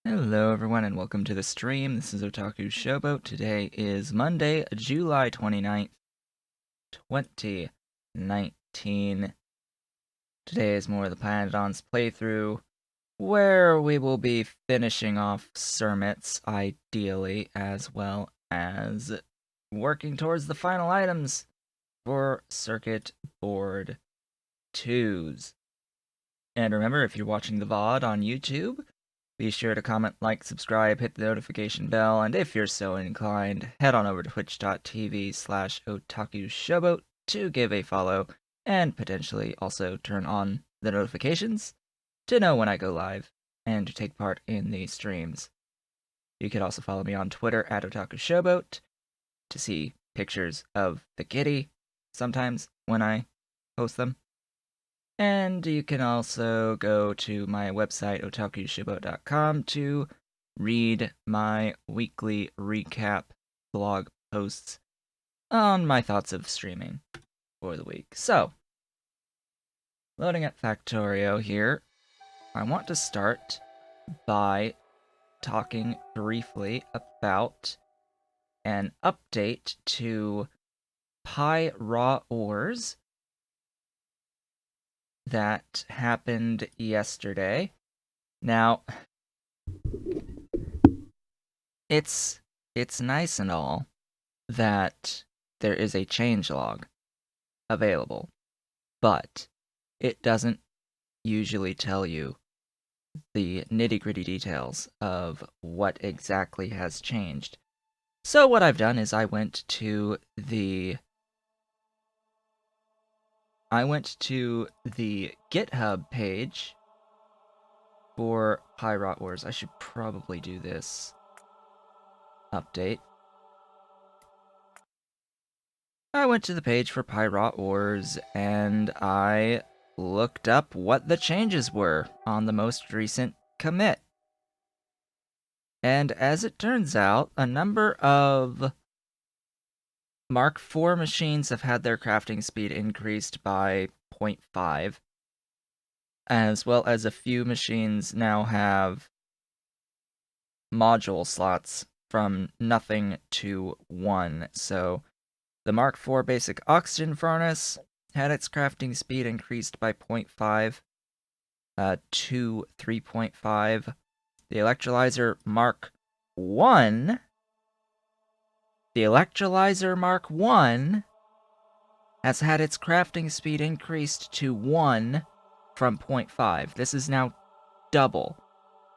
Hello everyone and welcome to the stream. This is Otaku Showboat. Today is Monday, July 29th, 2019. Today is more of the Pyanodon's playthrough, where we will be finishing off cermets, ideally, as well as working towards the final items for Circuit Board 2s. And remember, if you're watching the VOD on YouTube, be sure to comment, like, subscribe, hit the notification bell, and if you're so inclined, head on over to twitch.tv/otakushowboat to give a follow, and potentially also turn on the notifications to know when I go live, and to take part in the streams. You could also follow me on Twitter at otakushowboat to see pictures of the kitty, sometimes when I post them. And you can also go to my website, otakushowboat.com, to read my weekly recap blog posts on my thoughts of streaming for the week. So, loading up Factorio here, I want to start by talking briefly about an update to Pi Raw Ores that happened yesterday. Now, it's nice and all that there is a changelog available, but it doesn't usually tell you the nitty-gritty details of what exactly has changed. So what I've done is I went to the GitHub page for Pirate Wars. I should probably do this update. I went to the page for Pirate Wars and I looked up what the changes were on the most recent commit. And as it turns out, a number of Mark IV machines have had their crafting speed increased by 0.5, as well as a few machines now have module slots from nothing to 1. So the Mark IV basic oxygen furnace had its crafting speed increased by 0.5 to 3.5. The electrolyzer Mark I has had its crafting speed increased to 1 from 0.5. This is now double.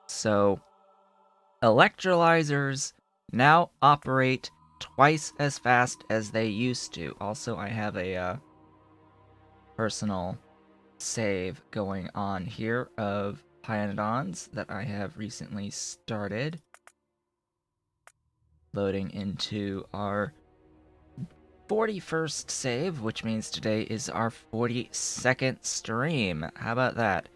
So, electrolyzers now operate twice as fast as they used to. Also, I have a personal save going on here of Pyanodons that I have recently started. Loading into our 41st save, which means today is our 42nd stream. How about that?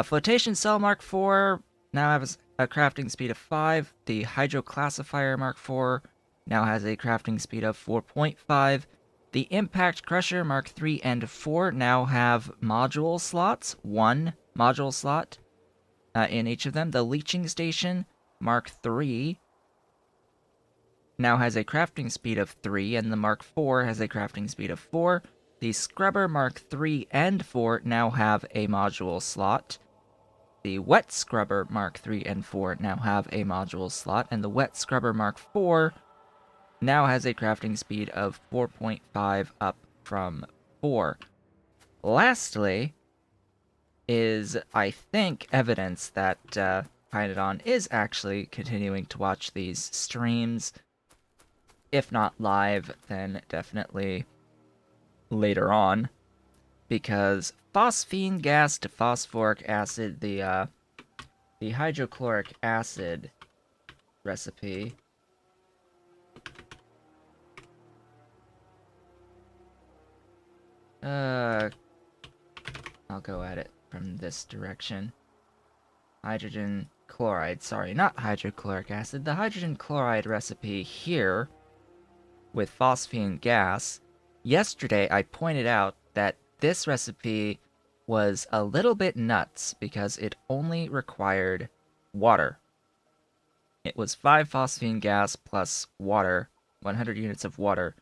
Flotation Cell Mark IV now has a crafting speed of 5. The Hydro Classifier Mark IV now has a crafting speed of 4.5. The Impact Crusher Mark III and IV now have module slots, 1 module slot in each of them. The Leaching Station Mark III now has a crafting speed of 3, and the Mark IV has a crafting speed of 4. The Scrubber Mark III and IV now have a module slot. The Wet Scrubber Mark III and IV now have a module slot, and the Wet Scrubber Mark IV now has a crafting speed of 4.5 up from 4. Lastly is, I think, evidence that Pyanodon is actually continuing to watch these streams. If not live, then definitely later on, because phosphine gas to phosphoric acid, the hydrochloric acid recipe, I'll go at it from this direction. Hydrogen chloride, sorry, not hydrochloric acid, the hydrogen chloride recipe here with phosphine gas. Yesterday, I pointed out that this recipe was a little bit nuts because it only required water. It was 5 phosphine gas plus water, 100 units of water,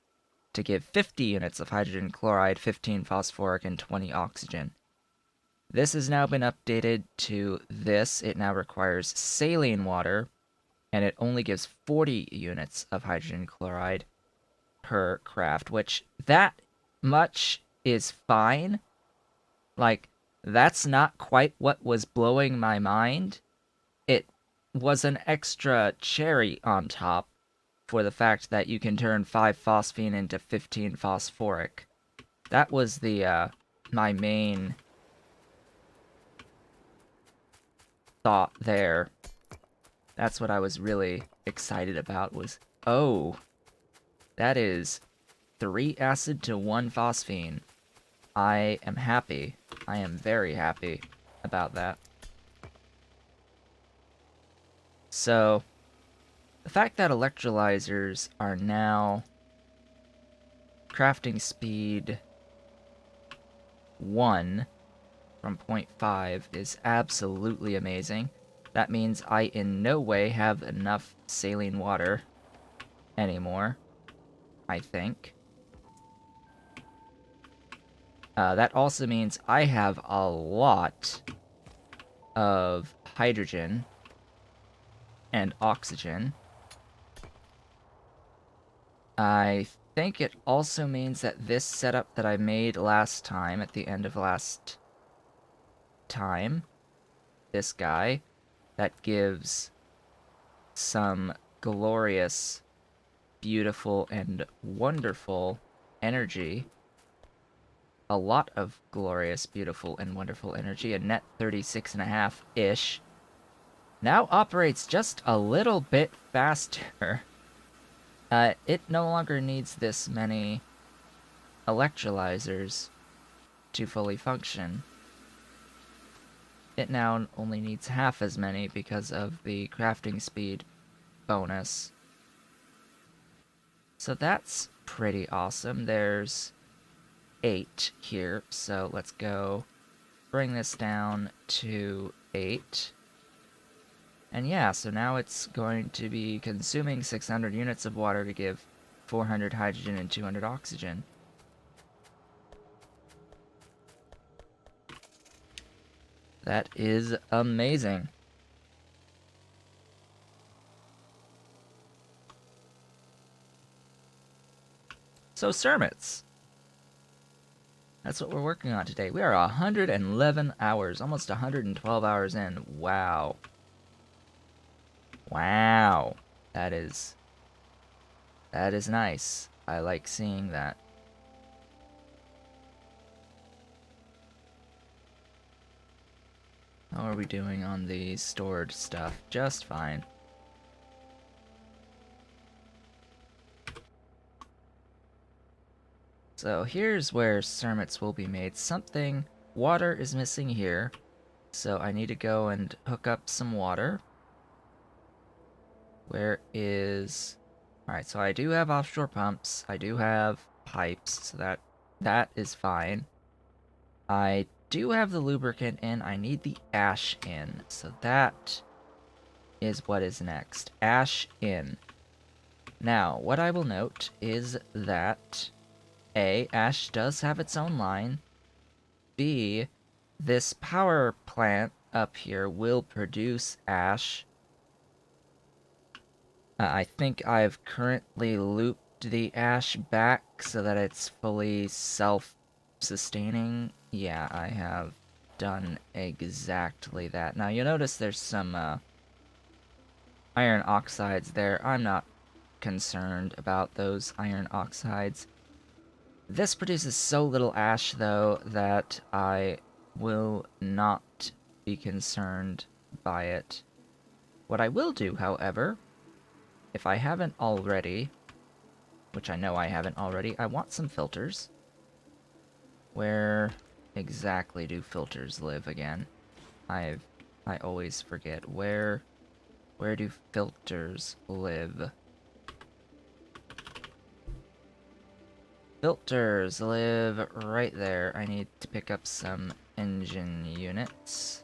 to give 50 units of hydrogen chloride, 15 phosphoric, and 20 oxygen. This has now been updated to this. It now requires saline water, and it only gives 40 units of hydrogen chloride per craft, which that much is fine. Like, that's not quite what was blowing my mind. It was an extra cherry on top for the fact that you can turn 5 phosphine into 15 phosphoric. That was the my main thought there. That's what I was really excited about was, oh, that is 3 acid to 1 phosphine. I am happy. I am very happy about that. So, the fact that electrolyzers are now crafting speed 1 from 0.5 is absolutely amazing. That means I in no way have enough saline water anymore, I think. That also means I have a lot of hydrogen and oxygen. I think it also means that this setup that I made last time, at the end of last time, this guy, that gives some glorious, beautiful, and wonderful energy. A lot of glorious, beautiful, and wonderful energy, a net 36.5-ish, now operates just a little bit faster. It no longer needs this many electrolyzers to fully function. It now only needs half as many because of the crafting speed bonus. So that's pretty awesome. There's 8 here, so let's go bring this down to 8. And yeah, so now it's going to be consuming 600 units of water to give 400 hydrogen and 200 oxygen. That is amazing. So cermets. That's what we're working on today. We are 111 hours, almost 112 hours in. Wow. Wow. That is nice. I like seeing that. How are we doing on the stored stuff? Just fine. So here's where cermets will be made. Water is missing here, so I need to go and hook up some water. Where is... Alright, so I do have offshore pumps, I do have pipes, so that is fine. I do have the lubricant in, I need the ash in, so that is what is next. Ash in. Now, what I will note is that A, ash does have its own line. B, this power plant up here will produce ash. I think I've currently looped the ash back so that it's fully self-sustaining. Yeah, I have done exactly that. Now, you'll notice there's some iron oxides there. I'm not concerned about those iron oxides. This produces so little ash, though, that I will not be concerned by it. What I will do, however, if I haven't already, which I know I haven't already, I want some filters. Where exactly do filters live again? I always forget. Where do filters live? Filters live right there. I need to pick up some engine units.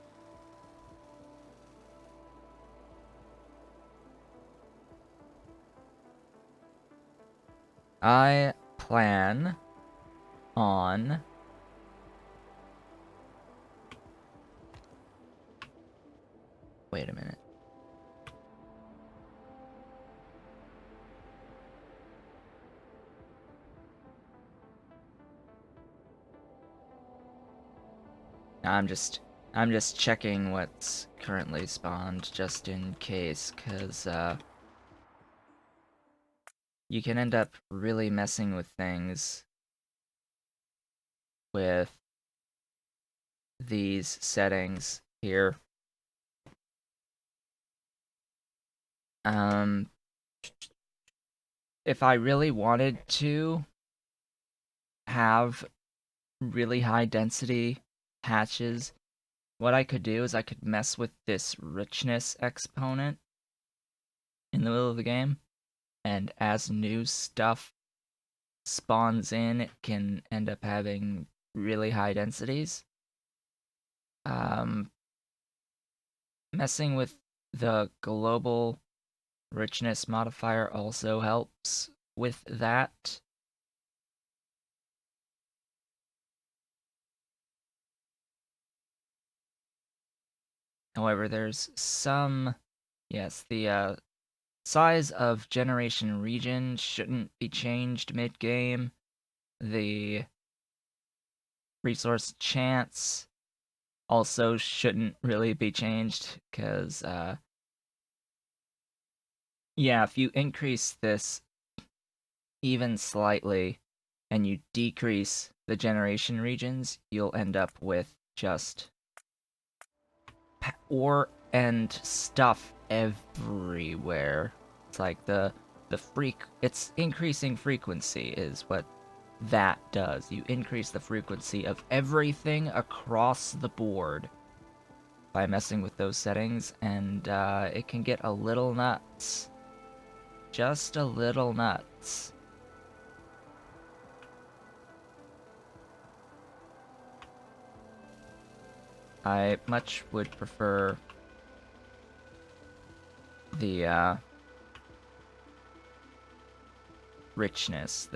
I plan on wait a minute. I'm just checking what's currently spawned just in case, cause you can end up really messing with things with these settings here. If I really wanted to have really high density patches, what I could do is I could mess with this richness exponent in the middle of the game, and as new stuff spawns in, it can end up having really high densities. Um, Messing with the global richness modifier also helps with that. However, there's some... Yes, the size of generation region shouldn't be changed mid-game. The resource chance also shouldn't really be changed, because, yeah, if you increase this even slightly, and you decrease the generation regions, you'll end up with just ore and stuff everywhere. It's like it's increasing frequency is what that does. You increase the frequency of everything across the board by messing with those settings, and it can get a little nuts. Just a little nuts. I much would prefer the richness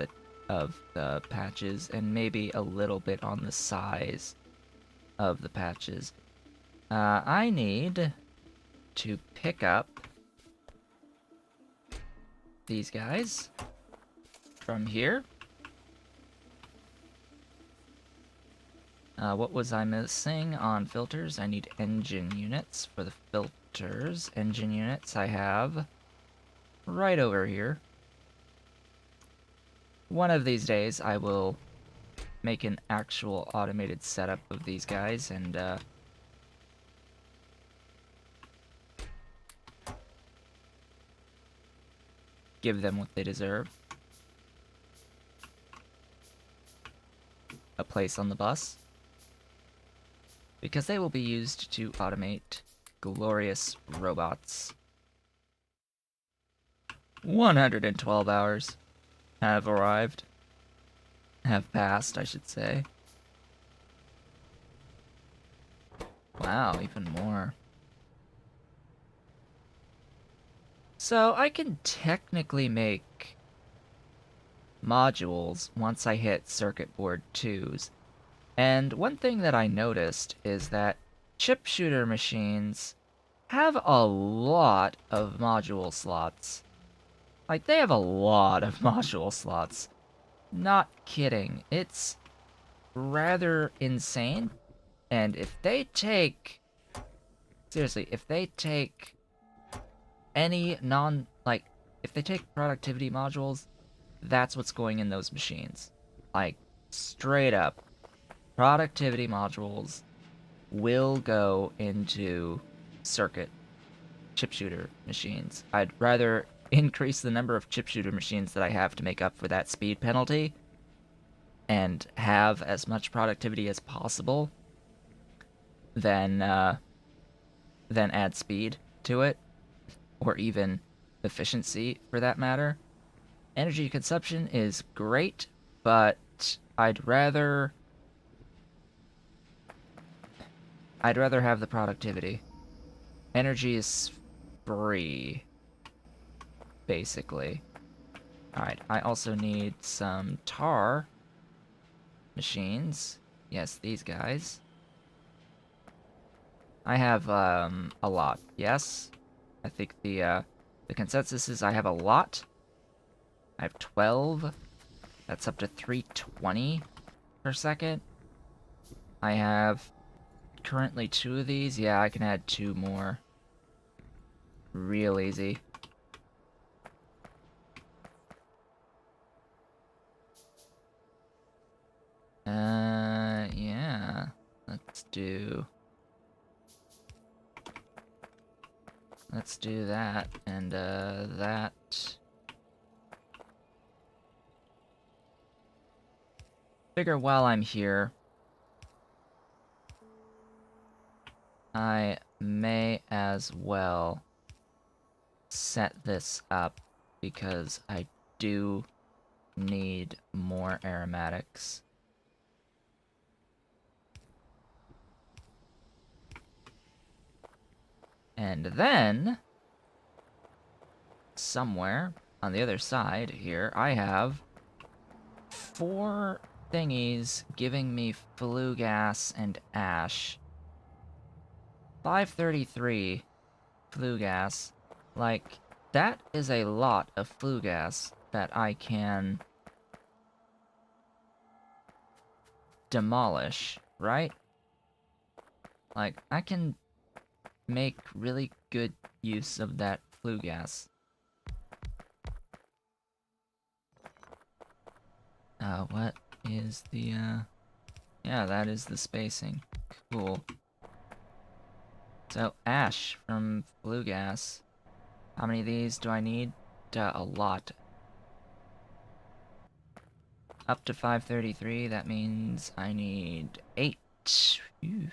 of the patches, and maybe a little bit on the size of the patches. I need to pick up these guys from here. What was I missing on filters? I need engine units for the filters. Engine units I have right over here. One of these days I will make an actual automated setup of these guys and give them what they deserve. A place on the bus. Because they will be used to automate glorious robots. 112 hours have arrived. Have passed, I should say. Wow, even more. So I can technically make modules once I hit circuit board 2s. And one thing that I noticed is that chip shooter machines have a lot of module slots. Like, they have a lot of module slots. Not kidding. It's rather insane. And if they take... Seriously, if they take any if they take productivity modules, that's what's going in those machines. Like, straight up. Productivity modules will go into circuit chip shooter machines. I'd rather increase the number of chip shooter machines that I have to make up for that speed penalty and have as much productivity as possible than add speed to it, or even efficiency for that matter. Energy consumption is great, but I'd rather have the productivity. Energy is free, basically. Alright, I also need some tar machines. Yes, these guys. I have, a lot. Yes? I think the consensus is I have a lot. I have 12. That's up to 320 per second. I have currently 2 of these. Yeah, I can add 2 more. Real easy. Yeah. Let's do that, and, that. Figure while I'm here, I may as well set this up, because I do need more aromatics. And then, somewhere on the other side here, I have 4 thingies giving me flue gas and ash. 533 flue gas. Like, that is a lot of flue gas that I can demolish, right? Like, I can make really good use of that flue gas. What is the, yeah, that is the spacing. Cool. So, ash from flue gas. How many of these do I need? A lot. Up to 533, that means I need 8. Phew.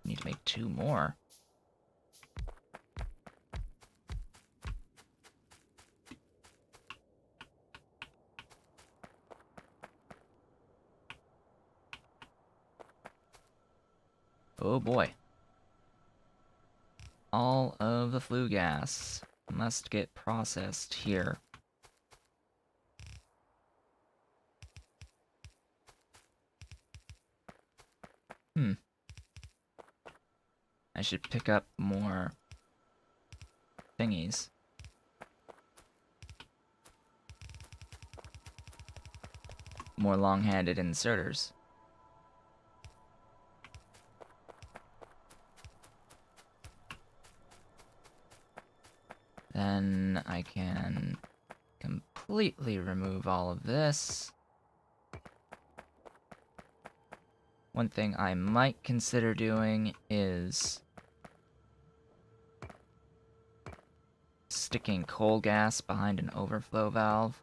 Need to make 2 more. Oh boy. All of the flue gas must get processed here. I should pick up more thingies. More long-handed inserters. Then I can completely remove all of this. One thing I might consider doing is sticking coal gas behind an overflow valve.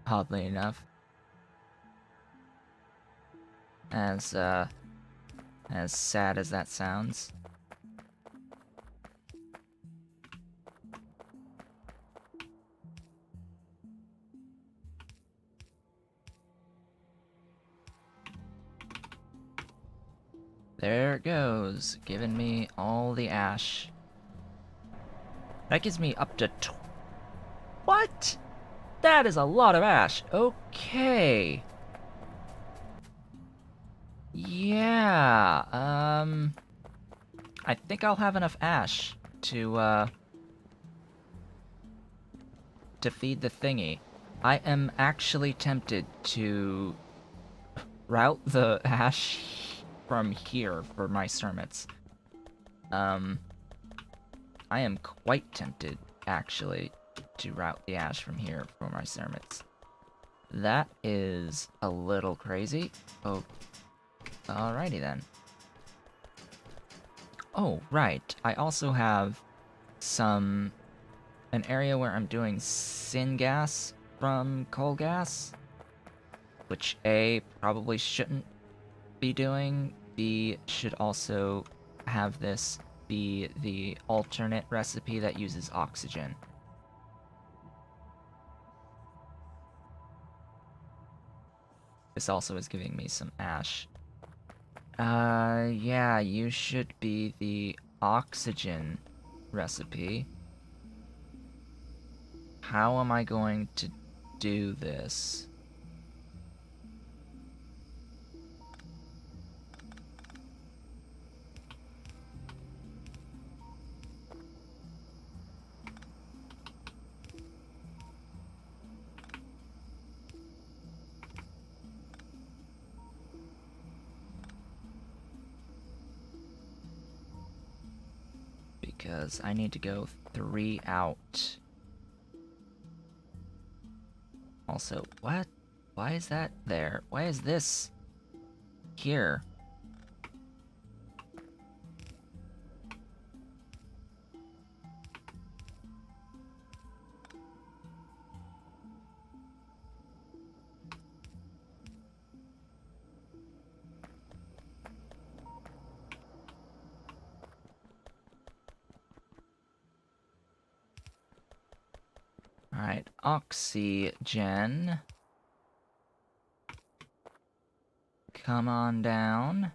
Oddly enough. As sad as that sounds. There it goes, giving me all the ash. That gives me up to what? That is a lot of ash. Okay. Yeah, I think I'll have enough ash to feed the thingy. I am actually tempted to route the ash from here for my cermets. I am quite tempted, actually, to route the ash from here for my cermets. That is a little crazy. Oh, alrighty then. Oh, right. I also have an area where I'm doing syngas from coal gas, which A, probably shouldn't be doing. B, should also have this be the alternate recipe that uses oxygen. This also is giving me some ash. Yeah, you should be the oxygen recipe. How am I going to do this? Because I need to go 3 out. Also, what? Why is that there? Why is this here? Alright, oxygen. Come on down.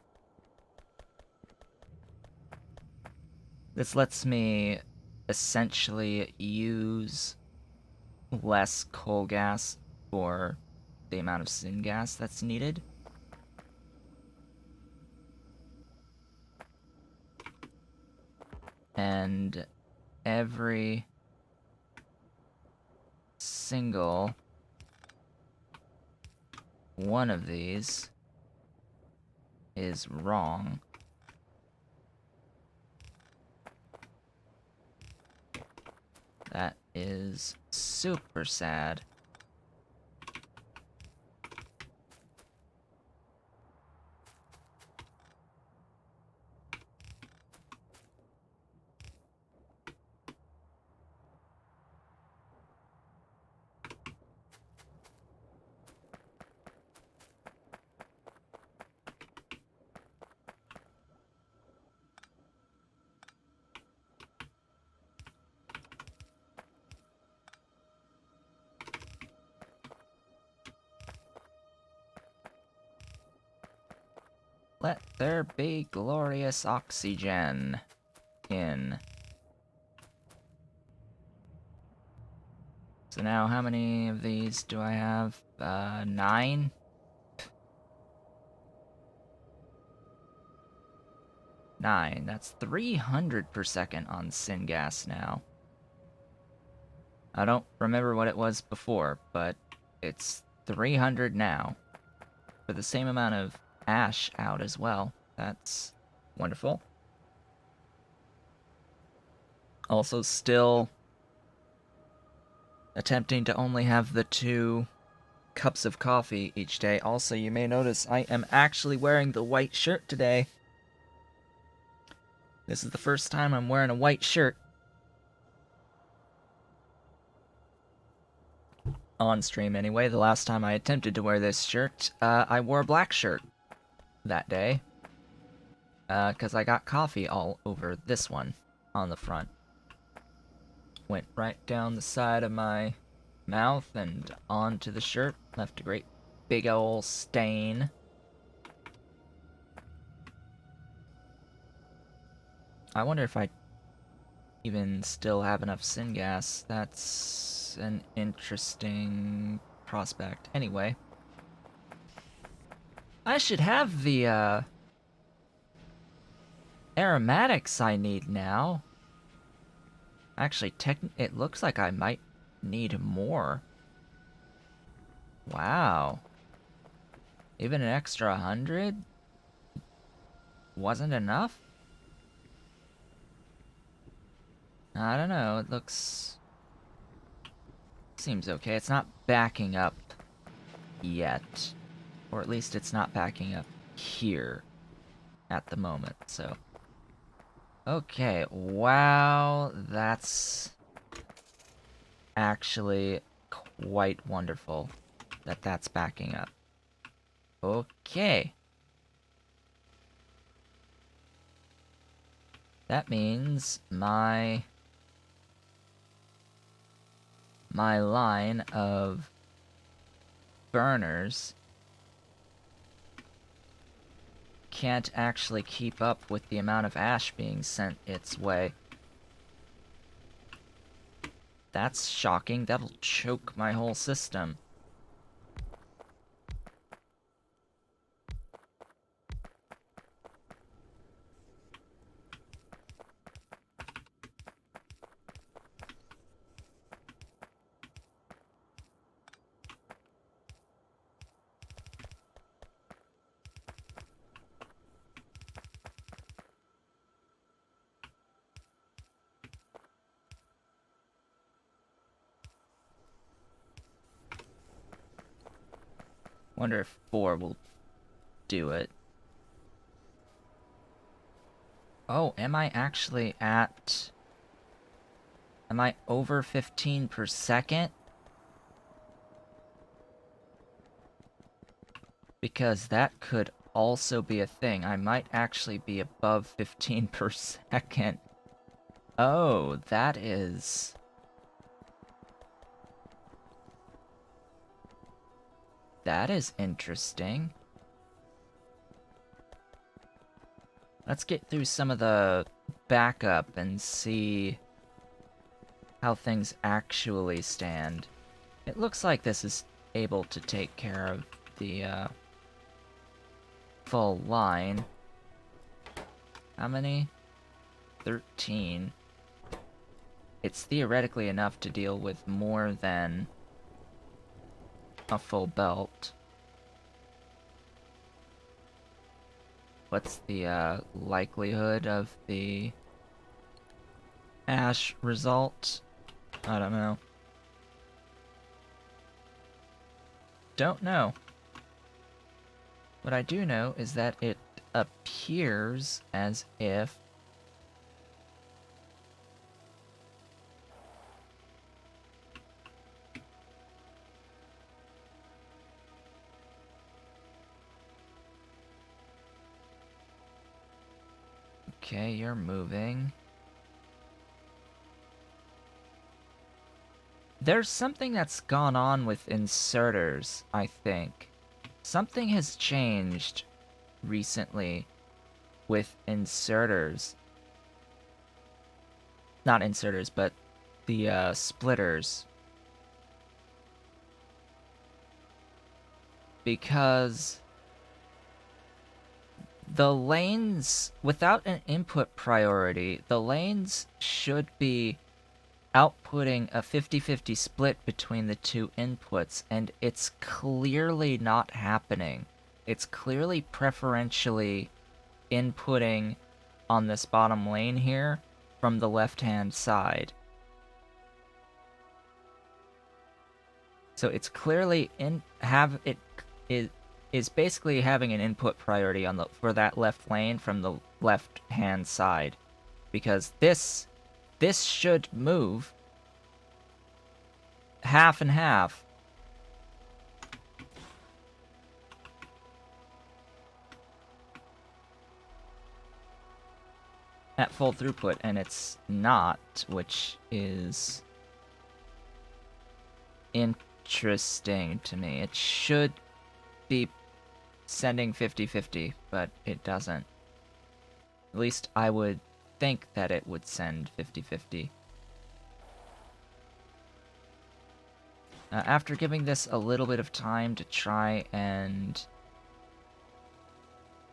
This lets me essentially use less coal gas for the amount of syngas that's needed. And every single one of these is wrong. That is super sad. Let there be glorious oxygen in. So now how many of these do I have? 9? 9. That's 300 per second on syngas now. I don't remember what it was before, but it's 300 now. For the same amount of ash out as well. That's wonderful. Also still attempting to only have the 2 cups of coffee each day. Also, you may notice I am actually wearing the white shirt today. This is the first time I'm wearing a white shirt. On stream anyway. The last time I attempted to wear this shirt, I wore a black shirt that day. Because I got coffee all over this one on the front. Went right down the side of my mouth and onto the shirt. Left a great big ol' stain. I wonder if I even still have enough syngas. That's an interesting prospect. Anyway. I should have the, aromatics I need now. Actually, it looks like I might need more. Wow. Even an extra 100 wasn't enough? I don't know, it looks... seems okay. It's not backing up yet. Or at least it's not backing up here at the moment, so... Okay, wow, that's actually quite wonderful that that's backing up. Okay. That means my line of burners can't actually keep up with the amount of ash being sent its way. That's shocking. That'll choke my whole system. Wonder if 4 will do it. Oh, am I actually at... Am I over 15 per second? Because that could also be a thing. I might actually be above 15 per second. Oh, that is... That is interesting. Let's get through some of the backup and see how things actually stand. It looks like this is able to take care of the full line. How many? 13. It's theoretically enough to deal with more than a full belt. What's the likelihood of the ash result? I don't know. Don't know. What I do know is that it appears as if okay, you're moving. There's something that's gone on with inserters, I think. Something has changed recently with inserters. Not inserters, but the splitters. Because the lanes, without an input priority, the lanes should be outputting a 50-50 split between the two inputs, and it's clearly not happening. It's clearly preferentially inputting on this bottom lane here from the left-hand side. So it's clearly is basically having an input priority on for that left lane from the left-hand side, because this should move half and half. At full throughput, and it's not, which is interesting to me. It should be sending 50-50, but it doesn't. At least I would think that it would send 50-50. After giving this a little bit of time to try and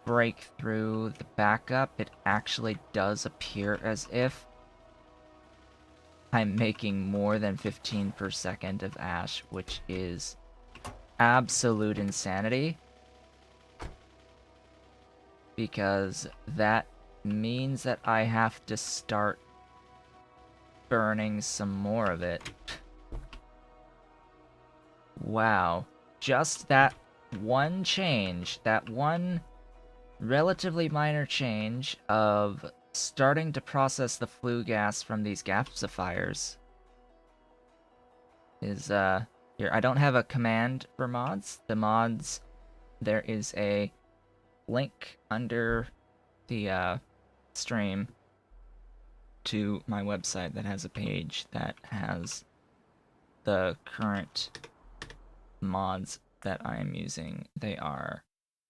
break through the backup, it actually does appear as if I'm making more than 15 per second of ash, which is absolute insanity. Because that means that I have to start burning some more of it. Wow. Just that one change, that one relatively minor change of starting to process the flue gas from these gasifiers is, here, I don't have a command for mods. The mods, there is a link under the, stream to my website that has a page that has the current mods that I am using. They are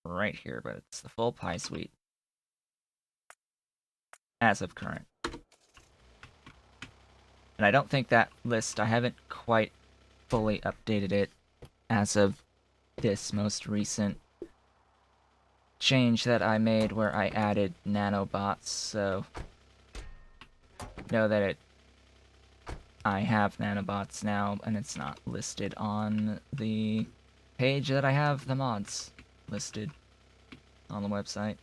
right here, but it's the full Pi suite. As of current. And I don't think that list, I haven't quite fully updated it as of this most recent change that I made where I added nanobots, so know that I have nanobots now, and it's not listed on the page that I have the mods listed on the website.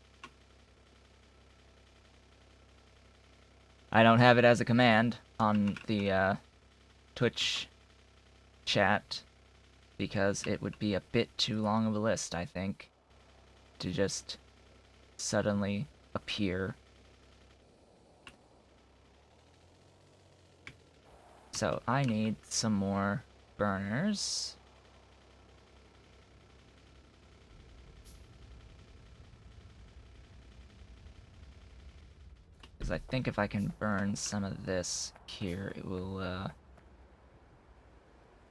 I don't have it as a command on the Twitch chat because it would be a bit too long of a list, I think, to just suddenly appear. So I need some more burners. Because I think if I can burn some of this here, it will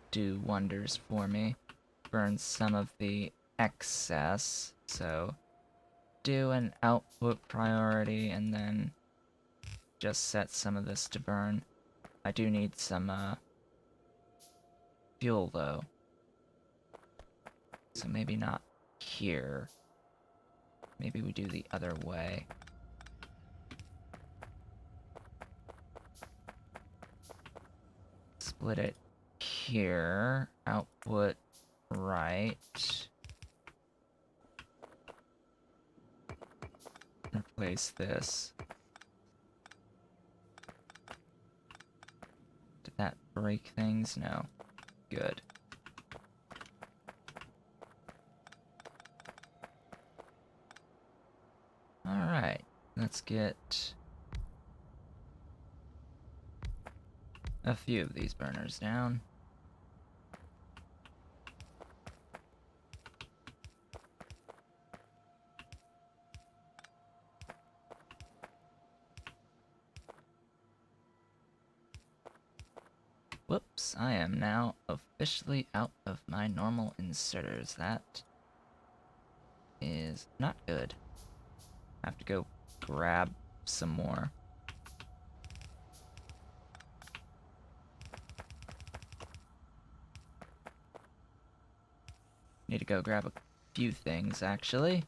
do wonders for me. Burn some of the excess, so do an output priority and then just set some of this to burn. I do need some fuel though, so maybe not here. Maybe we do the other way. Split it here, output right. Replace this. Did that break things? No. Good. Alright, let's get a few of these burners down. Whoops, I am now officially out of my normal inserters. That is not good. I have to go grab some more. Need to go grab a few things, actually.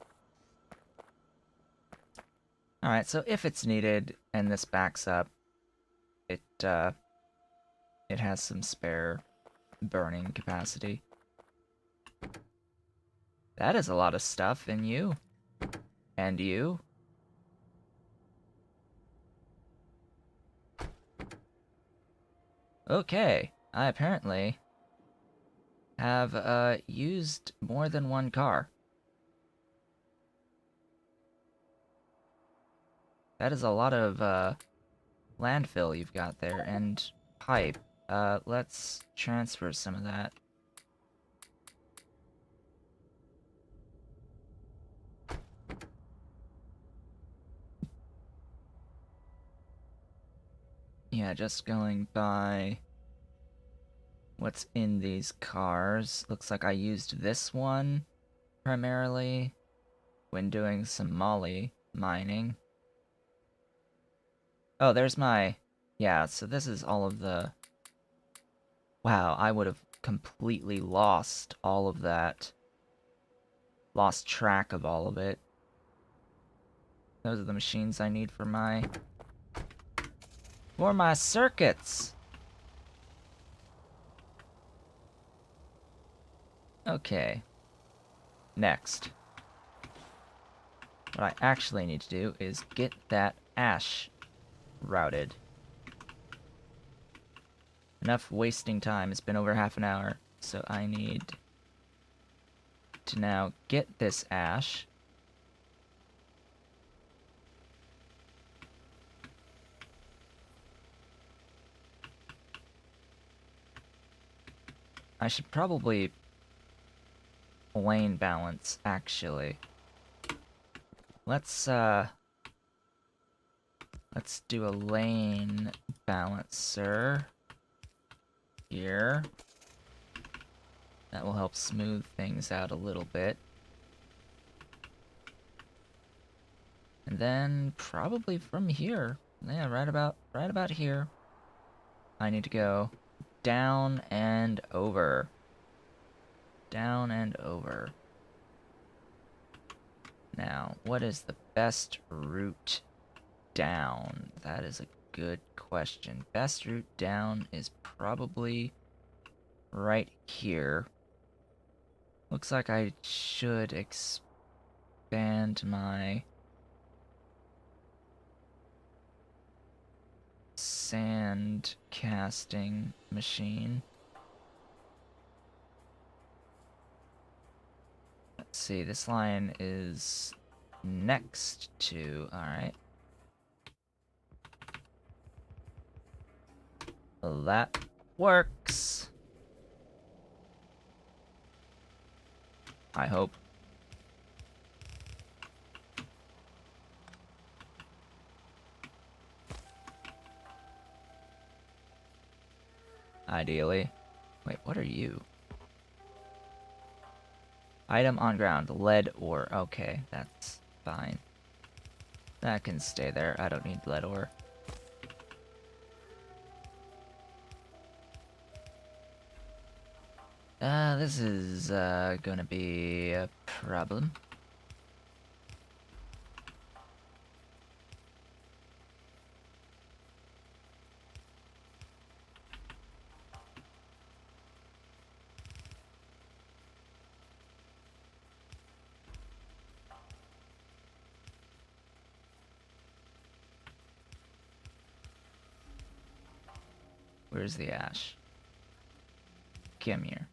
Alright, so if it's needed and this backs up, it has some spare burning capacity. That is a lot of stuff in you. And you. Okay, I apparently have used more than one car. That is a lot of landfill you've got there, and pipe. Let's transfer some of that. Yeah, just going by what's in these cars. Looks like I used this one primarily when doing some molly mining. Oh, there's my... Yeah, so this is all of the... Wow, I would have completely lost all of that. Lost track of all of it. Those are the machines I need for my... For my circuits! Okay. Next. What I actually need to do is get that ash routed. Enough wasting time. It's been over half an hour, so I need to now get this ash. I should probably lane balance, actually. Let's do a lane balancer here. That will help smooth things out a little bit. And then probably from here, yeah, right about here, I need to go down and over. Down and over. Now, what is the best route down? That is a good question. Best route down is probably right here. Looks like I should expand my sand casting machine. Let's see, this line is next to, alright. Well, that works. I hope. Ideally. Wait, what are you? Item on ground, lead ore. Okay, that's fine. That can stay there. I don't need lead ore. This is, gonna be a problem. Where's the ash? Come here.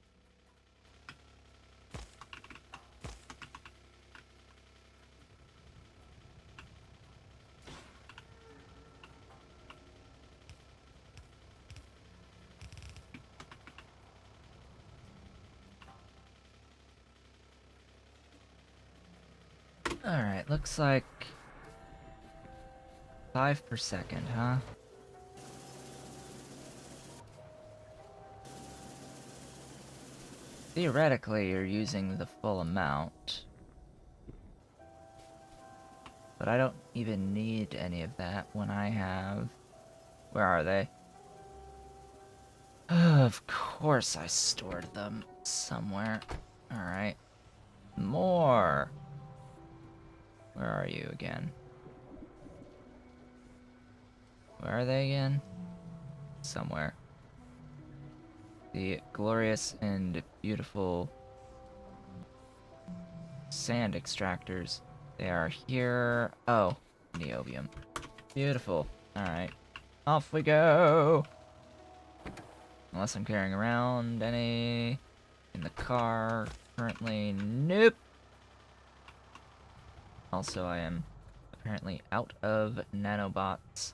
Alright, looks like 5 per second, huh? Theoretically, you're using the full amount. But I don't even need any of that when I have... Where are they? Of course I stored them somewhere. Alright. More! Where are you again? Where are they again? Somewhere. The glorious and beautiful sand extractors. They are here. Oh, niobium. Beautiful. Alright. Off we go! Unless I'm carrying around any in the car. Currently, nope. Also, I am apparently out of nanobots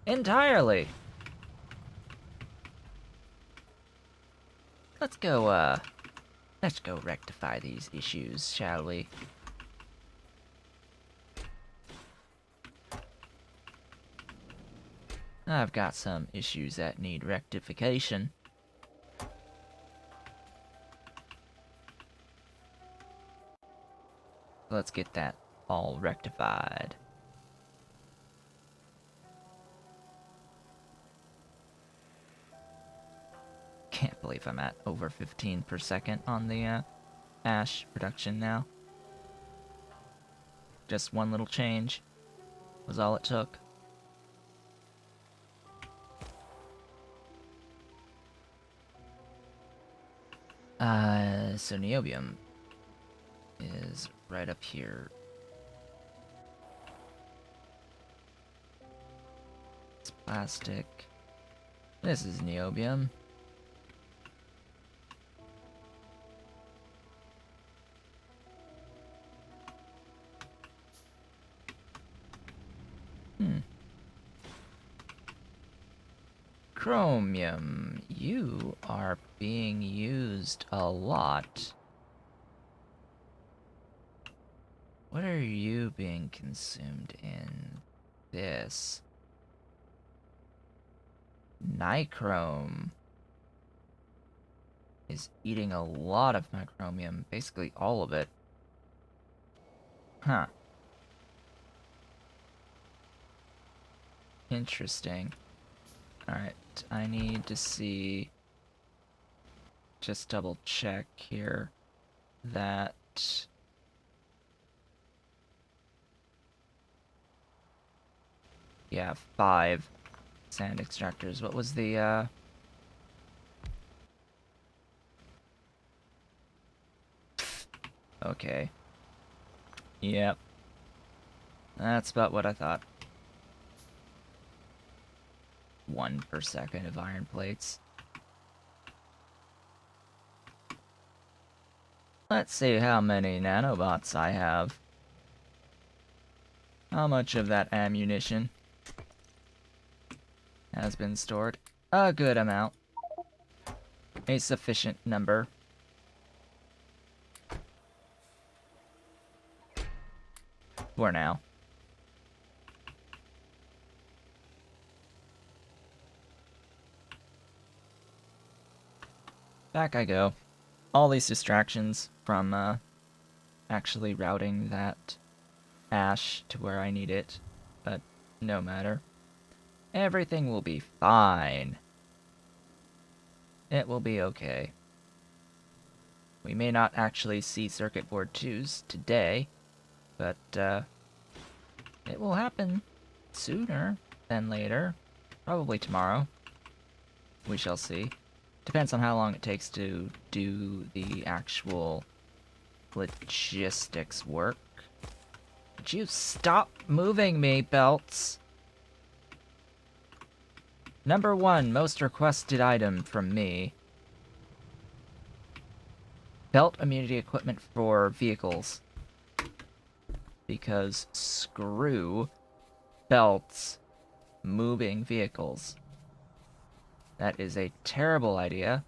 entirely. Let's go rectify these issues, shall we? I've got some issues that need rectification. Let's get that all rectified. Can't believe I'm at over 15 per second on the ash production now. Just one little change was all it took. So niobium is right up here. It's plastic. This is niobium. Chromium, you are being used a lot. What are you being consumed in? This. Nichrome is eating a lot of my chromium, basically all of it. Huh. Interesting. Alright, I need to see... Just double check here that... Yeah, 5 sand extractors. What was the, Okay. Yep. That's about what I thought. 1 per second of iron plates. Let's see how many nanobots I have. How much of that ammunition has been stored? A good amount. A sufficient number. For now. Back I go. All these distractions from actually routing that ash to where I need it, but no matter. Everything will be fine. It will be okay. We may not actually see circuit board 2s today, but it will happen sooner than later. Probably tomorrow. We shall see. Depends on how long it takes to do the actual logistics work. Would you stop moving me, belts? Number 1 most requested item from me. Belt immunity equipment for vehicles. Because screw belts moving vehicles. That is a terrible idea.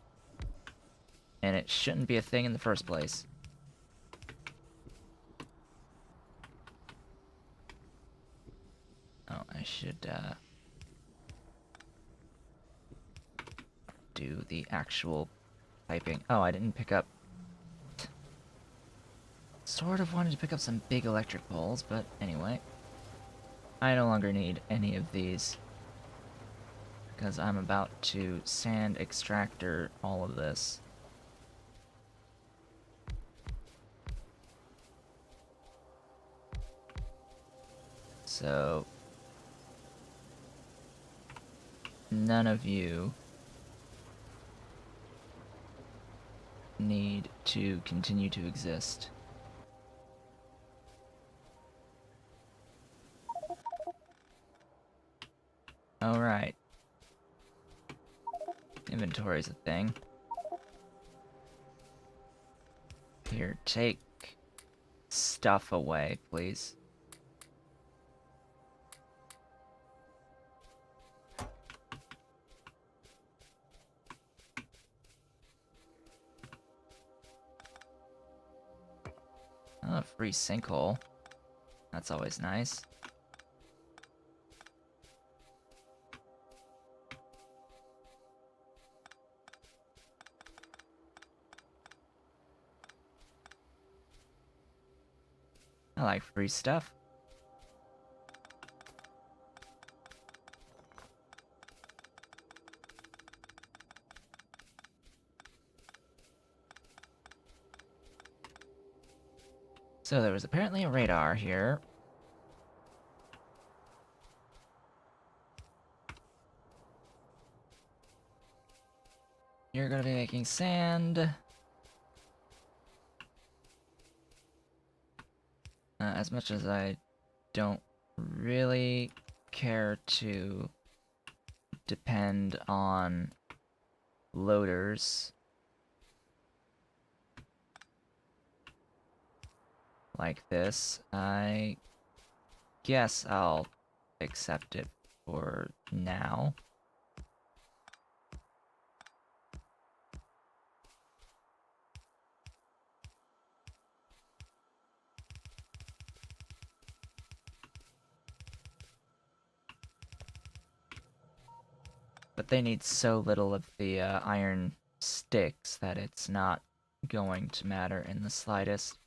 And it shouldn't be a thing in the first place. Oh, I should, do the actual piping. Oh, I didn't pick up... Sort of wanted to pick up some big electric poles, but anyway. I no longer need any of these. Because I'm about to sand extractor all of this. So... none of you need to continue to exist. Alright. Inventory's a thing. Here, take stuff away, please. Oh, a free sinkhole. That's always nice. I like free stuff. So there was apparently a radar here. You're gonna be making sand. As much as I don't really care to depend on loaders like this, I guess I'll accept it for now. But they need so little of the iron sticks that it's not going to matter in the slightest.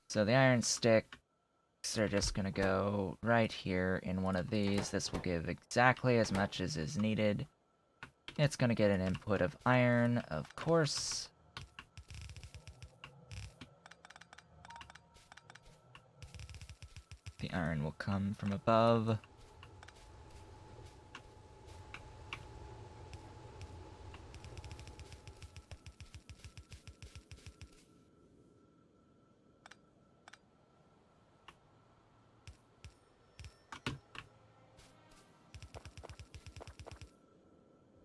So the iron sticks bricks are just gonna go right here in one of these. This will give exactly as much as is needed. It's gonna get an input of iron, of course. The iron will come from above.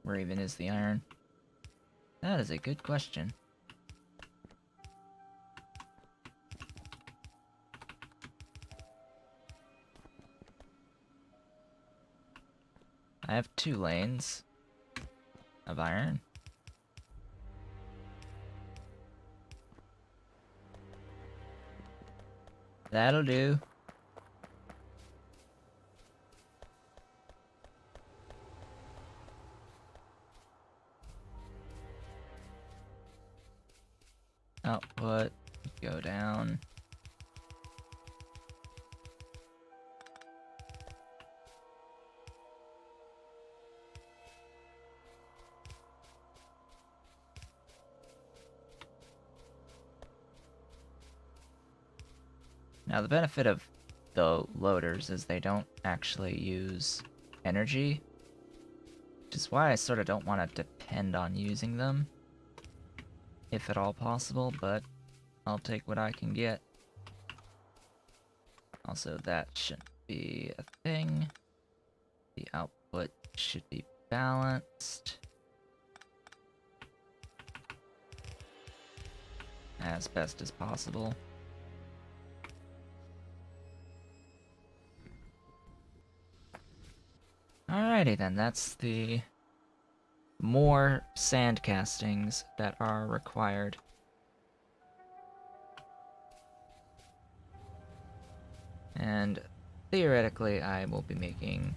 Where even is the iron? That is a good question. I have 2 lanes of iron. That'll do. Output, go down. Now the benefit of the loaders is they don't actually use energy, which is why I sort of don't want to depend on using them, if at all possible, but I'll take what I can get. Also, that shouldn't be a thing. The output should be balanced as best as possible. Alrighty then, that's the more sand castings that are required. And theoretically, I will be making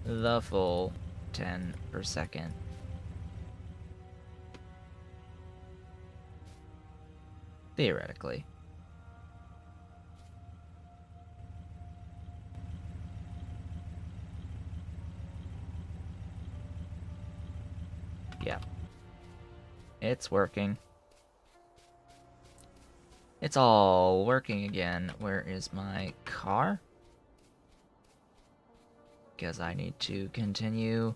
the full 10 per second. Theoretically. Yeah. It's working. It's all working again. Where is my car? Because I need to continue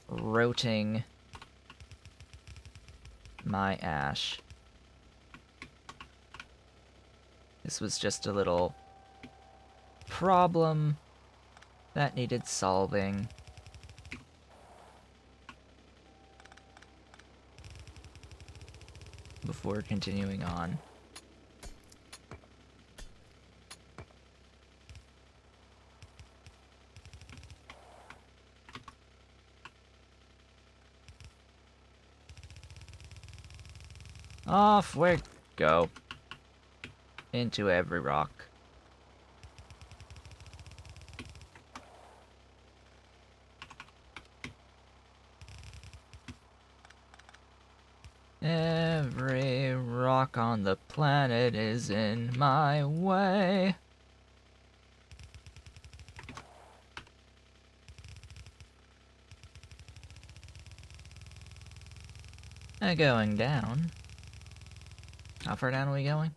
rotating my ash. This was just a little problem that needed solving. Before continuing on. Off we go. Into every rock. Every rock on the planet is in my way. Going down. How far down are we going?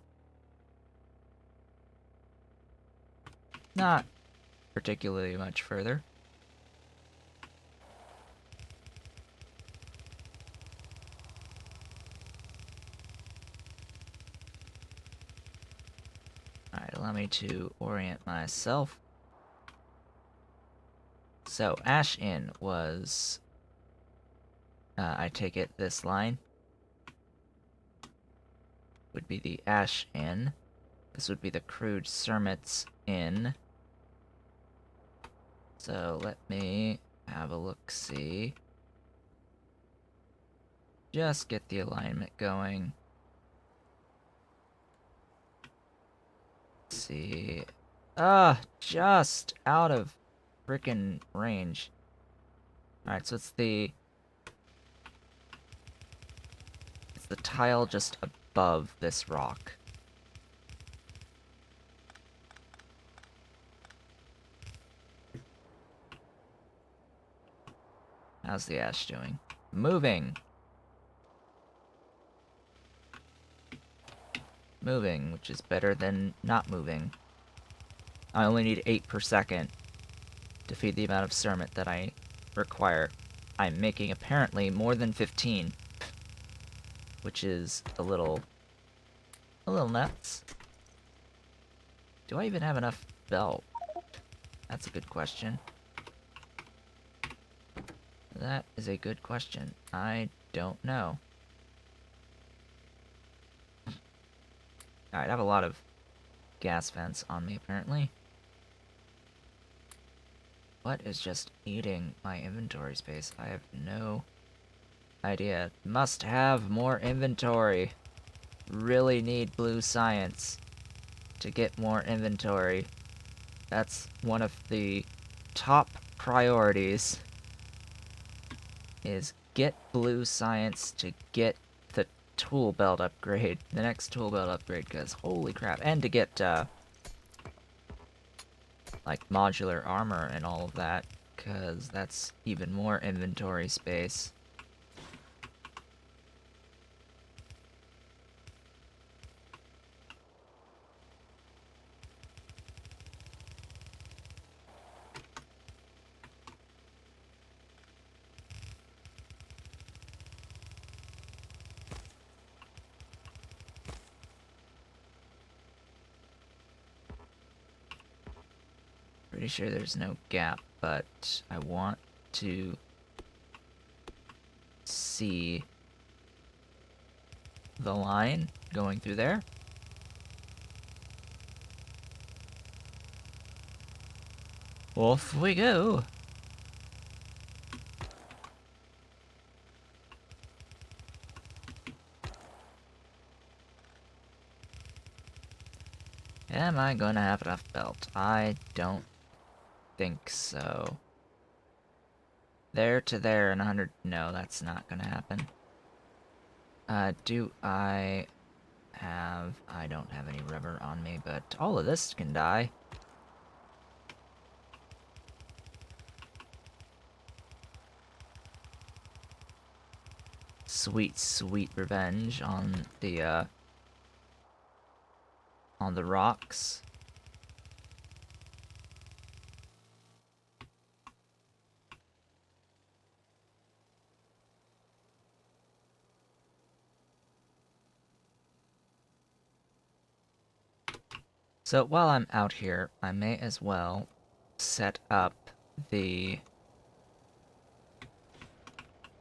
Not particularly much further. Alright, allow me to orient myself. So, Ash In was... I take it this line would be the Ash In. This would be the crude cermets in. So let me have a look-see. Just get the alignment going. Let's see. Just out of frickin' range. Alright, so it's the tile just above this rock. How's the ash doing? Moving! Moving, which is better than not moving. I only need 8 per second to feed the amount of cermet that I require. I'm making apparently more than 15, which is a little nuts. Do I even have enough belt? That's a good question. That is a good question. I don't know. Alright, I have a lot of gas vents on me, apparently. What is just eating my inventory space? I have no idea. Must have more inventory. Really need blue science to get more inventory. That's one of the top priorities, is get blue science to get the tool belt upgrade, the next tool belt upgrade, because holy crap. And to get, like, modular armor and all of that, because that's even more inventory space. Pretty sure there's no gap, but I want to see the line going through there. Off we go. Am I gonna have enough belt? I don't think so. There to there and 100. No, that's not gonna happen. Do I have... I don't have any rubber on me, but all of this can die. Sweet, sweet revenge on the rocks. So while I'm out here, I may as well set up the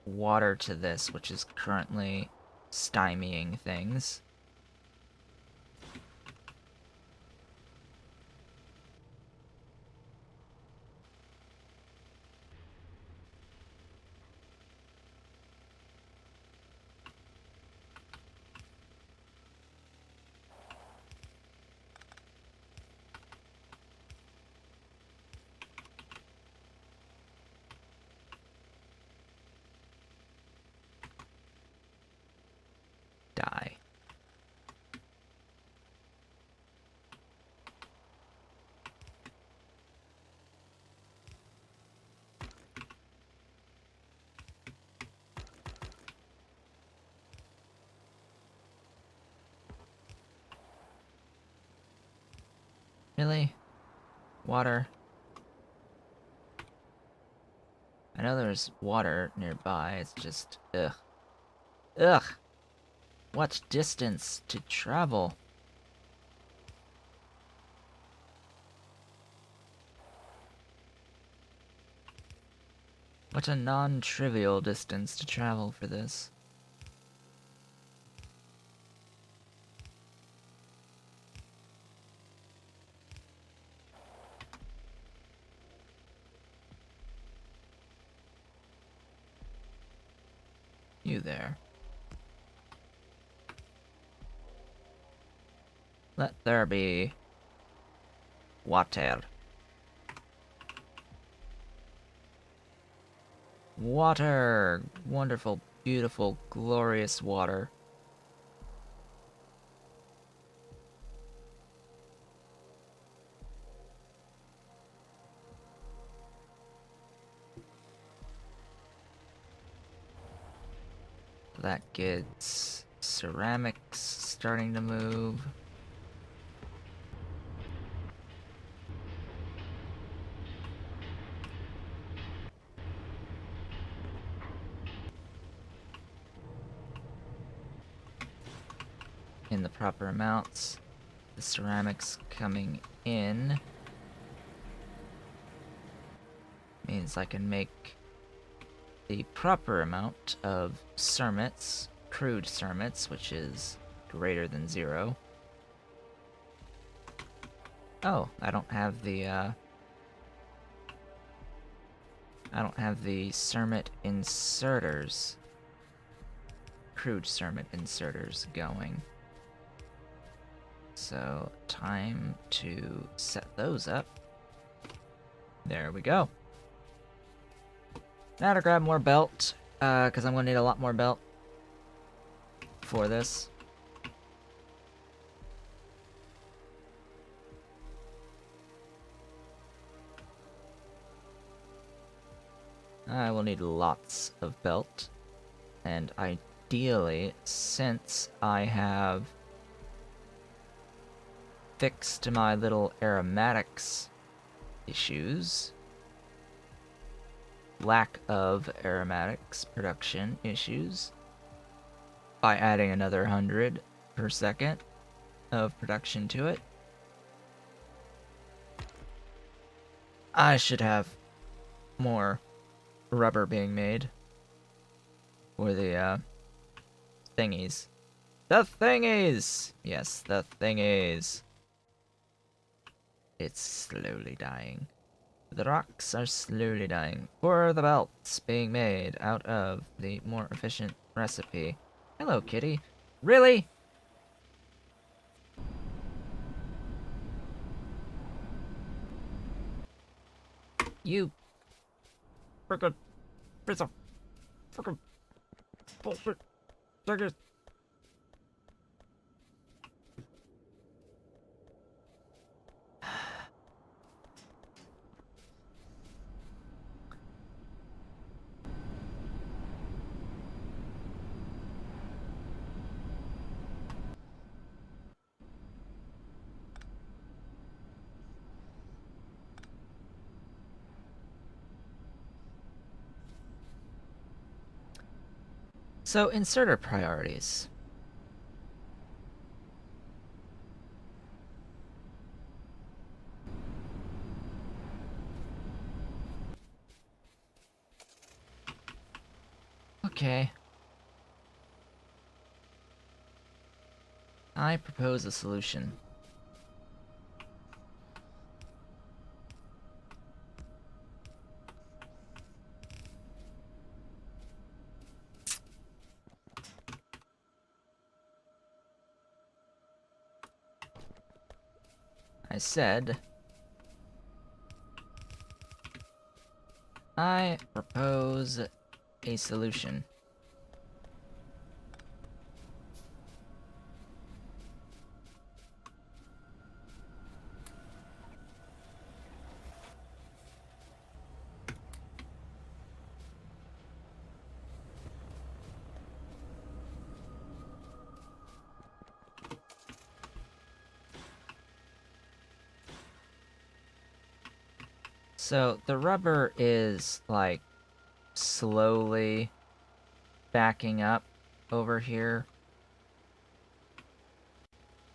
water to this, which is currently stymieing things. Die. Really? Water? I know there's water nearby, it's just... ugh. Ugh! What distance to travel? What a non-trivial distance to travel for this. You there. Let there be water. Water! Wonderful, beautiful, glorious water. that gets ceramics starting to move. In the proper amounts. The ceramics coming in means I can make the proper amount of cermets, crude cermets, which is greater than 0. Oh, I don't have the cermet inserters, crude cermet inserters going. So, time to set those up. There we go. Now to grab more belt, because I'm going to need a lot more belt for this. I will need lots of belt, and ideally, since I have fixed my little aromatics issues, lack of aromatics production issues, by adding another 100 per second of production to it, I should have more rubber being made for the thingies. The thingies! Yes, the thingies. It's slowly dying. The rocks are slowly dying. For the belts being made out of the more efficient recipe. Hello, kitty. Really? You frickin' piece of frickin' bullshit. So, inserter priorities. Okay. I propose a solution. I said, I propose a solution. So, the rubber is, like, slowly backing up over here.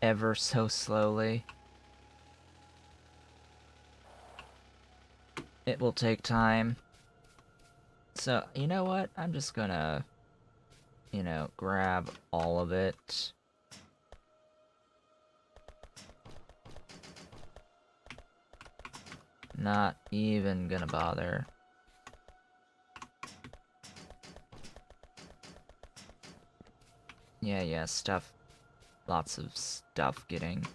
Ever so slowly. It will take time. So, you know what? I'm just gonna, grab all of it. Not even gonna bother. Yeah, stuff. Lots of stuff getting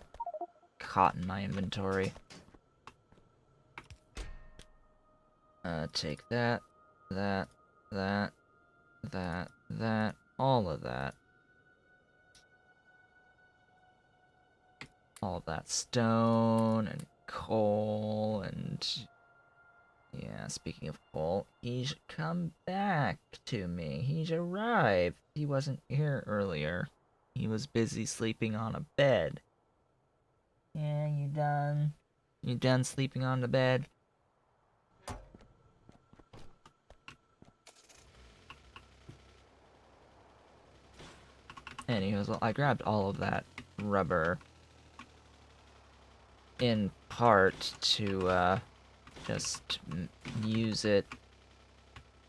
caught in my inventory. Take that, that, all of that. All of that stone and coal and, Yeah, speaking of Cole, he's come back to me. He's arrived. He wasn't here earlier. He was busy sleeping on a bed. Yeah, you done? You done sleeping on the bed? Anyways, well, I grabbed all of that rubber in part to just use it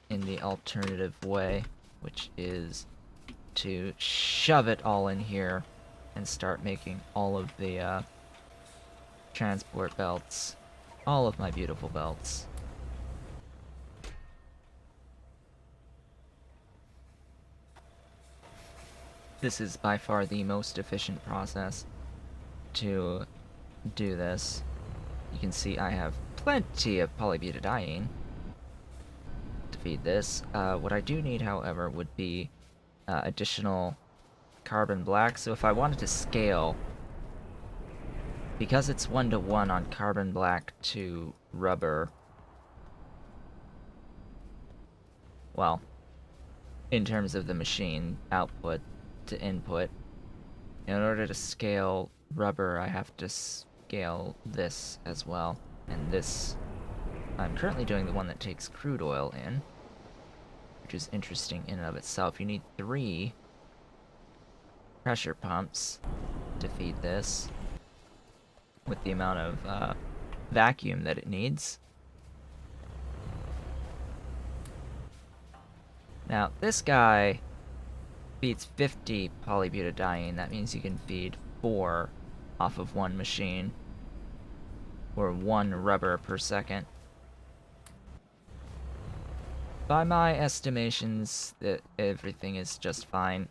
in the alternative way, which is to shove it all in here and start making all of the transport belts. All of my beautiful belts. This is by far the most efficient process to do this. You can see I have plenty of polybutadiene to feed this. What I do need, however, would be additional carbon black. So if I wanted to scale, because it's 1-to-1 on carbon black to rubber, well, in terms of the machine output to input, in order to scale rubber, I have to scale this as well. And this, I'm currently doing the one that takes crude oil in, which is interesting in and of itself. You need 3 pressure pumps to feed this with the amount of vacuum that it needs. Now, this guy feeds 50 polybutadiene. That means you can feed 4 off of one machine, or 1 rubber per second. By my estimations, that everything is just fine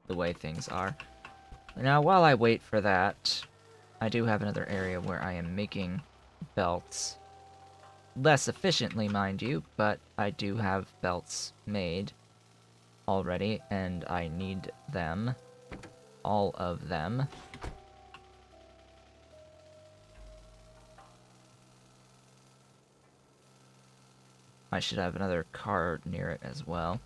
the way things are. Now, while I wait for that, I do have another area where I am making belts. Less efficiently, mind you, but I do have belts made already, and I need them. All of them. I should have another car near it as well.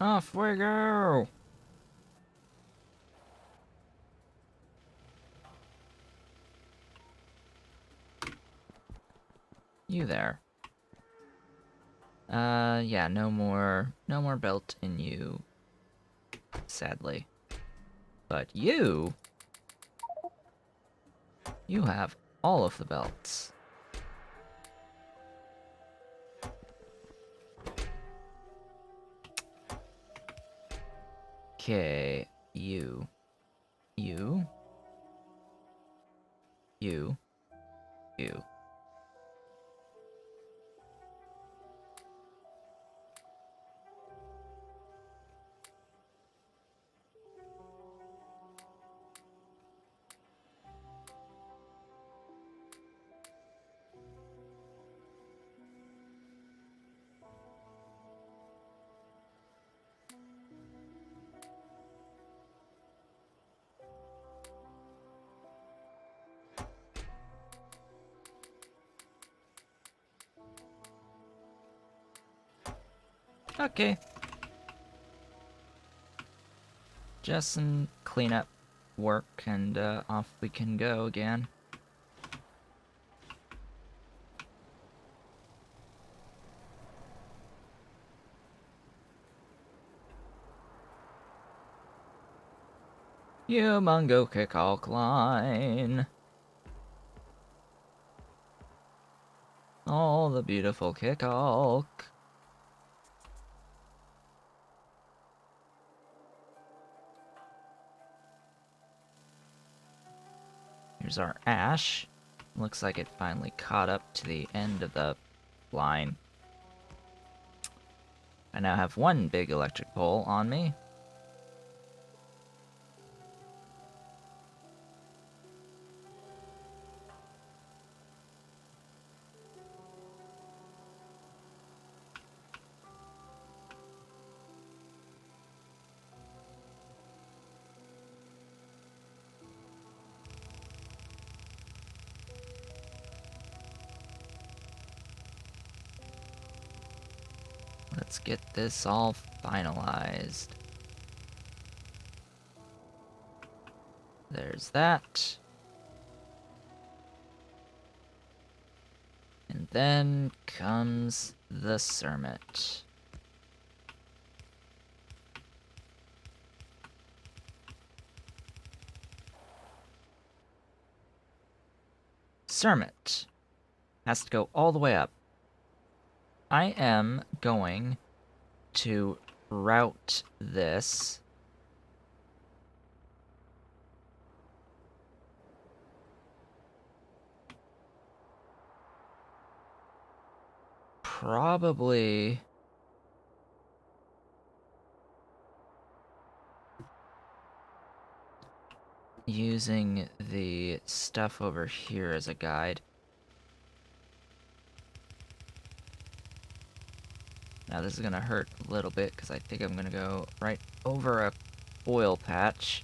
Off we go! You there. Yeah, no more belt in you, sadly. But you have all of the belts. Okay, you. Okay. Just some cleanup work, and off we can go again. You mungo kick-alk line. All the beautiful kick-alk. Here's our ash. Looks like it finally caught up to the end of the line. I now have 1 big electric pole on me. let's get this all finalized. There's that. And then comes the cermet. Cermet has to go all the way up. I am going to route this probably using the stuff over here as a guide. Now this is gonna hurt a little bit because I think I'm gonna go right over a oil patch.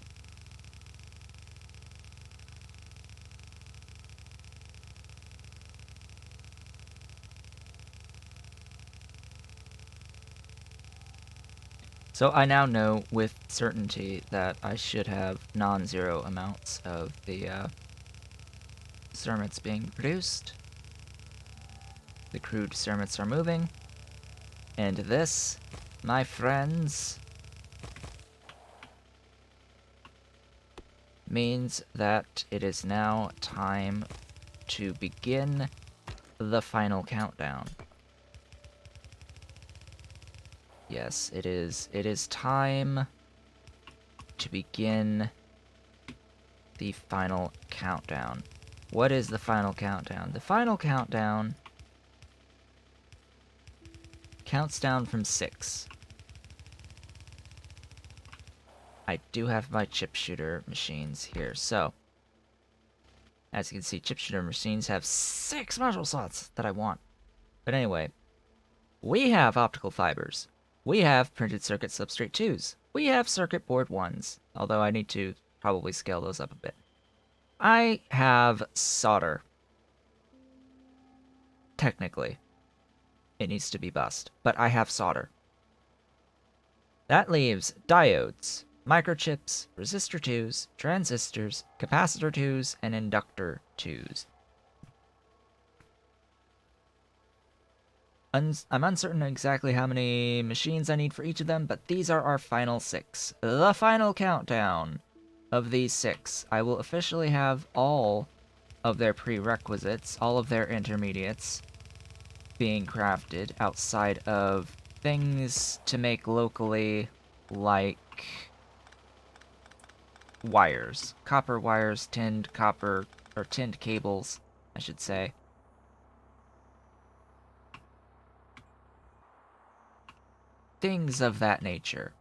So I now know with certainty that I should have non-zero amounts of the cermets being produced. The crude cermets are moving. And this, my friends, means that it is now time to begin the final countdown. Yes, it is. It is time to begin the final countdown. What is the final countdown? The final countdown counts down from 6. I do have my chip shooter machines here, so as you can see, chip shooter machines have 6 module slots that I want. But anyway, we have optical fibers. We have printed circuit substrate 2s. We have circuit board 1s, although I need to probably scale those up a bit. I have solder. Technically, it needs to be bussed, but I have solder. That leaves diodes, microchips, resistor 2s, transistors, capacitor 2s, and inductor 2s. I'm uncertain exactly how many machines I need for each of them, but these are our final 6. The final countdown of these 6. I will officially have all of their prerequisites, all of their intermediates, being crafted outside of things to make locally, like wires. Copper wires, tinned copper, or tinned cables, I should say. Things of that nature.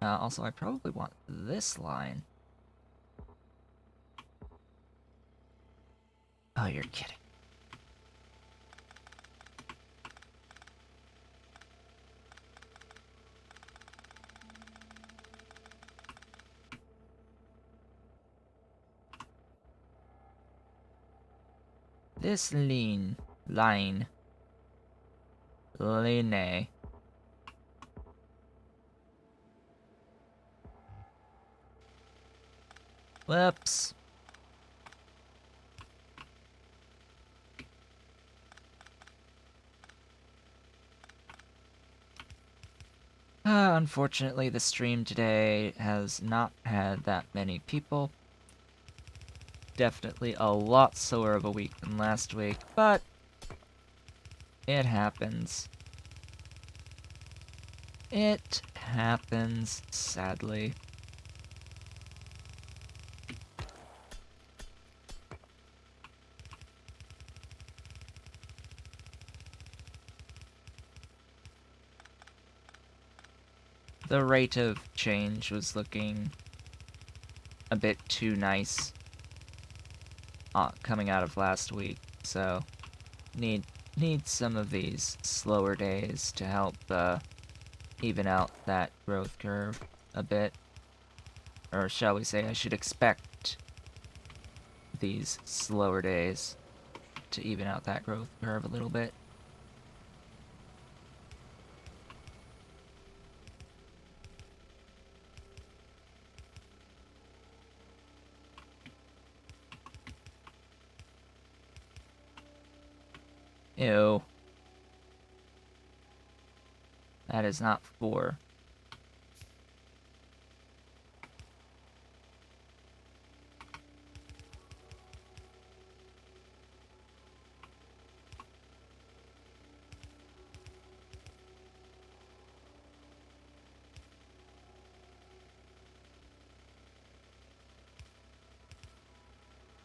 Also, I probably want this line. Oh, you're kidding. This line. Whoops. Unfortunately, the stream today has not had that many people. Definitely a lot slower of a week than last week, but it happens. It happens, sadly. The rate of change was looking a bit too nice coming out of last week, so need some of these slower days to help even out that growth curve a bit. Or shall we say, I should expect these slower days to even out that growth curve a little bit. Ew. That is not 4.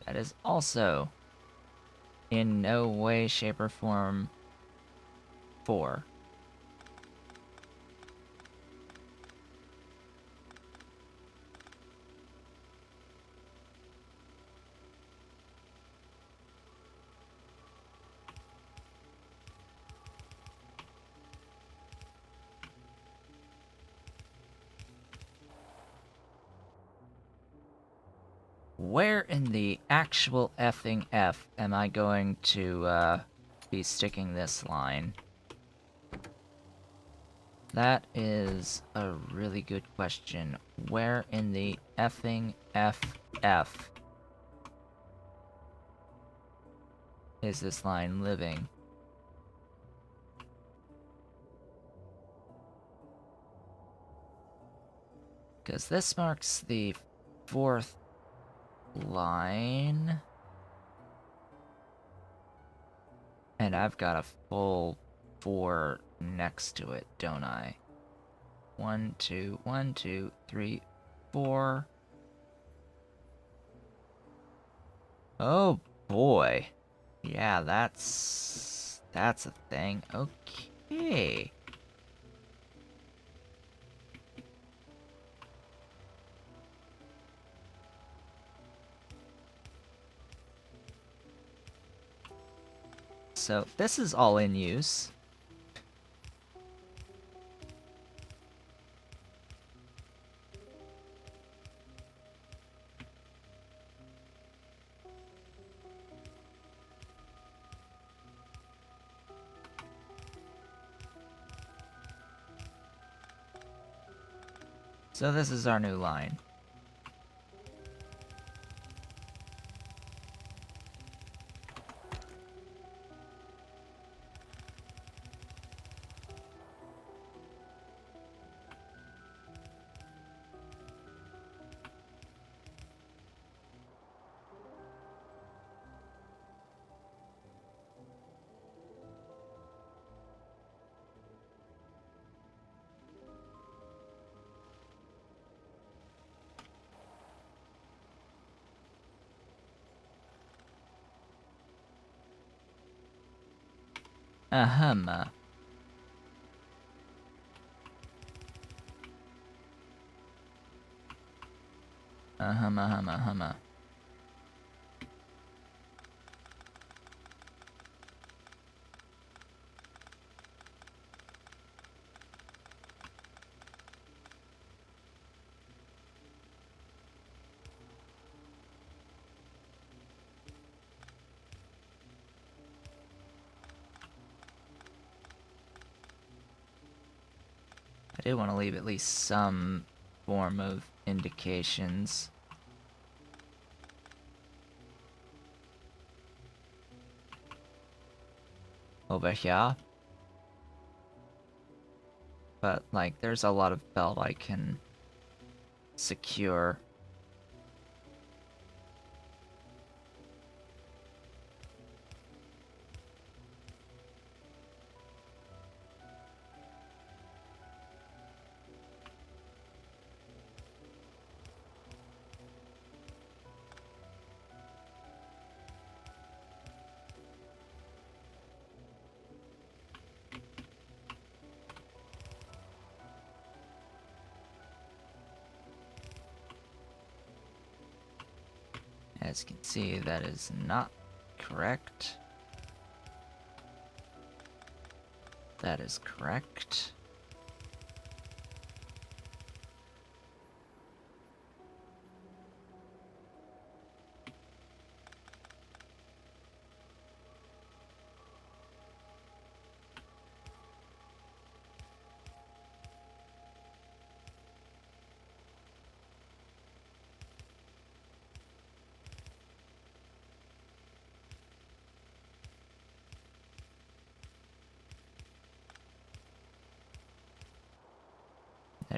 That is also in no way, shape, or form 4. Where in the actual effing F am I going to be sticking this line? That is a really good question. Where in the effing FF is this line living? Because this marks the 4th line. And I've got a full 4 next to it, don't I? 1, 2, 1, 2, 3, 4. Oh boy. Yeah, that's a thing. Okay. So this is all in use. So this is our new line. Ahem. Ahem. I do want to leave at least some form of indications. Over here. But, like, there's a lot of belt I can secure. As you can see, that is not correct. That is correct.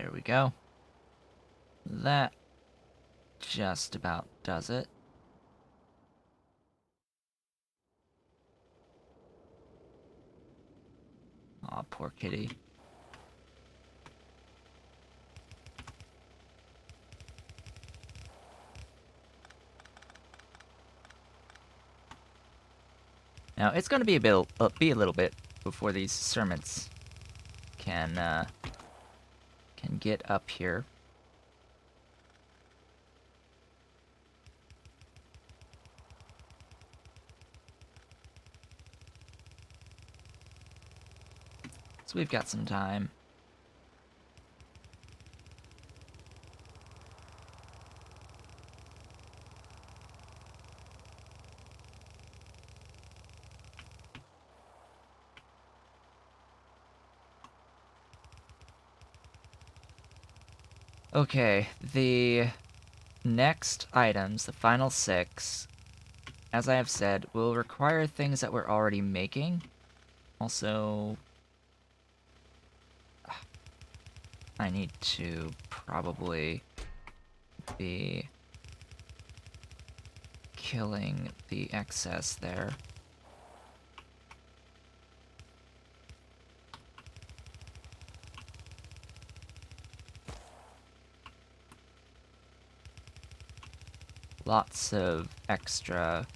There we go. That just about does it. Aw, poor kitty. Now it's going to be a little bit before these cermets can get up here. So we've got some time. Okay, the next items, the final 6, as I have said, will require things that we're already making. Also, I need to probably be killing the excess there. Lots of extra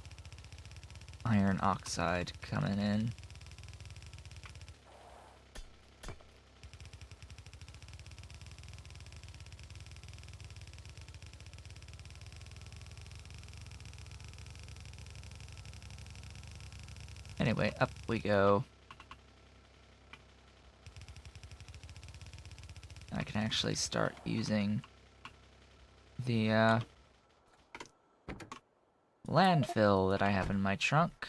iron oxide coming in. Anyway, up we go. I can actually start using the landfill that I have in my trunk.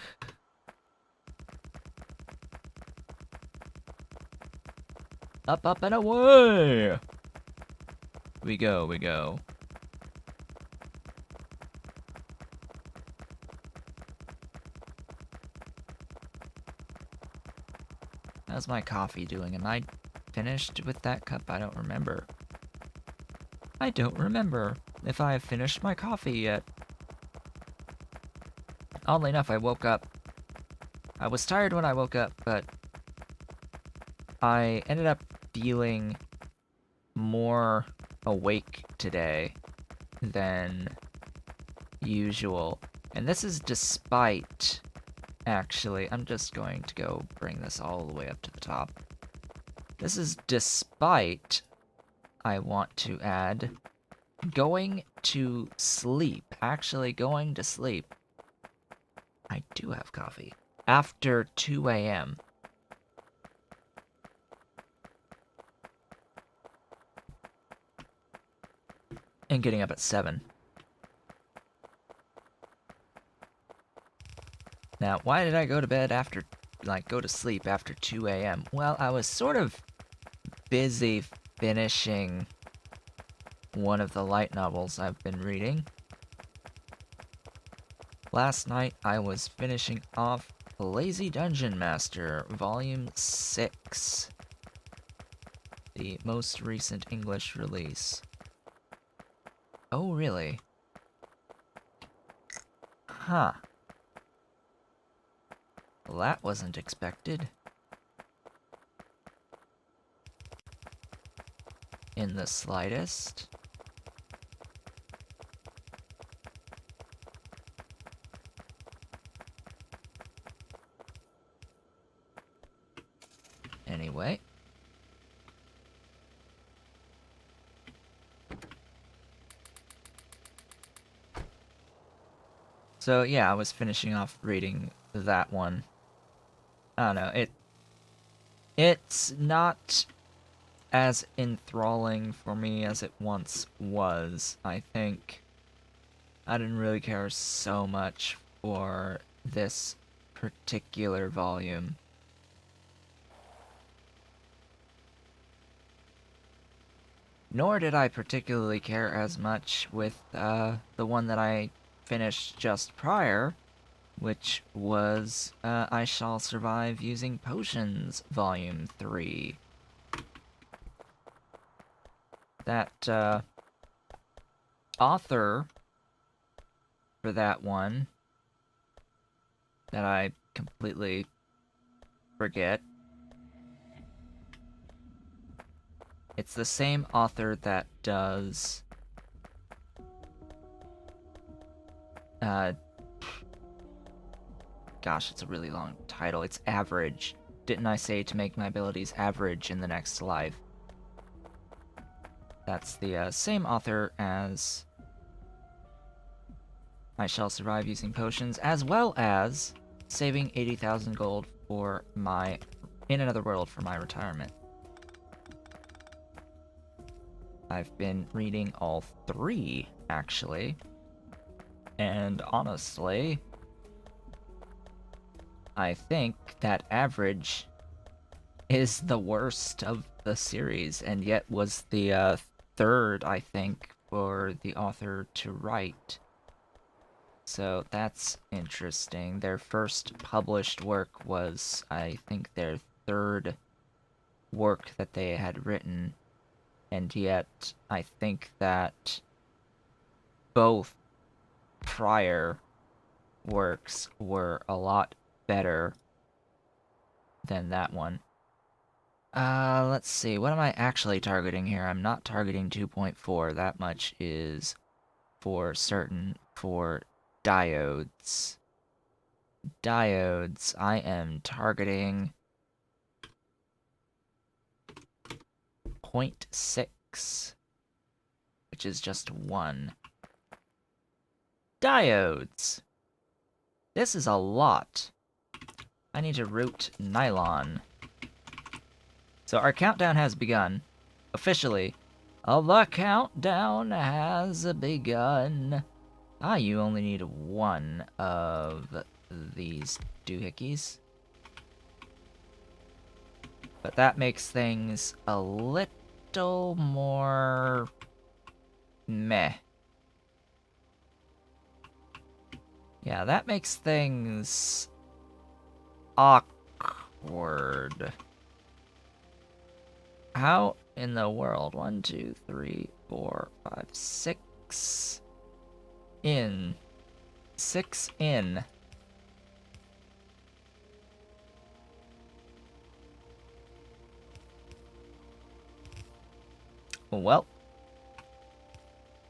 Up, up, and away! We go, we go. How's my coffee doing? Am I finished with that cup? I don't remember. I don't remember if I have finished my coffee yet. Oddly enough, I woke up. I was tired when I woke up, but I ended up feeling more awake today than usual. And this is despite, actually, I'm just going to go bring this all the way up to the top. This is despite, I want to add, going to sleep. Actually going to sleep. I do have coffee. After 2 a.m. And getting up at 7. Now, why did I go to bed after, go to sleep after 2 a.m.? Well, I was sort of busy finishing one of the light novels I've been reading. Last night, I was finishing off Lazy Dungeon Master, Volume 6. The most recent English release. Oh, really? Huh. Well, that wasn't expected. In the slightest. Anyway. So yeah, I was finishing off reading that one. I don't know, it's not as enthralling for me as it once was. I think I didn't really care so much for this particular volume. Nor did I particularly care as much with the one that I finished just prior, which was I Shall Survive Using Potions, Volume 3. That author for that one that I completely forget. It's the same author that does gosh, it's a really long title. It's Average. Didn't I say to make my abilities average in the next life? That's the same author as I Shall Survive Using Potions, as well as saving 80,000 gold for my In Another World for my retirement. I've been reading all three, actually. And honestly, I think that Average is the worst of the series, and yet was the third, I think, for the author to write. So that's interesting. Their first published work was, I think, their third work that they had written, and yet I think that both prior works were a lot better than that one. Let's see. What am I actually targeting here? I'm not targeting 2.4. That much is for certain for diodes. Diodes, I am targeting 0.6, which is just 1. Diodes! This is a lot. I need to route nylon. So our countdown has begun. Officially. The countdown has begun. You only need 1 of these doohickeys. But that makes things a little more meh. Yeah, that makes things awkward. How in the world? 1, 2, 3, 4, 5, 6 in. 6 in. Well,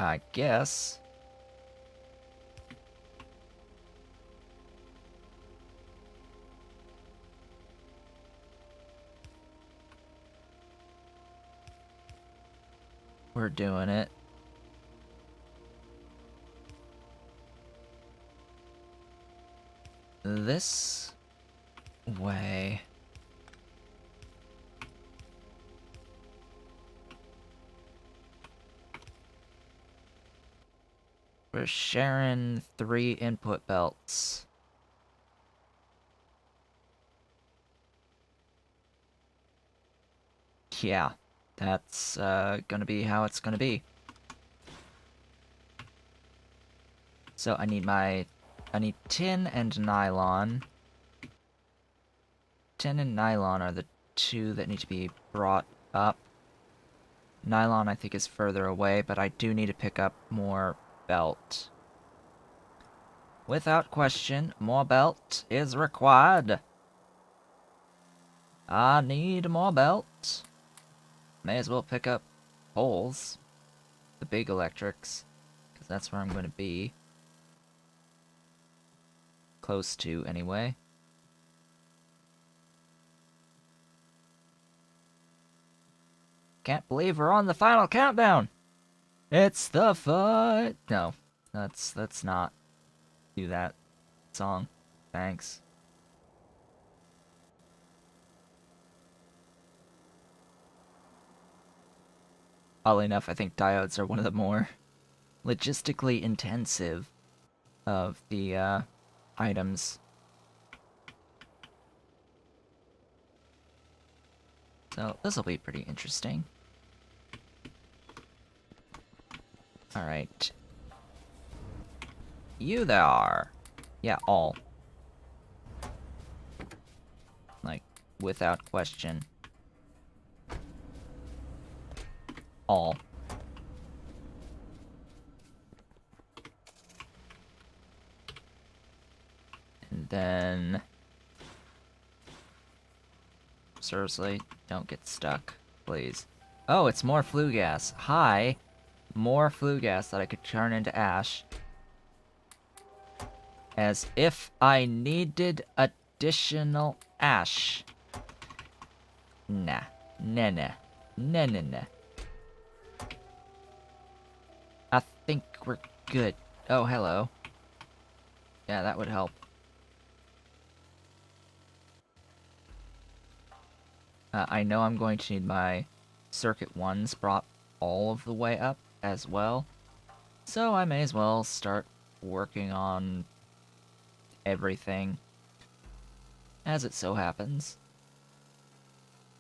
I guess. We're doing it. This way. We're sharing 3 input belts. Yeah, that's gonna be how it's gonna be. So I need tin and nylon. Tin and nylon are the 2 that need to be brought up. Nylon I think is further away, but I do need to pick up more belt. Without question, more belt is required. I need more belt. May as well pick up poles. The big electrics. Because that's where I'm going to be. Close to, anyway. Can't believe we're on the final countdown! It's the fight! No, let's not do that song. Thanks. Oddly enough, I think diodes are one of the more logistically intensive of the items. So this will be pretty interesting. Alright. You there. Yeah, all. Like, without question. All. then... Seriously, don't get stuck, please. Oh, it's more flue gas. Hi! More flue gas that I could turn into ash. As if I needed additional ash. Nah. Nah, nah. Nah, nah, nah. I think we're good. Oh, hello. Yeah, that would help. I know I'm going to need my circuit 1s brought all of the way up as well. So I may as well start working on everything. As it so happens,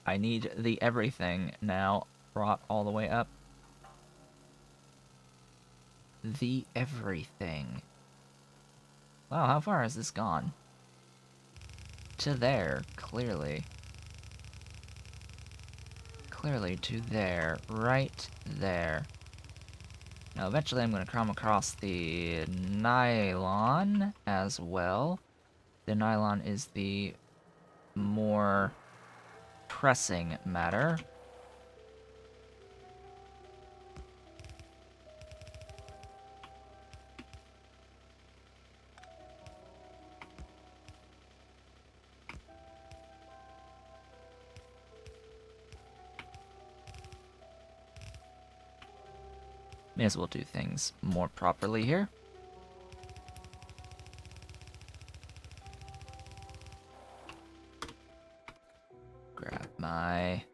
I need the everything now brought all the way up. The everything. Wow, how far has this gone? To there, clearly. Clearly to there, right there. Now eventually I'm going to come across the nylon as well. The nylon is the more pressing matter. May as well do things more properly here. Grab my...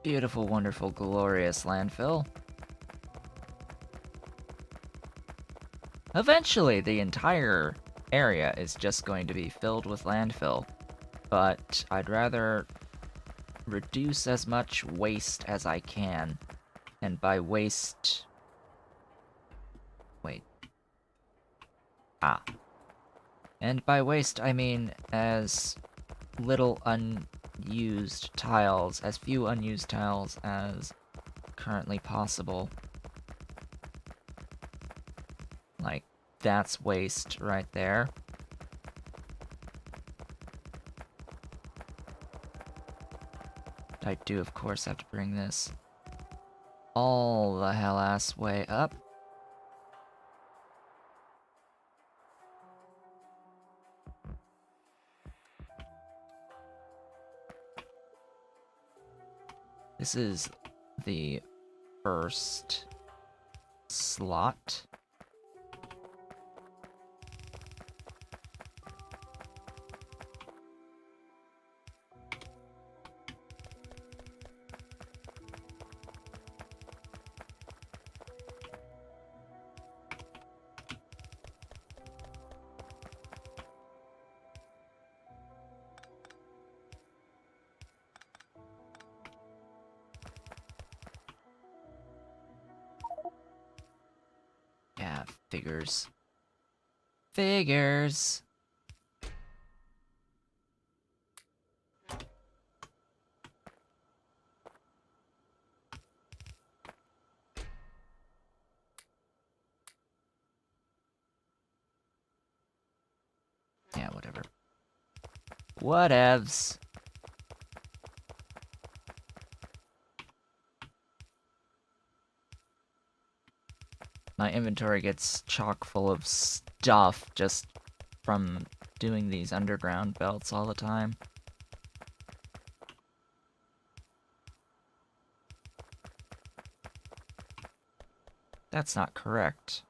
beautiful, wonderful, glorious landfill. Eventually, the entire area is just going to be filled with landfill. But I'd rather reduce as much waste as I can. And by waste... wait. And by waste, I mean as little unused tiles, as few unused tiles as currently possible. Like, that's waste right there. I do, of course, have to bring this all the hell-ass way up. This is the first slot. Yeah, figures. Figures. Yeah, whatever. Whatevs. My inventory gets chock full of stuff just from doing these underground belts all the time. That's not correct.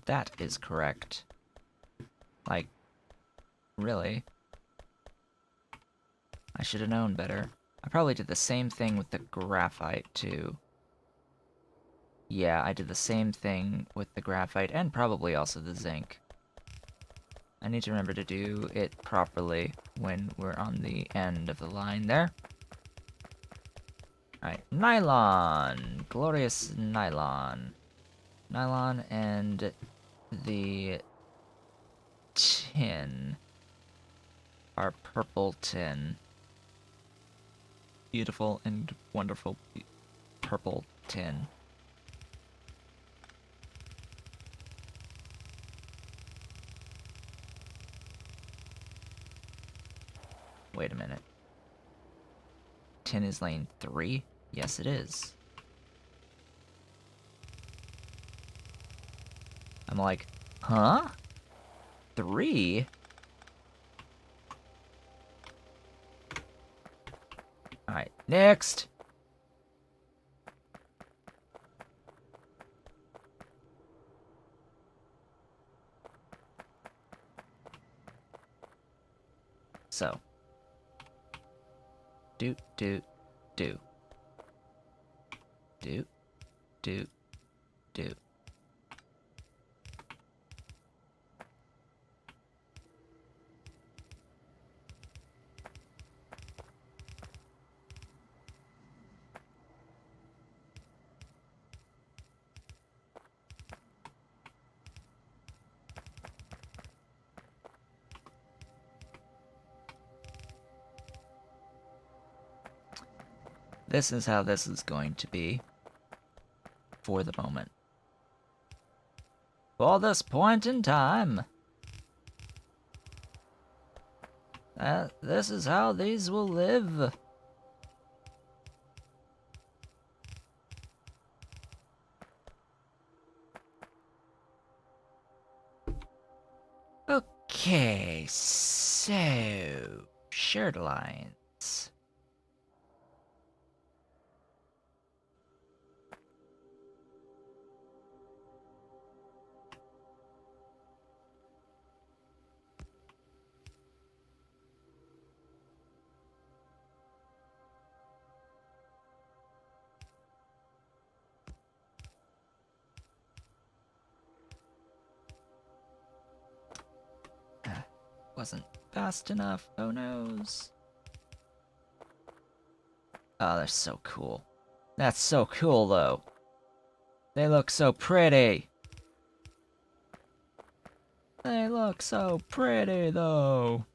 That is correct. Like, really? I should have known better. I probably did the same thing with the graphite, too. Yeah, I did the same thing with the graphite, and probably also the zinc. I need to remember to do it properly when we're on the end of the line there. Alright, nylon! Glorious nylon. Nylon and the tin. Our purple tin. Beautiful and wonderful purple tin. Wait a minute. Tin is lane 3? Yes, it is. I'm like, huh? 3? Alright, next! So. Do. This is how this is going to be. For the moment. For this point in time. This is how these will live. Okay, so shared lines. Wasn't fast enough. Oh noes. Oh, they're so cool. That's so cool, though. They look so pretty. They look so pretty, though.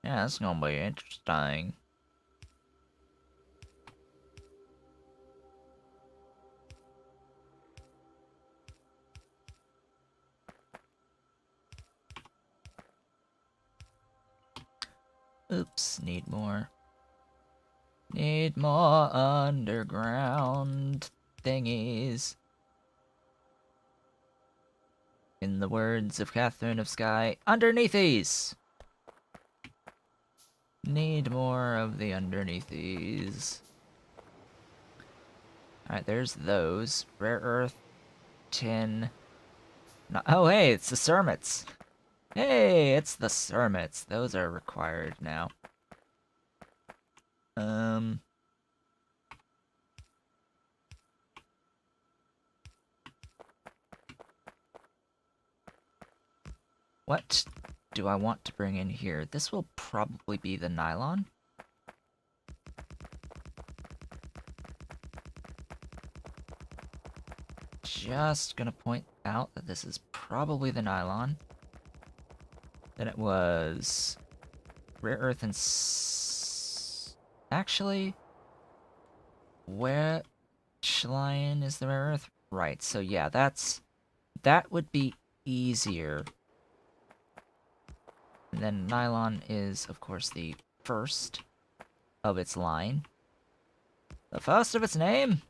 Yeah, that's gonna be interesting. Oops, need more. Need more underground thingies. In the words of Catherine of Sky, underneathies! Need more of the underneathies. Alright, there's those. Rare earth, tin. No, oh, hey, it's the cermets. Hey, it's the cermets. Those are required now. What do I want to bring in here? This will probably be the nylon. Just gonna point out that this is probably the nylon. Then it was rare earth and actually, which line is the rare earth? Right, so yeah, that would be easier. And then nylon is, of course, the first of its line. The first of its name?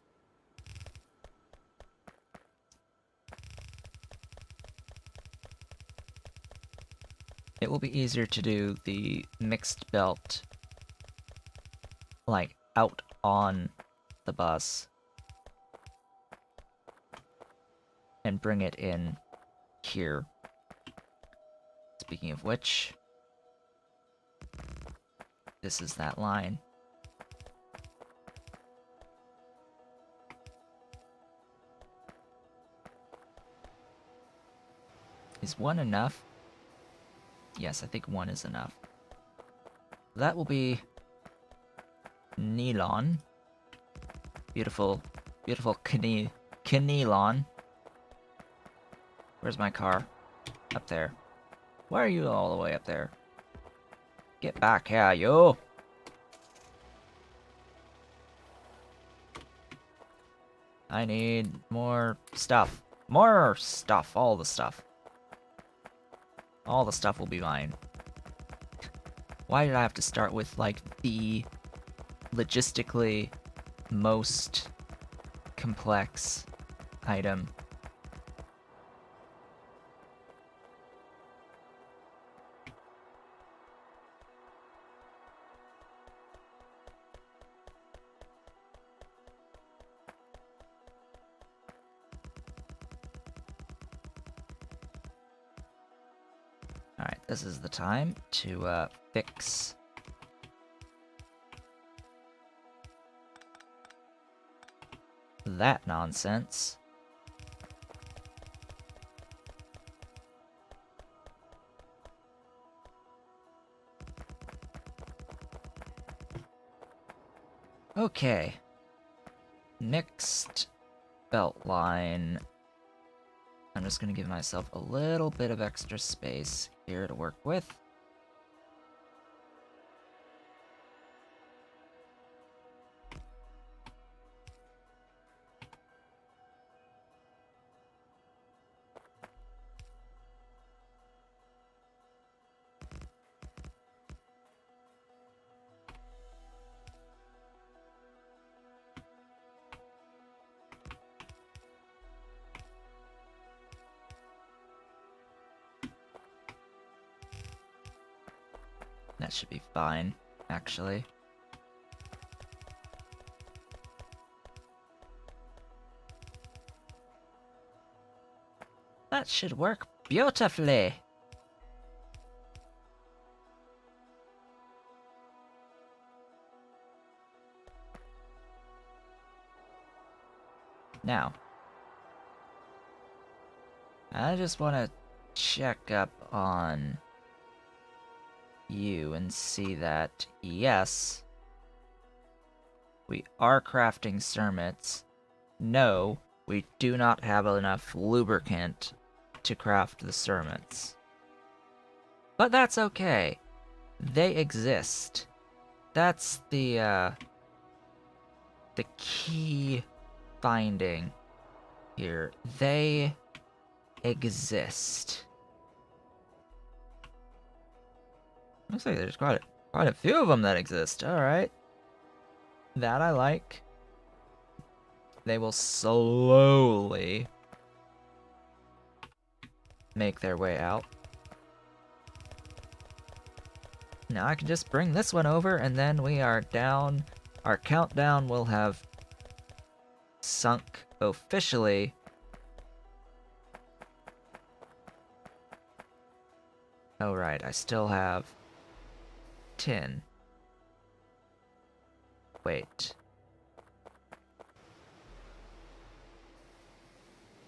It will be easier to do the mixed belt, like, out on the bus. And bring it in here. Speaking of which, this is that line. Is one enough? Yes, I think one is enough. That will be nylon. Beautiful, beautiful nylon. Where's my car? Up there. Why are you all the way up there? Get back here, yo! I need more stuff. More stuff. All the stuff. All the stuff will be mine. Why did I have to start with, like, the logistically most complex item? Alright, this is the time to fix that nonsense. Okay. Next belt line. I'm just gonna give myself a little bit of extra space here to work with. That should be fine, actually. That should work beautifully. Now, I just want to check up on you and see that, yes, we are crafting cermets. No, we do not have enough lubricant to craft the cermets. But that's okay. They exist. That's the key finding here. They exist. Looks like there's quite a few of them that exist. Alright. That I like. They will slowly make their way out. Now I can just bring this one over and then we are down. Our countdown will have sunk officially. Oh right, I still have 10. Wait.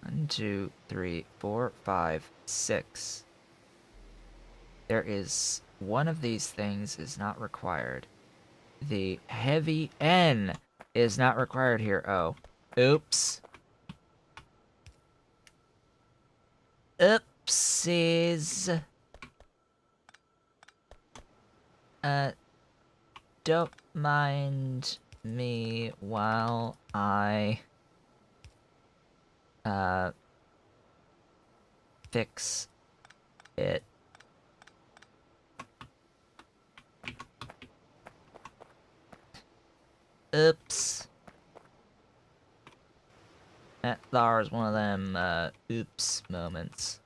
1, 2, 3, 4, 5, 6. There is one of these things is not required. The heavy N is not required here. Oh. Oops. Oopsies. Don't mind me while I fix it. Oops. That there's one of them oops moments.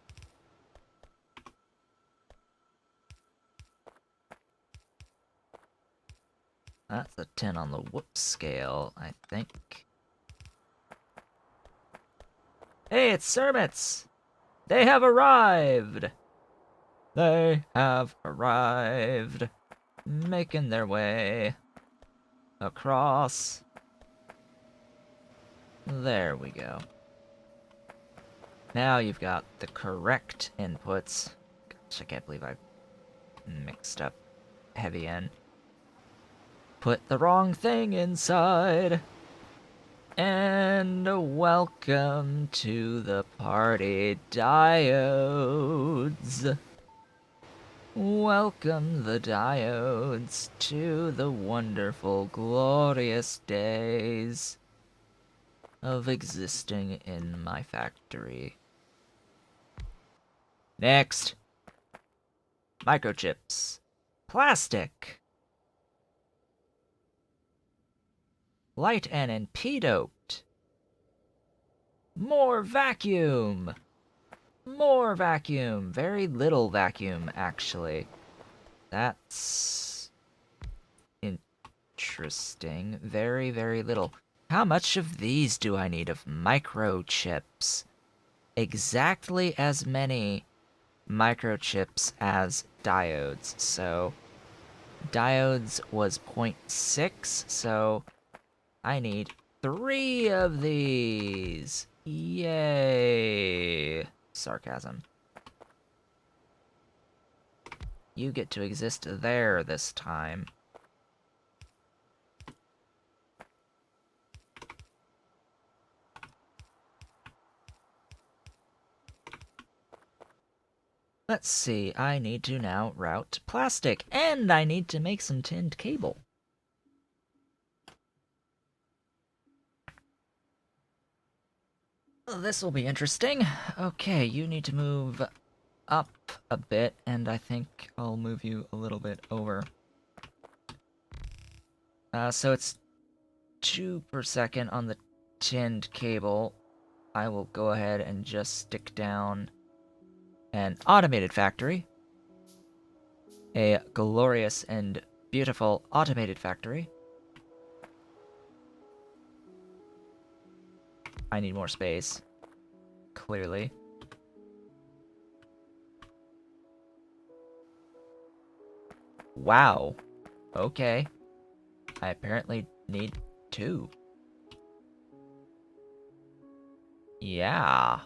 That's a 10 on the whoop scale, I think. Hey, it's cermets! They have arrived! They have arrived, making their way across. There we go. Now you've got the correct inputs. Gosh, I can't believe I mixed up heavy N. Put the wrong thing inside. And welcome to the party, Diodes. Welcome the Diodes to the wonderful, glorious days of existing in my factory. Next. Microchips. Plastic. Light N and P-doped. More vacuum. More vacuum. Very little vacuum, actually. That's interesting. Very, very little. How much of these do I need of microchips? Exactly as many microchips as diodes. So diodes was 0.6, so I need 3 of these. Yay! Sarcasm. You get to exist there this time. Let's see, I need to now route plastic, and I need to make some tinned cable. This will be interesting. Okay, you need to move up a bit, and I think I'll move you a little bit over. So it's 2 per second on the tinned cable. I will go ahead and just stick down an automated factory. A glorious and beautiful automated factory. I need more space. Clearly. Wow. Okay. I apparently need 2. Yeah.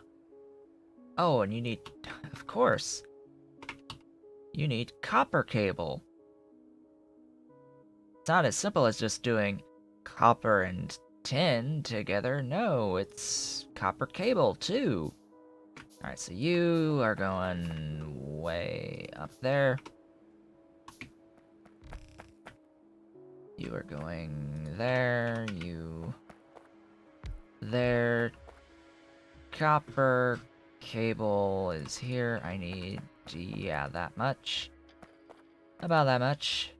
Oh, and you need... Of course. You need copper cable. It's not as simple as just doing copper and tin together. No, it's copper cable, too. Alright, so you are going way up there. You are going there. You... there. Copper cable is here. I need... yeah, that much. About that much.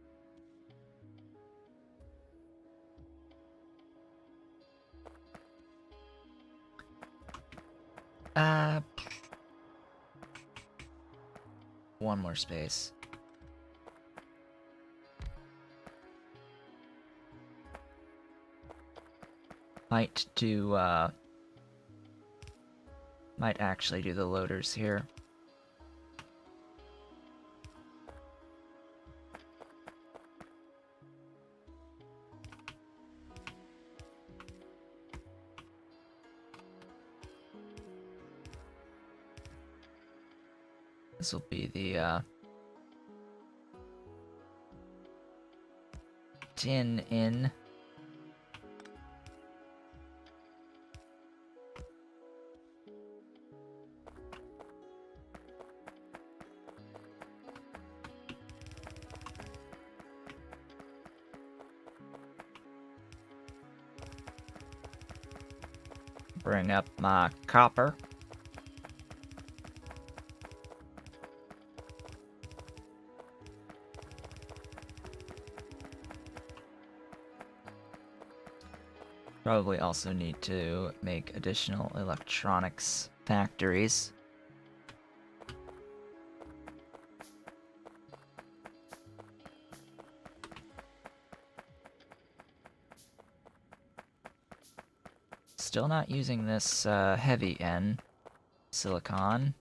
One more space. Might do, might actually do the loaders here. This will be the, tin in. Bring up my copper. Probably also need to make additional electronics factories. Still not using this heavy N silicon.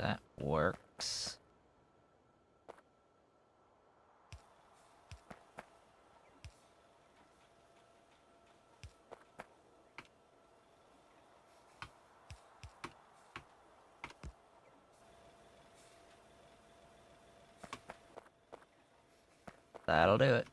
That works. That'll do it.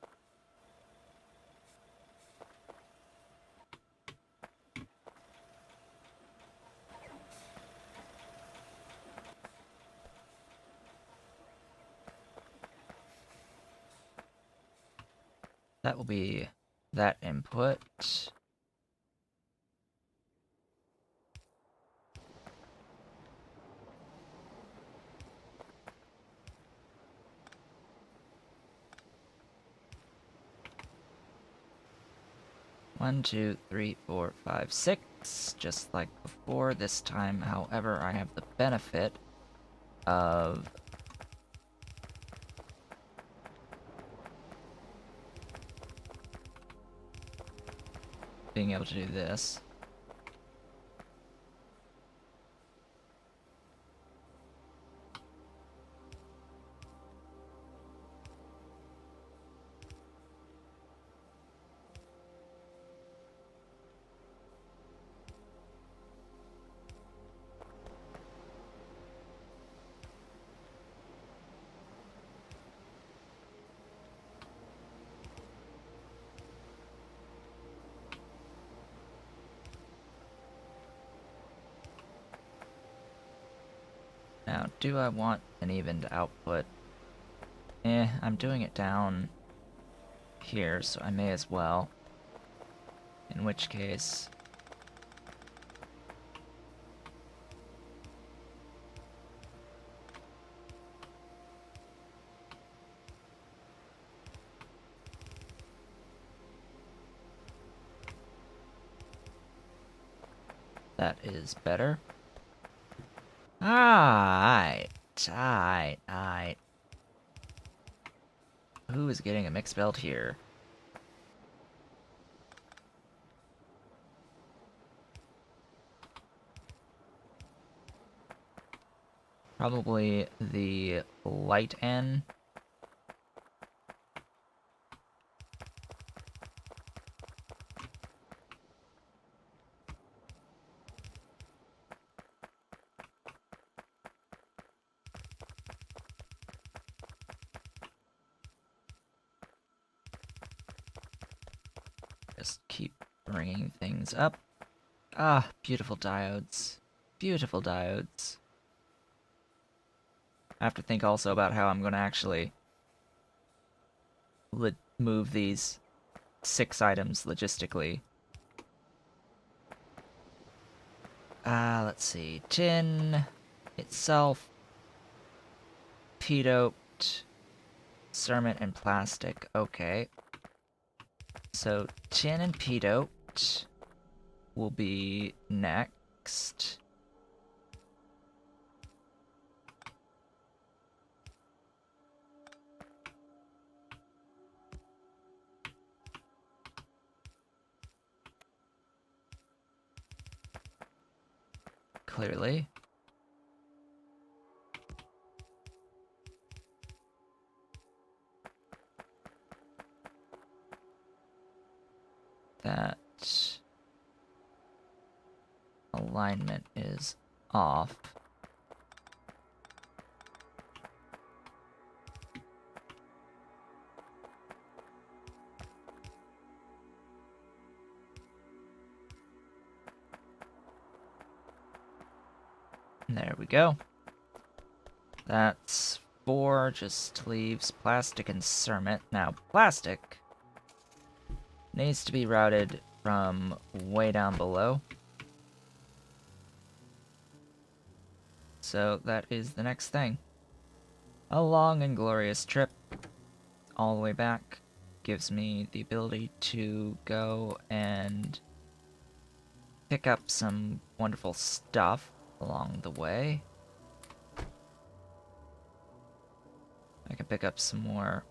That will be that input. One, two, three, four, five, six. Just like before. This time, however, I have the benefit of being able to do this. Now, do I want an evened output? I'm doing it down here, so I may as well. In which case... that is better. Alright. Who is getting a mixed belt here? Probably the light N. Just keep bringing things up. Ah, beautiful diodes. Beautiful diodes. I have to think also about how I'm going to actually move these 6 items logistically. Let's see. Tin itself, p-doped, cermet, and plastic. Okay. So tin and p-doped will be next. Clearly. That alignment is off. There we go. That's 4, just leaves plastic and cermet. Now, plastic needs to be routed from way down below. So that is the next thing. A long and glorious trip all the way back gives me the ability to go and pick up some wonderful stuff along the way. I can pick up some more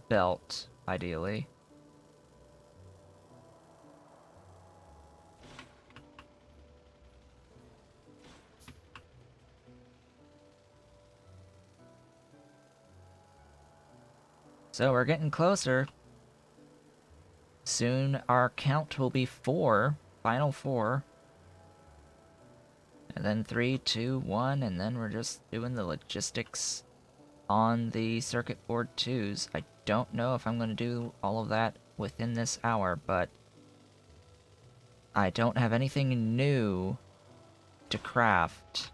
belt, ideally. So we're getting closer. Soon our count will be 4. Final 4. And then 3, 2, 1, and then we're just doing the logistics on the circuit board 2s. I don't know if I'm going to do all of that within this hour, but I don't have anything new to craft.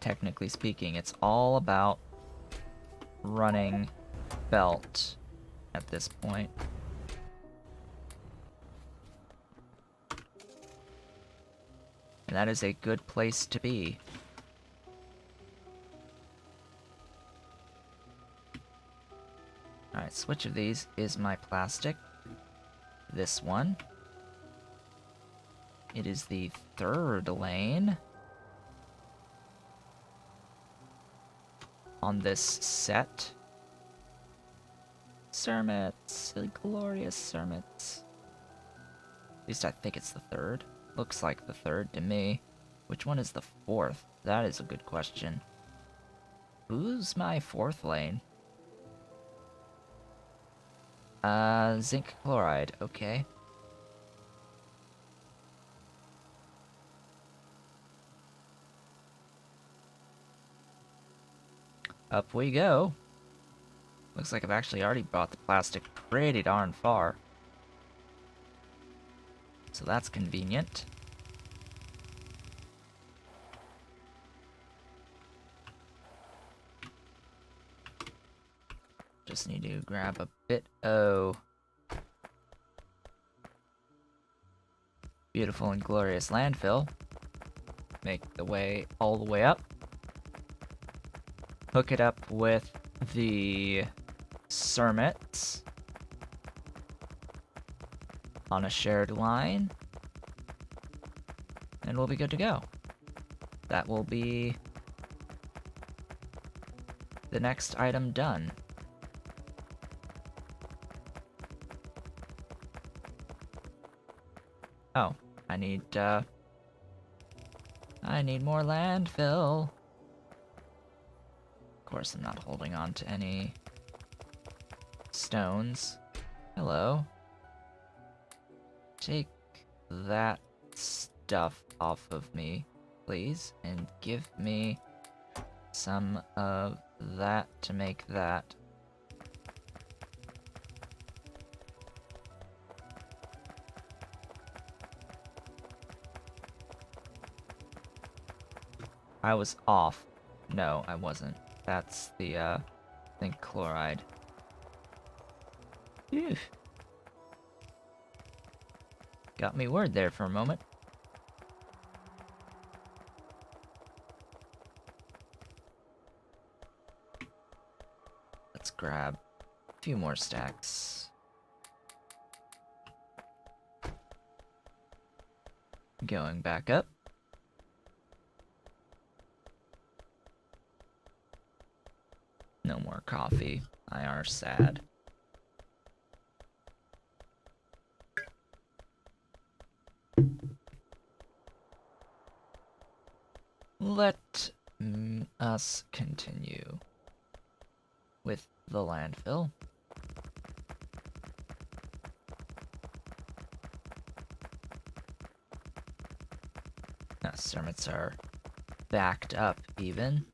Technically speaking, it's all about running belt at this point. And that is a good place to be. Alright, so which of these is my plastic? This one. It is the 3rd lane on this set. Cermets, the glorious cermets. At least I think it's the 3rd. Looks like the 3rd to me. Which one is the 4th? That is a good question. Who's my 4th lane? Zinc chloride, okay. Up we go. Looks like I've actually already brought the plastic pretty darn far. So that's convenient. Just need to grab a bit of beautiful and glorious landfill. Make the way all the way up. Hook it up with the cermets on a shared line, and we'll be good to go. That will be the next item done. Oh, I need more landfill. Of course, I'm not holding on to any stones. Hello. Take that stuff off of me, please, and give me some of that to make that. I was off. No, I wasn't. That's the, zinc chloride. Phew. Got me worried there for a moment. Let's grab a few more stacks. Going back up. No more coffee. I are sad. Let us continue with the landfill. Cermets are backed up even.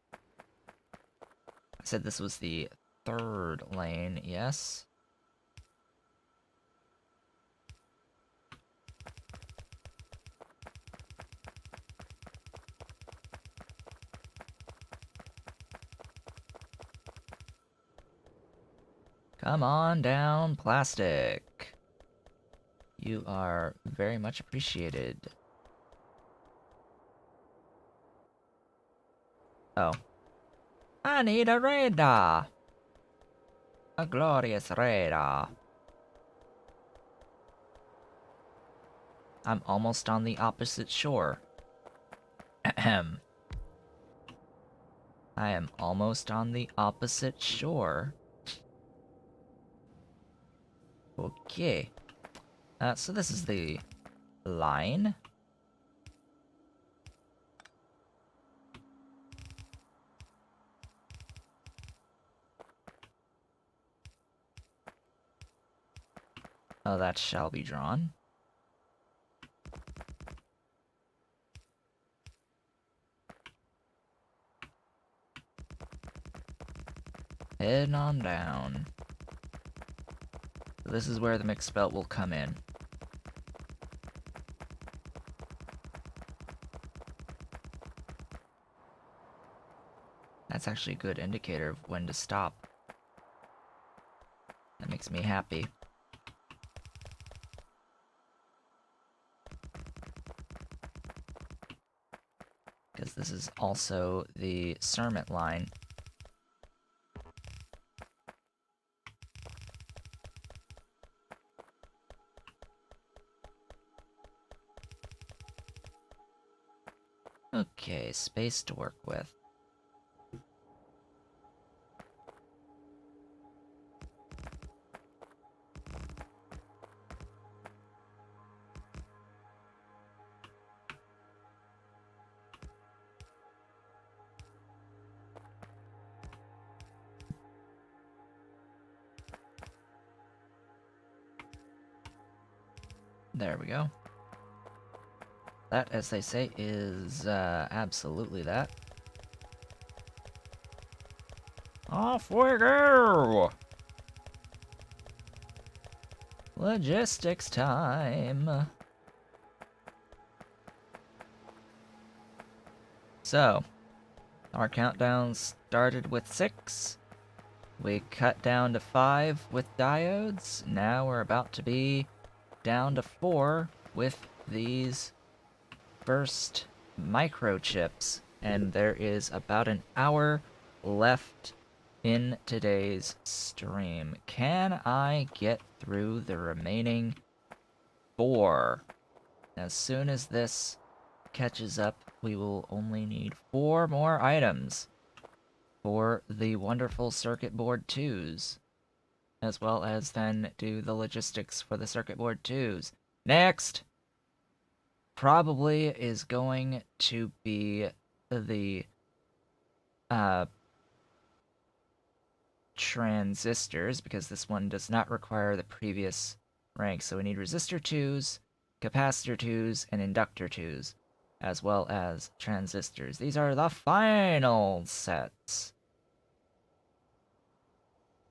I said this was the 3rd lane, yes? Come on down, plastic. You are very much appreciated. Oh. I need a radar. A glorious radar. I'm almost on the opposite shore. Ahem. I am almost on the opposite shore. Okay. So this is the line. Oh, that shall be drawn. Head on down. This is where the mixed belt will come in. That's actually a good indicator of when to stop. That makes me happy. Because this is also the cermet line. Okay, space to work with. There we go. That, as they say, is absolutely that. Off we go! Logistics time. So, our countdown started with 6. We cut down to 5 with diodes. Now we're about to be down to 4 with these first microchips. And there is about an hour left in today's stream. Can I get through the remaining 4? As soon as this catches up, we will only need 4 more items for the wonderful circuit board 2s, as well as then do the logistics for the circuit board 2s. Next probably is going to be the transistors, because this one does not require the previous rank. So we need resistor 2s, capacitor 2s, and inductor 2s, as well as transistors. These are the final sets.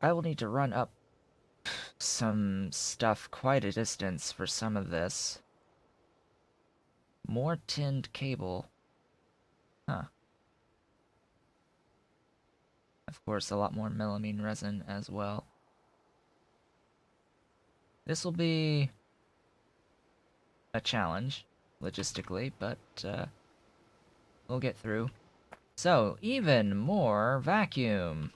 I will need to run up some stuff quite a distance for some of this. More tinned cable. Huh. Of course, a lot more melamine resin as well. This will be a challenge, logistically, but we'll get through. So, even more vacuum.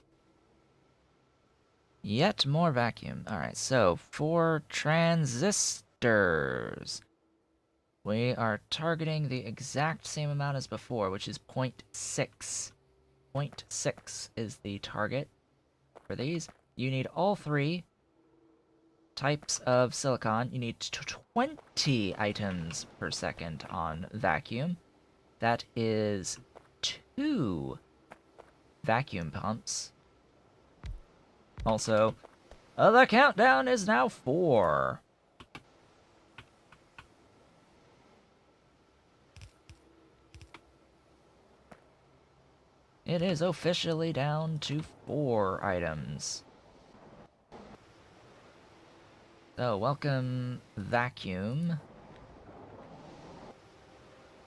Yet more vacuum. Alright, so for transistors, we are targeting the exact same amount as before, which is 0.6. 0.6 is the target for these. You need all 3 types of silicon. You need 20 items per second on vacuum. That is 2 vacuum pumps. Also, the countdown is now 4. It is officially down to 4 items. So, welcome vacuum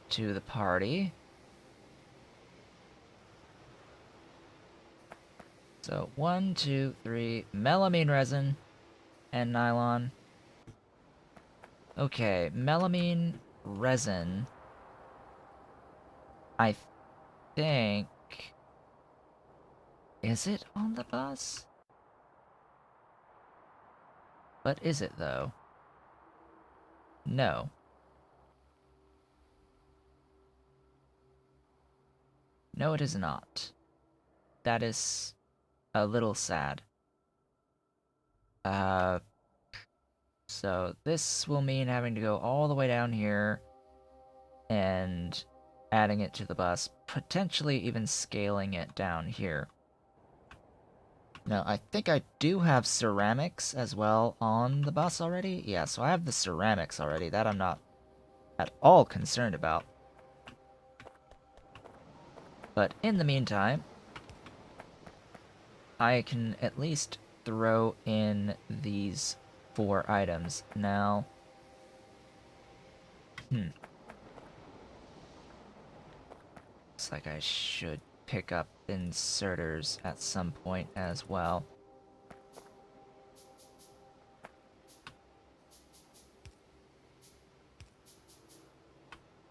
to the party. So, 1, 2, 3, melamine resin and nylon. Okay, melamine resin, I think... Is it on the bus? But is it, though? No. No, it is not. That is a little sad. So this will mean having to go all the way down here and adding it to the bus, potentially even scaling it down here. No, I think I do have ceramics as well on the bus already. Yeah, so I have the ceramics already. That I'm not at all concerned about. But in the meantime, I can at least throw in these 4 items. Now, looks like I should pick up inserters at some point as well.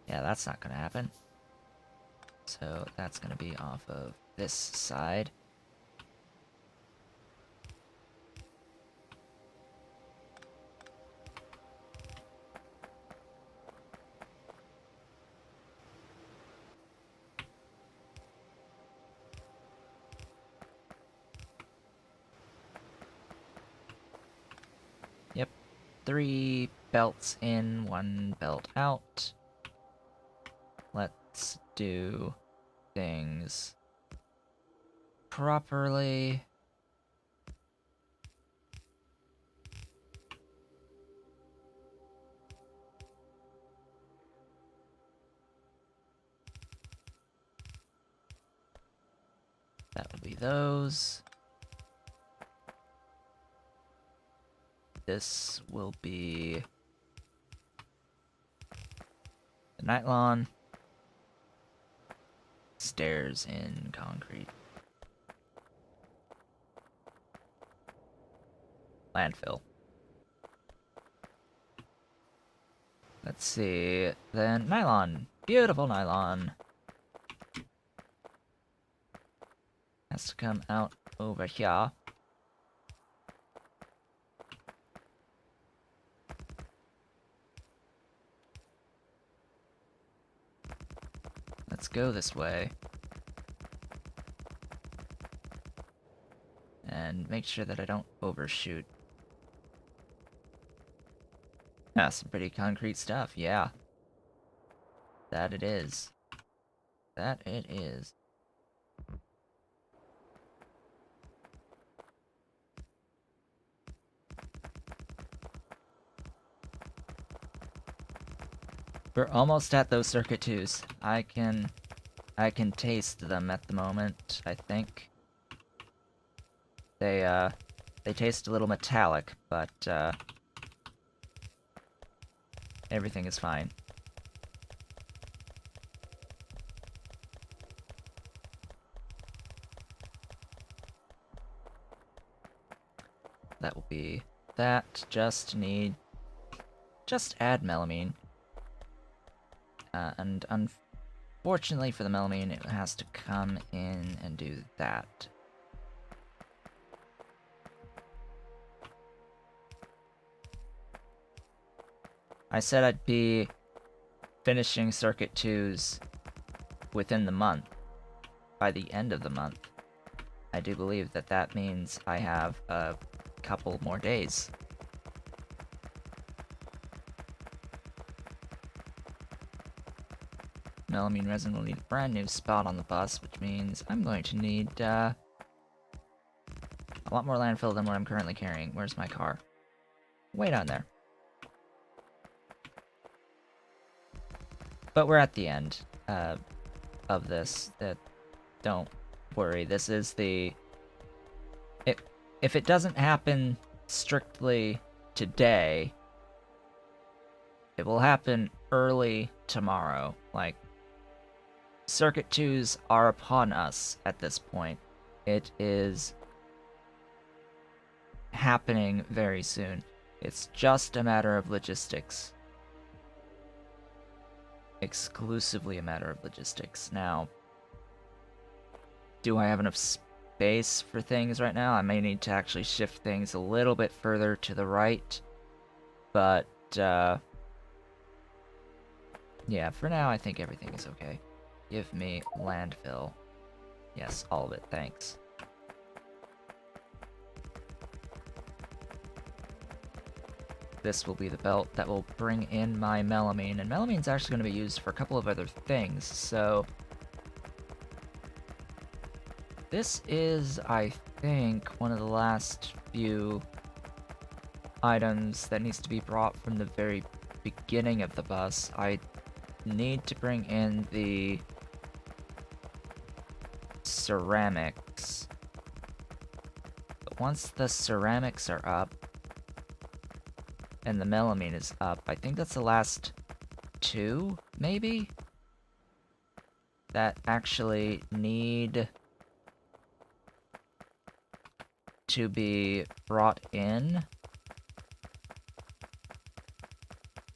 Yeah, that's not gonna happen. So that's gonna be off of this side. Yep, 3 belts in, 1 belt out. Let's do things properly. That will be those. This will be the nylon. Stairs in concrete. Landfill. Let's see. Then nylon. Beautiful nylon. Has to come out over here. Let's go this way. And make sure that I don't overshoot. Yeah, some pretty concrete stuff, yeah. That it is. That it is. We're almost at those circuit 2s. I can taste them at the moment, I think. They taste a little metallic, but, everything is fine. That will be that. Just add melamine. And unfortunately for the melamine, it has to come in and do that. I said I'd be finishing circuit 2s within the month, by the end of the month. I do believe that that means I have a couple more days. Melamine resin will need a brand new spot on the bus, which means I'm going to need a lot more landfill than what I'm currently carrying. Where's my car? Way down there. But we're at the end of this. Don't worry. This is the... If it doesn't happen strictly today, it will happen early tomorrow. Like, Circuit 2s are upon us at this point. It is happening very soon. It's just a matter of logistics. Exclusively a matter of logistics. Now, do I have enough space for things right now? I may need to actually shift things a little bit further to the right. But, yeah, for now I think everything is okay. Give me landfill. Yes, all of it, thanks. This will be the belt that will bring in my melamine, and melamine's actually going to be used for a couple of other things, so... this is, I think, one of the last few items that needs to be brought from the very beginning of the bus. I need to bring in the ceramics. But once the ceramics are up, and the melamine is up, I think that's the last two, maybe? That actually need to be brought in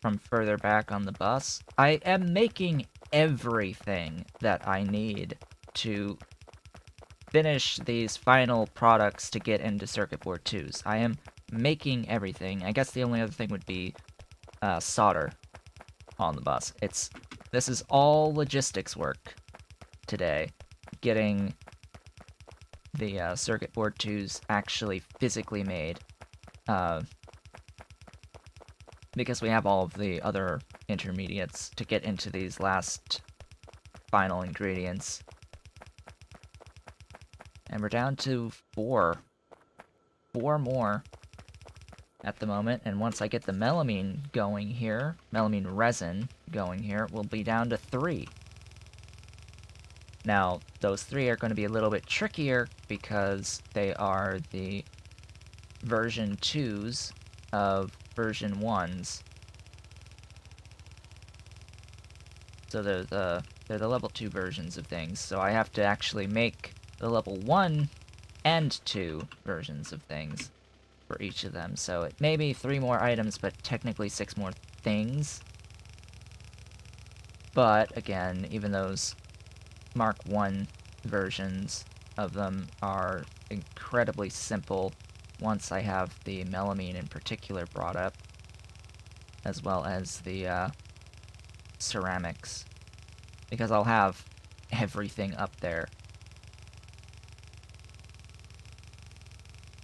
from further back on the bus. I am making everything that I need to finish these final products to get into circuit board 2s. I am making everything. I guess the only other thing would be solder on the bus. This is all logistics work today. Getting the circuit board 2s actually physically made. Because we have all of the other intermediates to get into these last final ingredients. And we're down to 4. 4 more at the moment, and once I get the melamine going here, melamine resin going here, we'll be down to 3. Now, those 3 are going to be a little bit trickier because they are the version 2s of version 1s. So they're the level 2 versions of things, so I have to actually make the level 1 and 2 versions of things for each of them. So it may be 3 more items, but technically 6 more things. But again, even those Mark 1 versions of them are incredibly simple once I have the melamine in particular brought up, as well as the ceramics, because I'll have everything up there.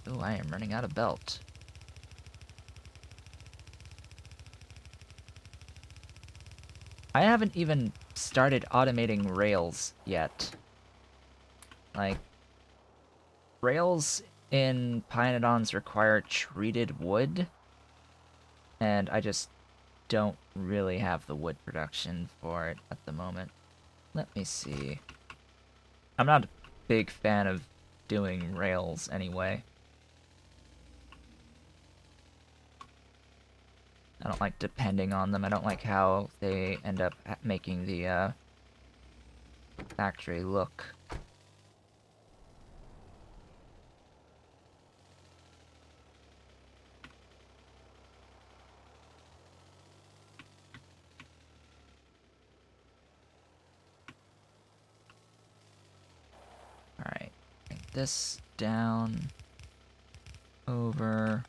Ooh, I am running out of belt. I haven't even started automating rails yet. Like, rails in Pyanodons require treated wood, and I just don't really have the wood production for it at the moment. Let me see. I'm not a big fan of doing rails anyway. I don't like depending on them. I don't like how they end up making the factory look. Alright, bring this down over.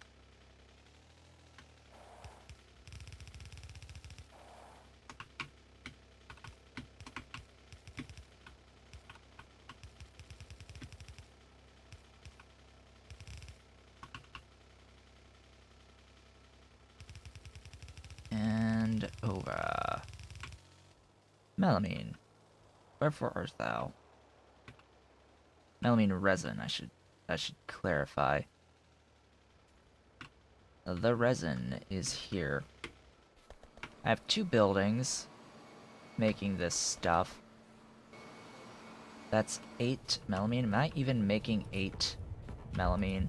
And over. Melamine, wherefore art thou? Melamine resin, I should clarify. The resin is here. I have 2 buildings making this stuff. That's 8 melamine. Am I even making 8 melamine?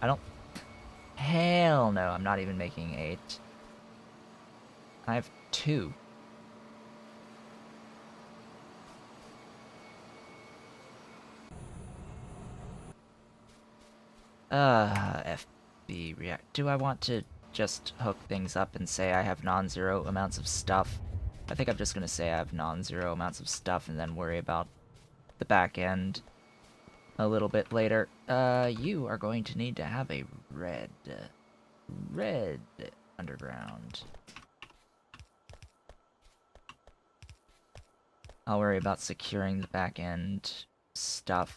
I don't... Hell no, I'm not even making 8. I have 2. FB react. Do I want to just hook things up and say I have non-zero amounts of stuff? I think I'm just gonna say I have non-zero amounts of stuff and then worry about the back end a little bit later. You are going to need to have a red underground. I'll worry about securing the back end stuff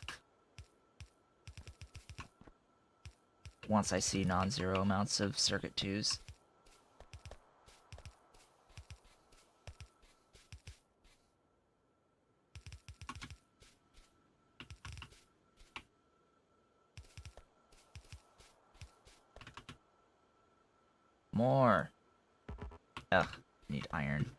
once I see non-zero amounts of circuit 2s. more. Ugh, need iron.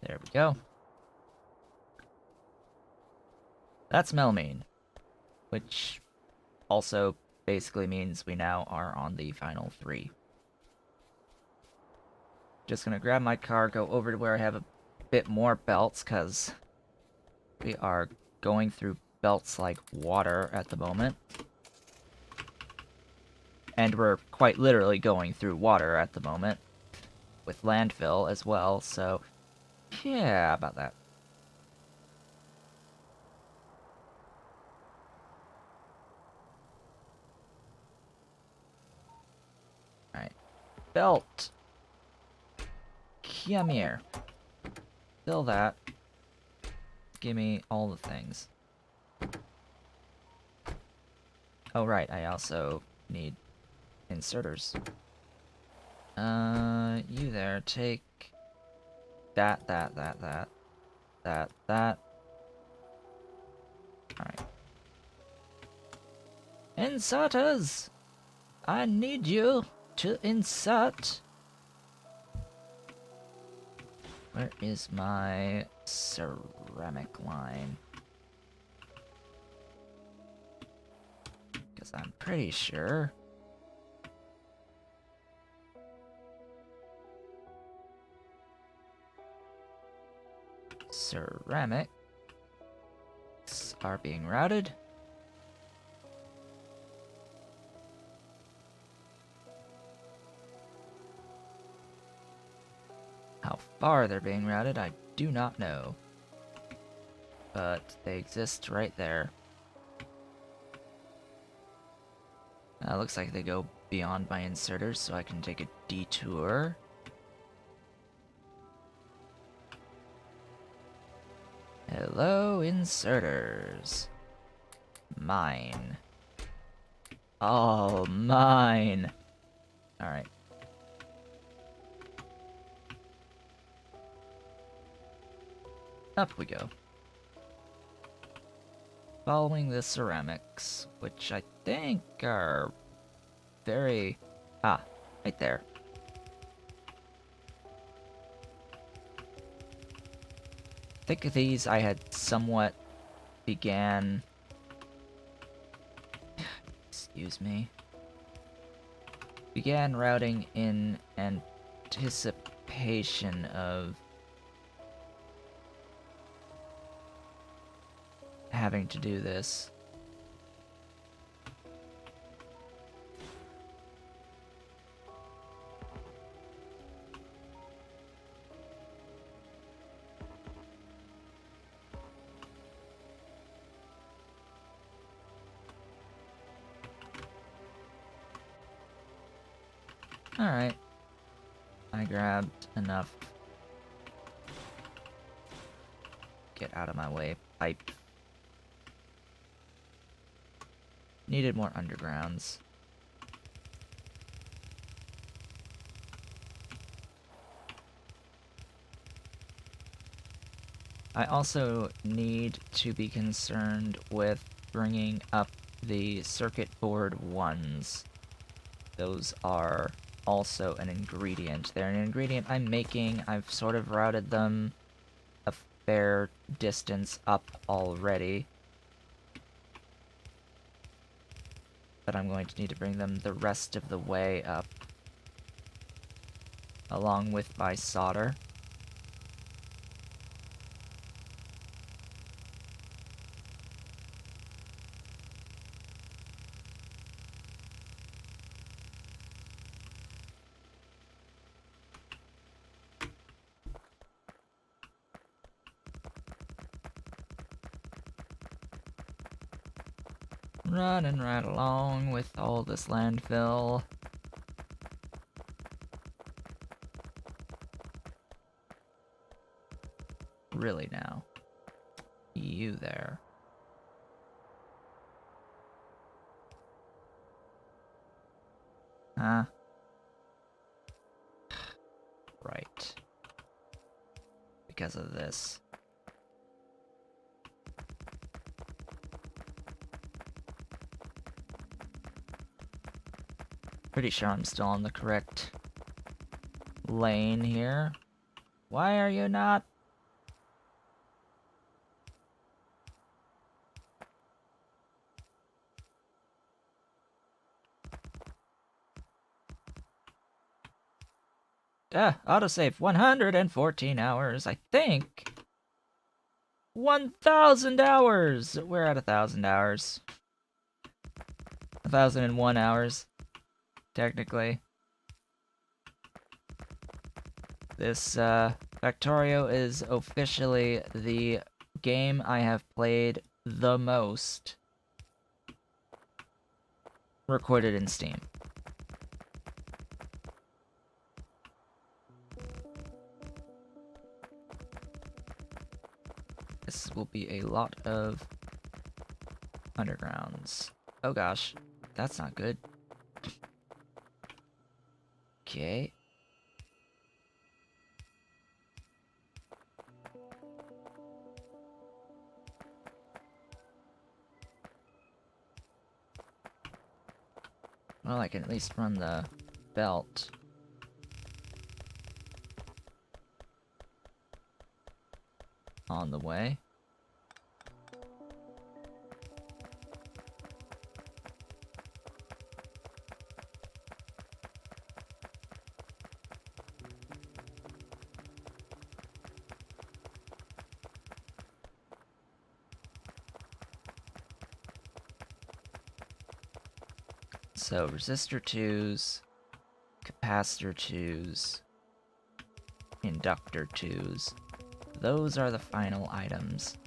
There we go. That's melamine, which also basically means we now are on the final 3. Just gonna grab my car, go over to where I have a bit more belts, because we are going through belts like water at the moment. And we're quite literally going through water at the moment, with landfill as well, so yeah, about that. Alright. Belt! Come here. Fill that. Give me all the things. Oh, right, I also need inserters. You there, take that. Alright. Inserters! I need you to insert. Where is my ceramic line? Because I'm pretty sure. Ceramics are being routed. How far they're being routed, I do not know. But they exist right there. Looks like they go beyond my inserters, so I can take a detour. Hello, inserters. Mine. All mine. Alright. Up we go. Following the ceramics, which I think are very... Ah, right there. I think of these I had somewhat began... Excuse me. Began routing in anticipation of having to do this. Alright. I grabbed enough. Get out of my way, pipe. Needed more undergrounds. I also need to be concerned with bringing up the circuit board ones. Those are also an ingredient. They're an ingredient I'm making. I've sort of routed them a fair distance up already. But I'm going to need to bring them the rest of the way up, along with my solder. Running right along with all this landfill. Really now. You there. Huh? because of this. Pretty sure I'm still on the correct lane here. Why are you not? Autosave 114 hours, I think. 1,000 hours! We're at 1,000 hours. 1,001 hours, technically. This, Factorio is officially the game I have played the most recorded in Steam. This will be a lot of undergrounds. Oh gosh, that's not good. Okay. Well, I can at least run the belt. On the way. So, resistor 2s, capacitor 2s, inductor 2s. Those are the final items.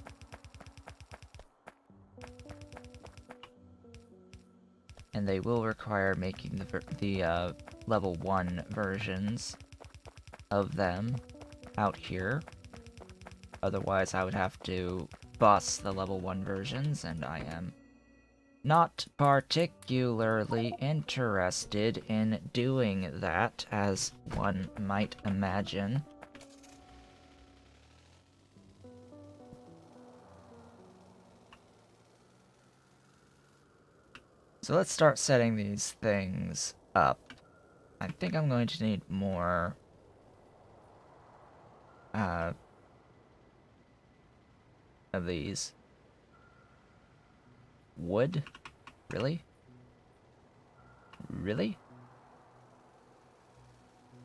And they will require making the level 1 versions of them out here. Otherwise, I would have to boss the level 1 versions, and I am not particularly interested in doing that, as one might imagine. So let's start setting these things up. I think I'm going to need more of these. Wood? Really? Really?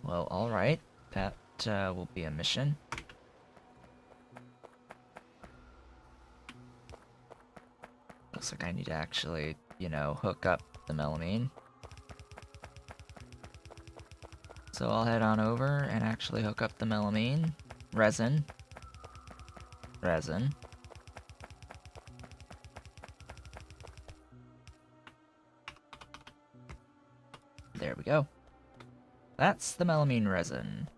Well, alright. That will be a mission. Looks like I need to actually, you know, hook up the melamine. So I'll head on over and actually hook up the melamine. Resin. Resin. There we go. That's the melamine resin.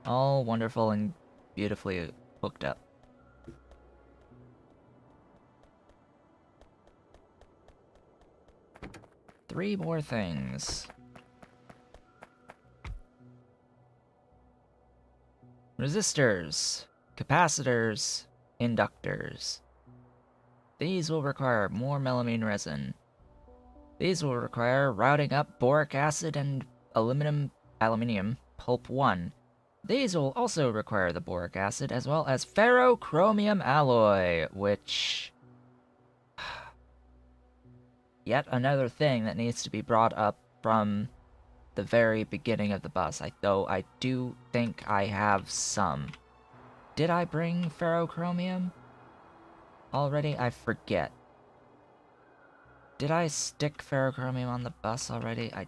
All wonderful and beautifully hooked up. Three more things. Resistors, capacitors, inductors. These will require more melamine resin. These will require routing up boric acid and aluminium pulp 1. These will also require the boric acid as well as ferrochromium alloy, which... yet another thing that needs to be brought up from the very beginning of the bus, though I do think I have some. Did I bring ferrochromium already? I forget. Did I stick ferrochromium on the bus already? I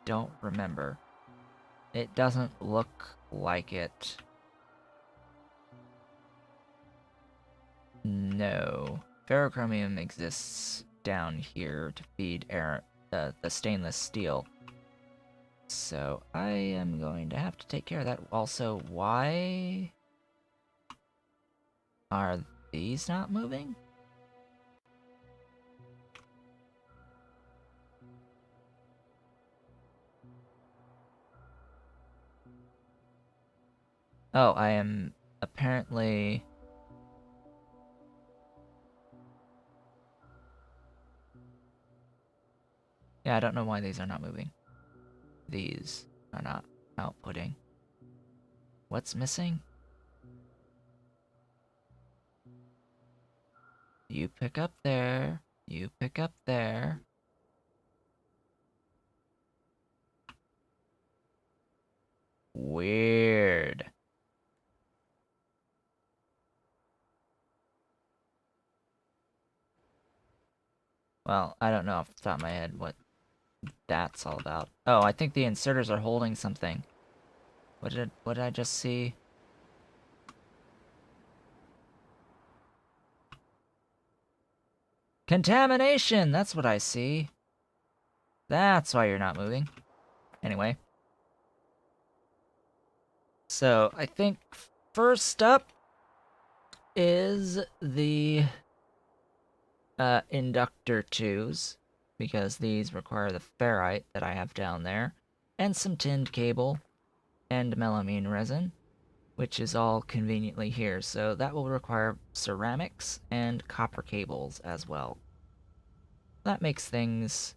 don't remember. It doesn't look like it. No. Ferrochromium exists down here to feed the stainless steel. So I am going to have to take care of that. Also, why are these not moving? Oh, I am apparently... Yeah, I don't know why these are not moving. These are not outputting. What's missing? You pick up there. You pick up there. Weird. Well, I don't know off the top of my head what that's all about. Oh, I think the inserters are holding something. What did I just see? Contamination! That's what I see. That's why you're not moving. Anyway. So, I think first up is the inductor 2s, because these require the ferrite that I have down there, and some tinned cable, and melamine resin, which is all conveniently here, so that will require ceramics and copper cables as well. That makes things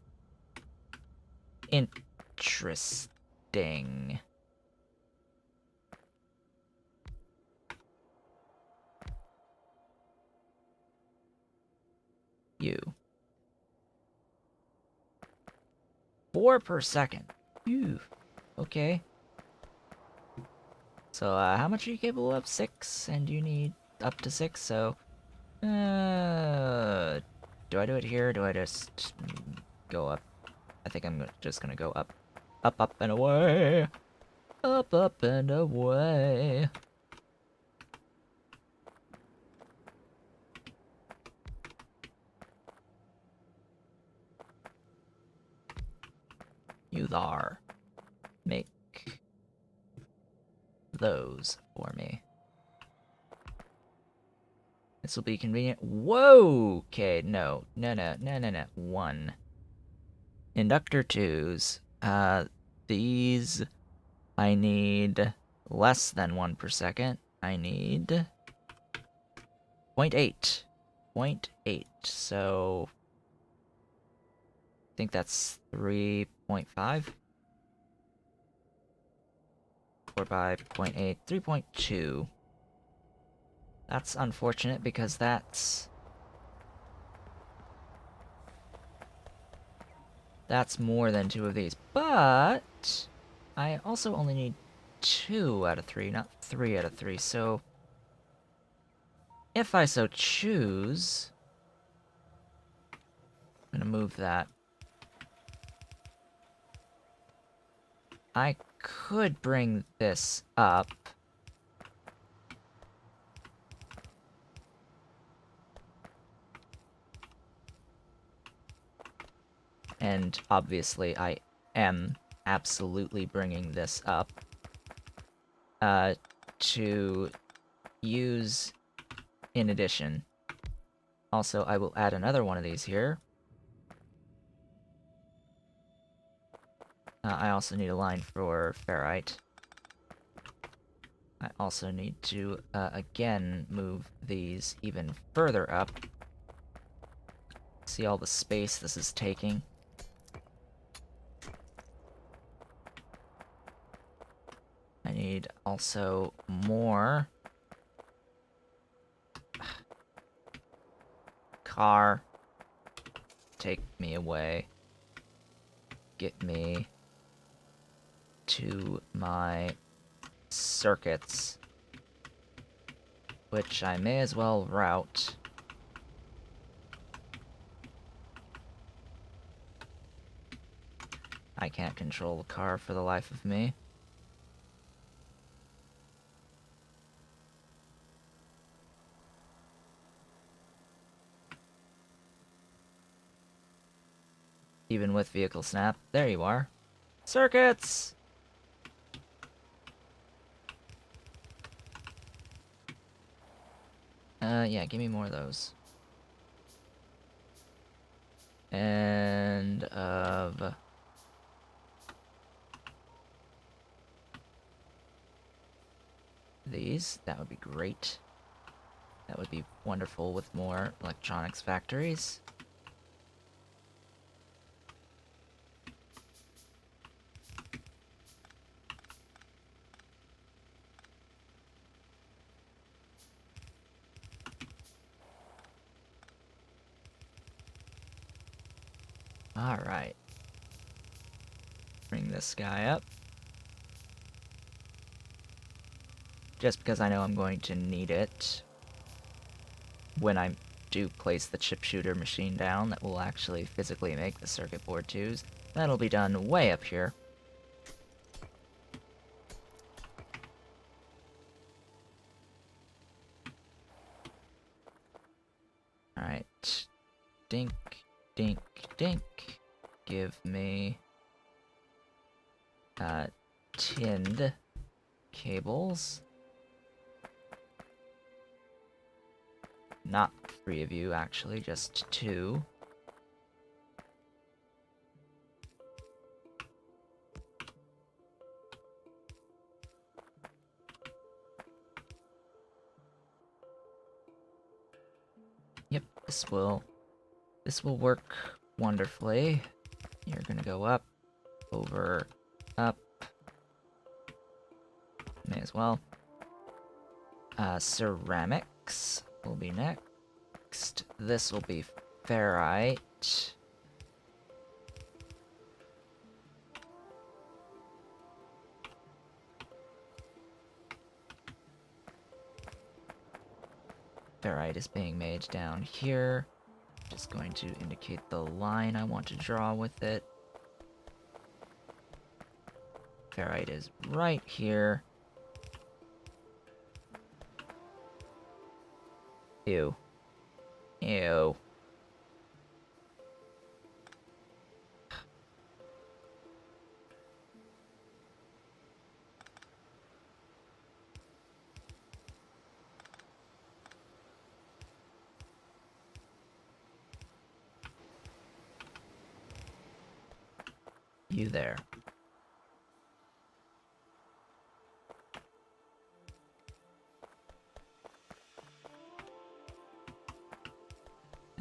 interesting. You. 4 per second. Phew. Okay. So, how much are you capable of? 6, and you need up to 6, so... do I do it here, or do I just go up? I think I'm just gonna go up. Up, up, and away! Up, and away! You thar. Make those for me. This will be convenient. Whoa! Okay, no. 1. Inductor 2s. These... I need less than 1 per second. I need 0.8. 0.8. So... I think that's 3.5. 4 by 0.8. 3.2. That's unfortunate because that's more than 2 of these. But I also only need 2 out of 3, not 3 out of 3. So if I so choose, I'm gonna move that. I could bring this up. And obviously I am absolutely bringing this up to use in addition. Also, I will add another one of these here. I also need a line for ferrite. I also need to, again, move these even further up. See all the space this is taking. I need also more. Car. Take me away. Get me to my circuits, which I may as well route. I can't control the car for the life of me. Even with vehicle snap. There you are. Circuits! Yeah, give me more of those. And of... these. That would be great. That would be wonderful with more electronics factories. Alright. Bring this guy up. Just because I know I'm going to need it when I do place the chip shooter machine down that will actually physically make the circuit board twos. That'll be done way up here. Alright. Dink, dink, dink. Give me tinned cables. Not 3 of you, actually, just 2. Yep, this will work wonderfully. You're gonna go up, over, up. May as well. Ceramics will be next. This will be ferrite. Ferrite is being made down here. Just going to indicate the line I want to draw with it. Ferrite is right here. Ew. Ew. You there.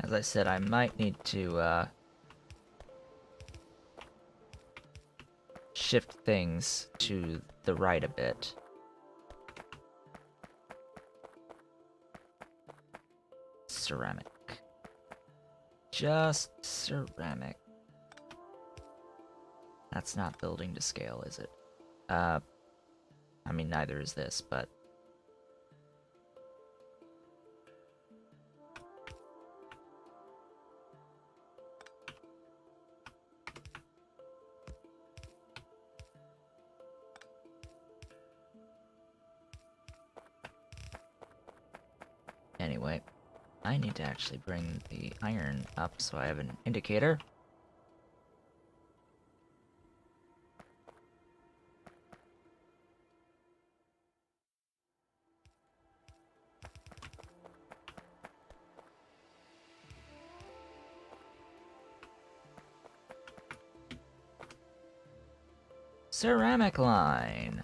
As I said, I might need to shift things to the right a bit. Ceramic. Just ceramic. That's not building to scale, is it? I mean, neither is this, but... Anyway, I need to actually bring the iron up so I have an indicator. Ceramic line.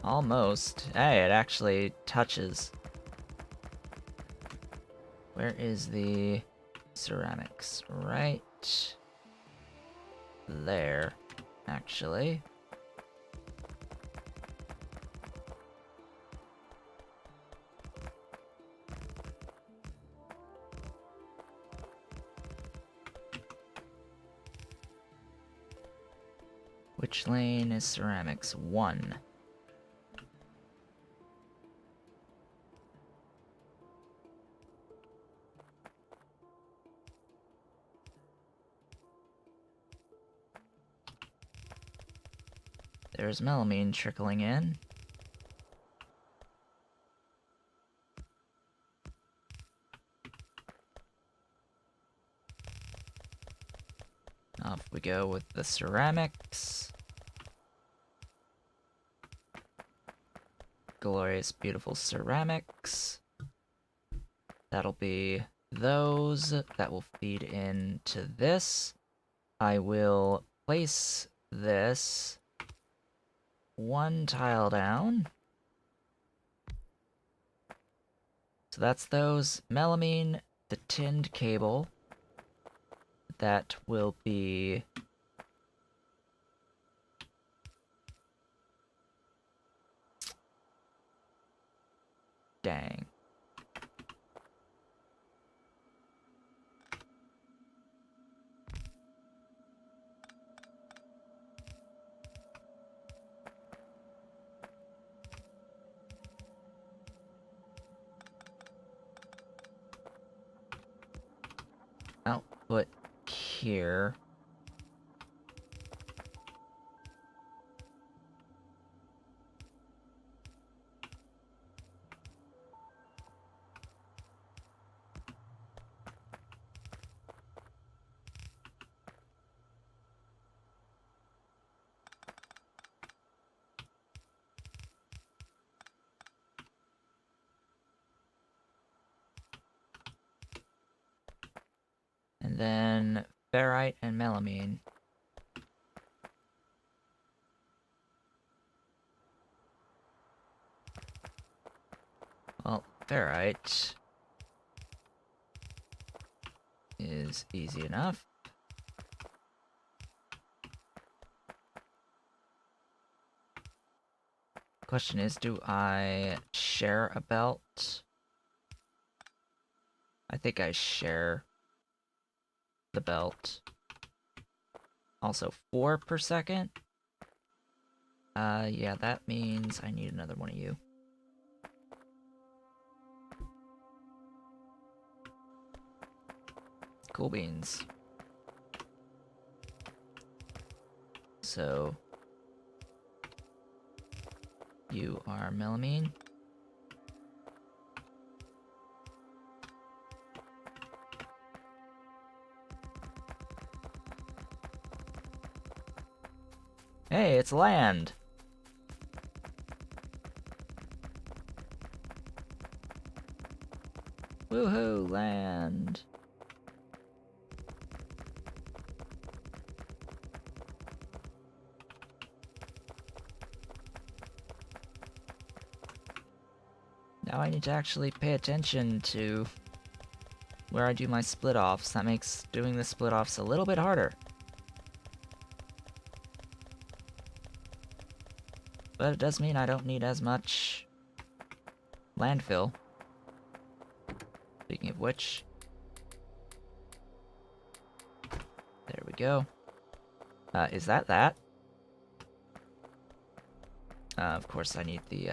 Almost. Hey, it actually touches. Where is the ceramics? Right there, actually. Which lane is ceramics? 1. There's melamine trickling in. Off we go with the ceramics. Glorious, beautiful ceramics. That'll be those. That will feed into this. I will place this one tile down. So that's those. Melamine, the tinned cable. That will be... Dang. Output here. And then ferrite and melamine. Well, ferrite is easy enough. Question is, do I share a belt? I think I share the belt. Also 4 per second. Yeah, that means I need another one of you. Cool beans. So you are melamine. Hey, it's land! Woohoo, land! Now I need to actually pay attention to where I do my split-offs. That makes doing the split-offs a little bit harder. But it does mean I don't need as much landfill. Speaking of which... There we go. Is that that? Of course I need the,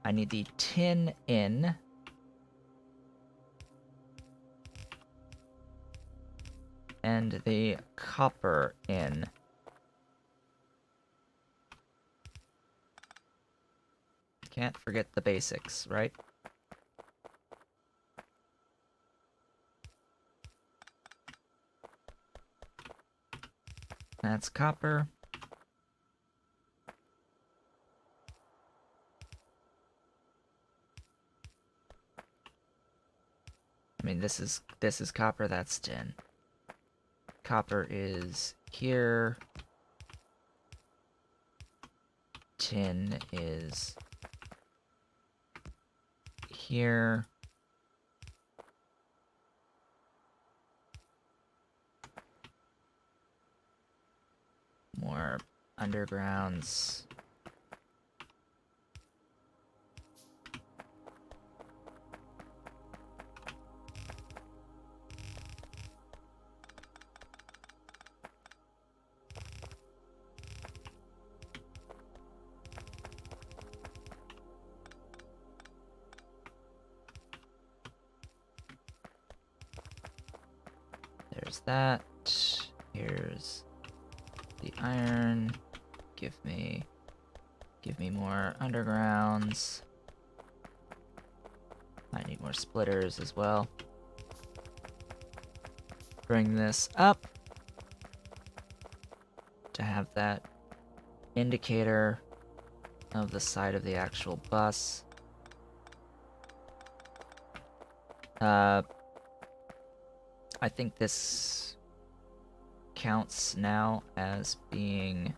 I need the tin in. And the copper in. Can't forget the basics, right? That's copper. I mean, this is copper, that's tin. Copper is here. Tin is here. More undergrounds. There's that. Here's the iron. Give me more undergrounds. I need more splitters as well. Bring this up to have that indicator of the side of the actual bus. I think this counts now as being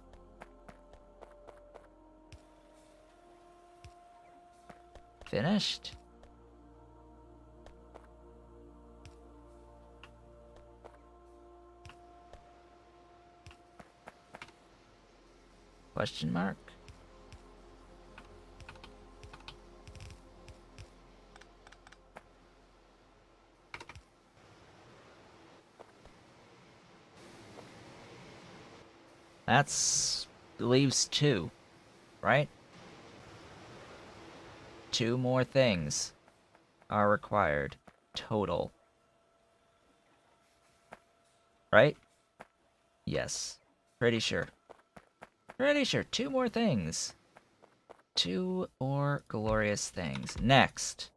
finished? Question mark? That's leaves 2, right? 2 more things are required total. Right? Yes. Pretty sure. Pretty sure. 2 more things. 2 more glorious things. Next.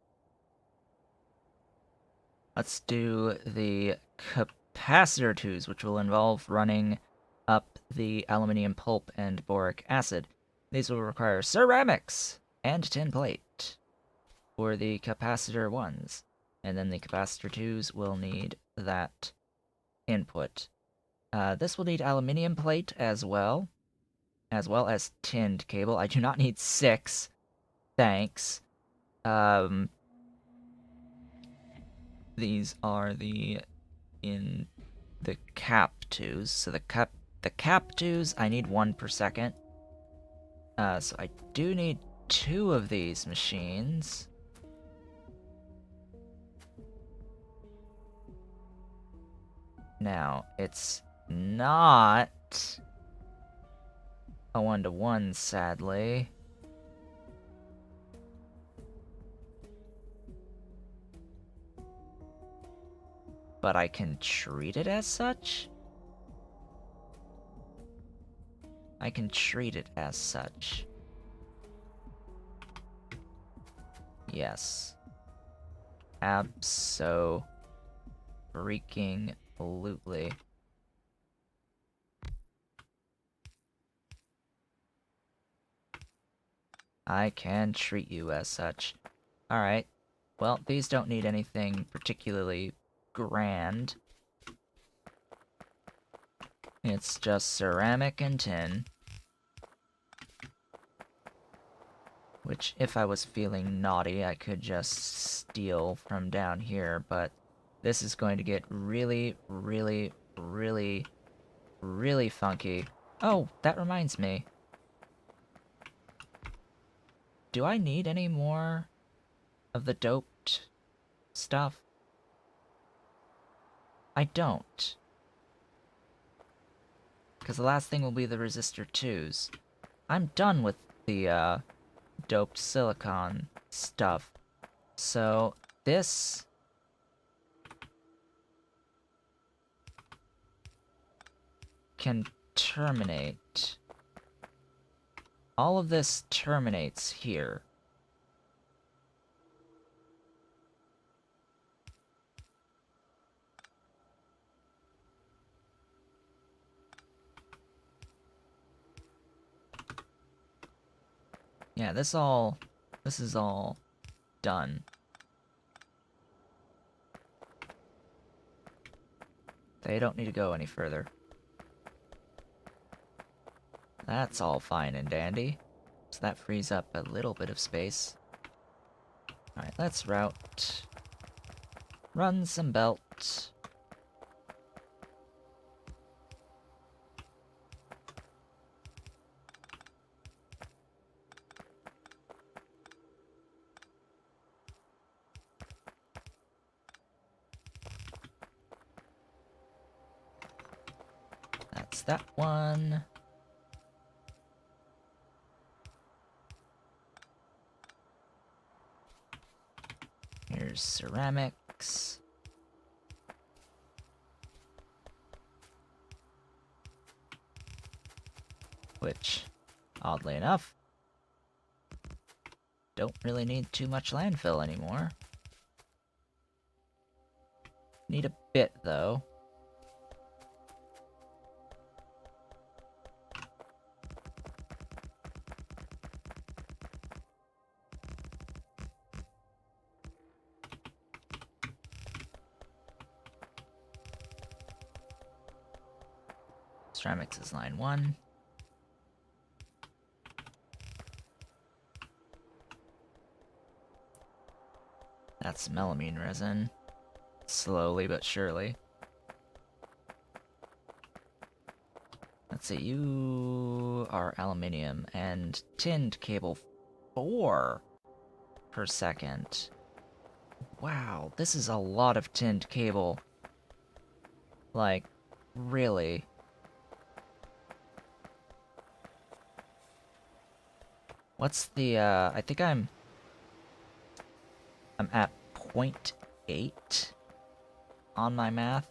Let's do the capacitor twos, which will involve running up the aluminium pulp and boric acid. These will require ceramics and tin plate for the capacitor ones. And then the capacitor twos will need that input. This will need aluminium plate as well as tinned cable. I do not need 6. Thanks. These are the cap twos. So the cap twos, I need 1 per second. So I do need 2 of these machines. Now, it's not a 1-to-1, sadly. But I can treat it as such? I can treat it as such. Yes. Abso-freaking-lutely. I can treat you as such. Alright. Well, these don't need anything particularly grand. It's just ceramic and tin. Which, if I was feeling naughty, I could just steal from down here, but this is going to get really, really, really, really funky. Oh, that reminds me. Do I need any more of the doped stuff? I don't. Because the last thing will be the resistor 2s. I'm done with the, doped silicon stuff. So, this can terminate. All of this terminates here. Yeah, this is all done. They don't need to go any further. That's all fine and dandy. So that frees up a little bit of space. Alright, let's route. Run some belt. That's that one. Here's ceramics. Which, oddly enough, don't really need too much landfill anymore. Need a bit, though. Ceramics is line 1. That's melamine resin. Slowly but surely. Let's see, you are aluminium and tinned cable 4 per second. Wow, this is a lot of tinned cable. Like, really? What's the, I think I'm at 0.8 on my math,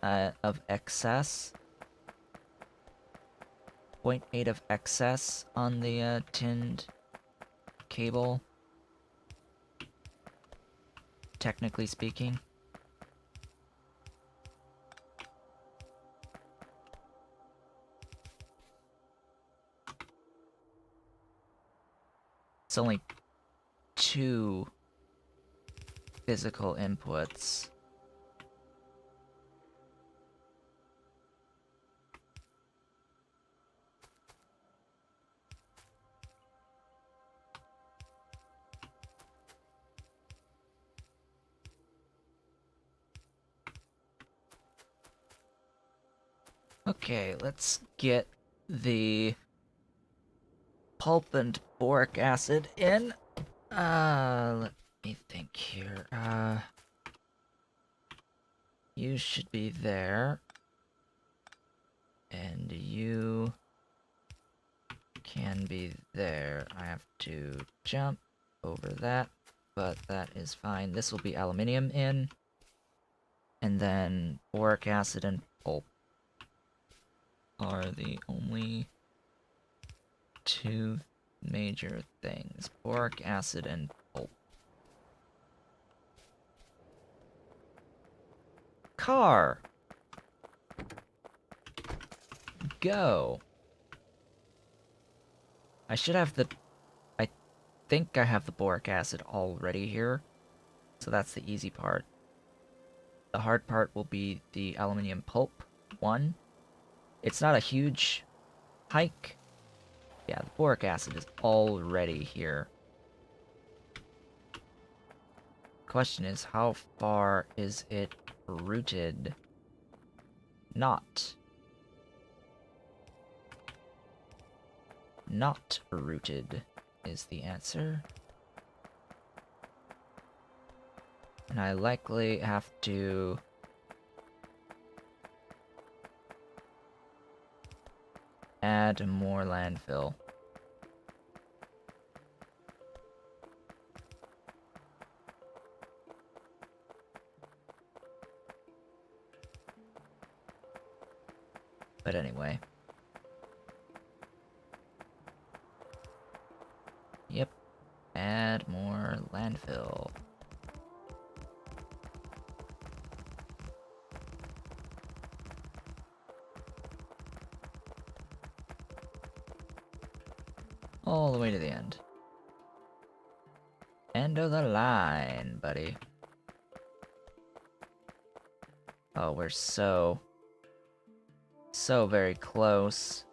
of excess. 0.8 of excess on the, tinned cable. Technically speaking. It's only 2 physical inputs. Okay, let's get the pulp and boric acid in. Let me think here. You should be there. And you can be there. I have to jump over that, but that is fine. This will be aluminium in. And then boric acid and pulp are the only 2 major things. Boric acid and pulp. Car! Go! I should have the... I think I have the boric acid already here, so that's the easy part. The hard part will be the aluminium pulp 1. It's not a huge hike. Yeah, the boric acid is already here. Question is, how far is it routed? Not. Not routed is the answer. And I likely have to... add more landfill. But anyway. Yep. Add more landfill. All the way to the end. End of the line, buddy. Oh, we're so very close.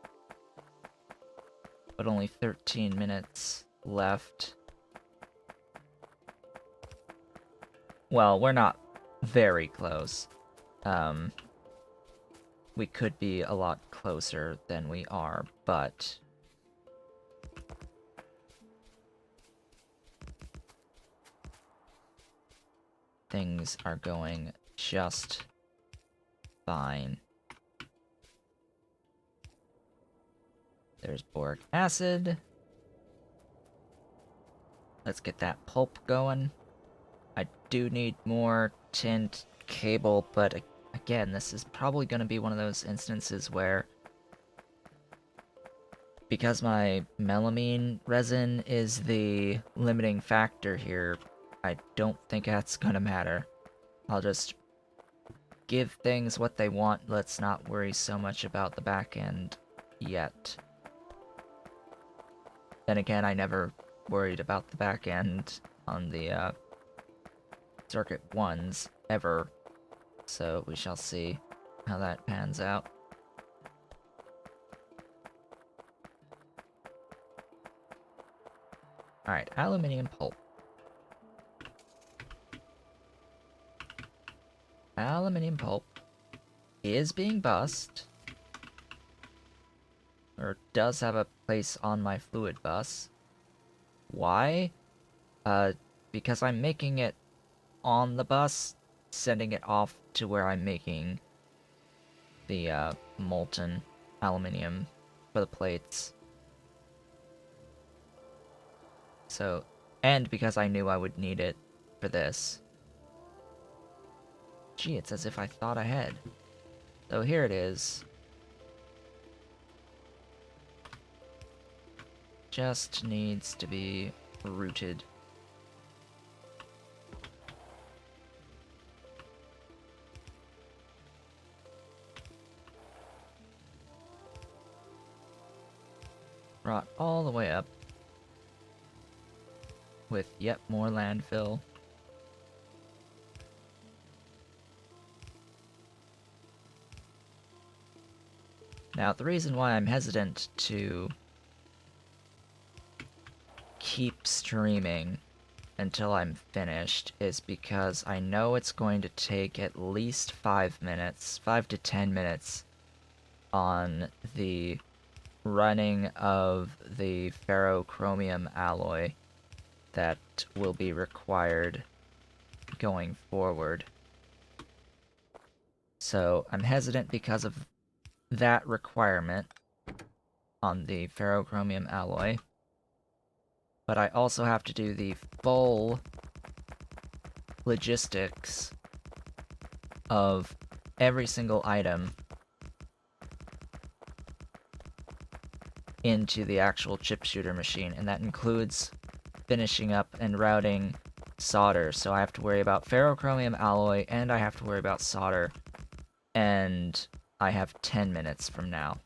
But only 13 minutes left. Well, we're not very close. We could be a lot closer than we are, but... things are going just fine. There's boric acid. Let's get that pulp going. I do need more tinned cable, but again, this is probably going to be one of those instances where, because my melamine resin is the limiting factor here, I don't think that's going to matter. I'll just give things what they want. Let's not worry so much about the back end yet. Then again, I never worried about the back end on the circuit 1s ever, so we shall see how that pans out. Alright, aluminium pulp. Aluminium pulp is being bussed, or does have a place on my fluid bus. Why? Because I'm making it on the bus, sending it off to where I'm making the molten aluminium for the plates. So, and because I knew I would need it for this. Gee, it's as if I thought ahead. So here it is. Just needs to be routed. Brought all the way up. With yet more landfill. Now, the reason why I'm hesitant to keep streaming until I'm finished is because I know it's going to take at least 5 minutes, 5 to 10 minutes on the running of the ferrochromium alloy that will be required going forward. So I'm hesitant because of that requirement on the ferrochromium alloy. But I also have to do the full logistics of every single item into the actual chip shooter machine, and that includes finishing up and routing solder. So I have to worry about ferrochromium alloy, and I have to worry about solder, and I have 10 minutes from now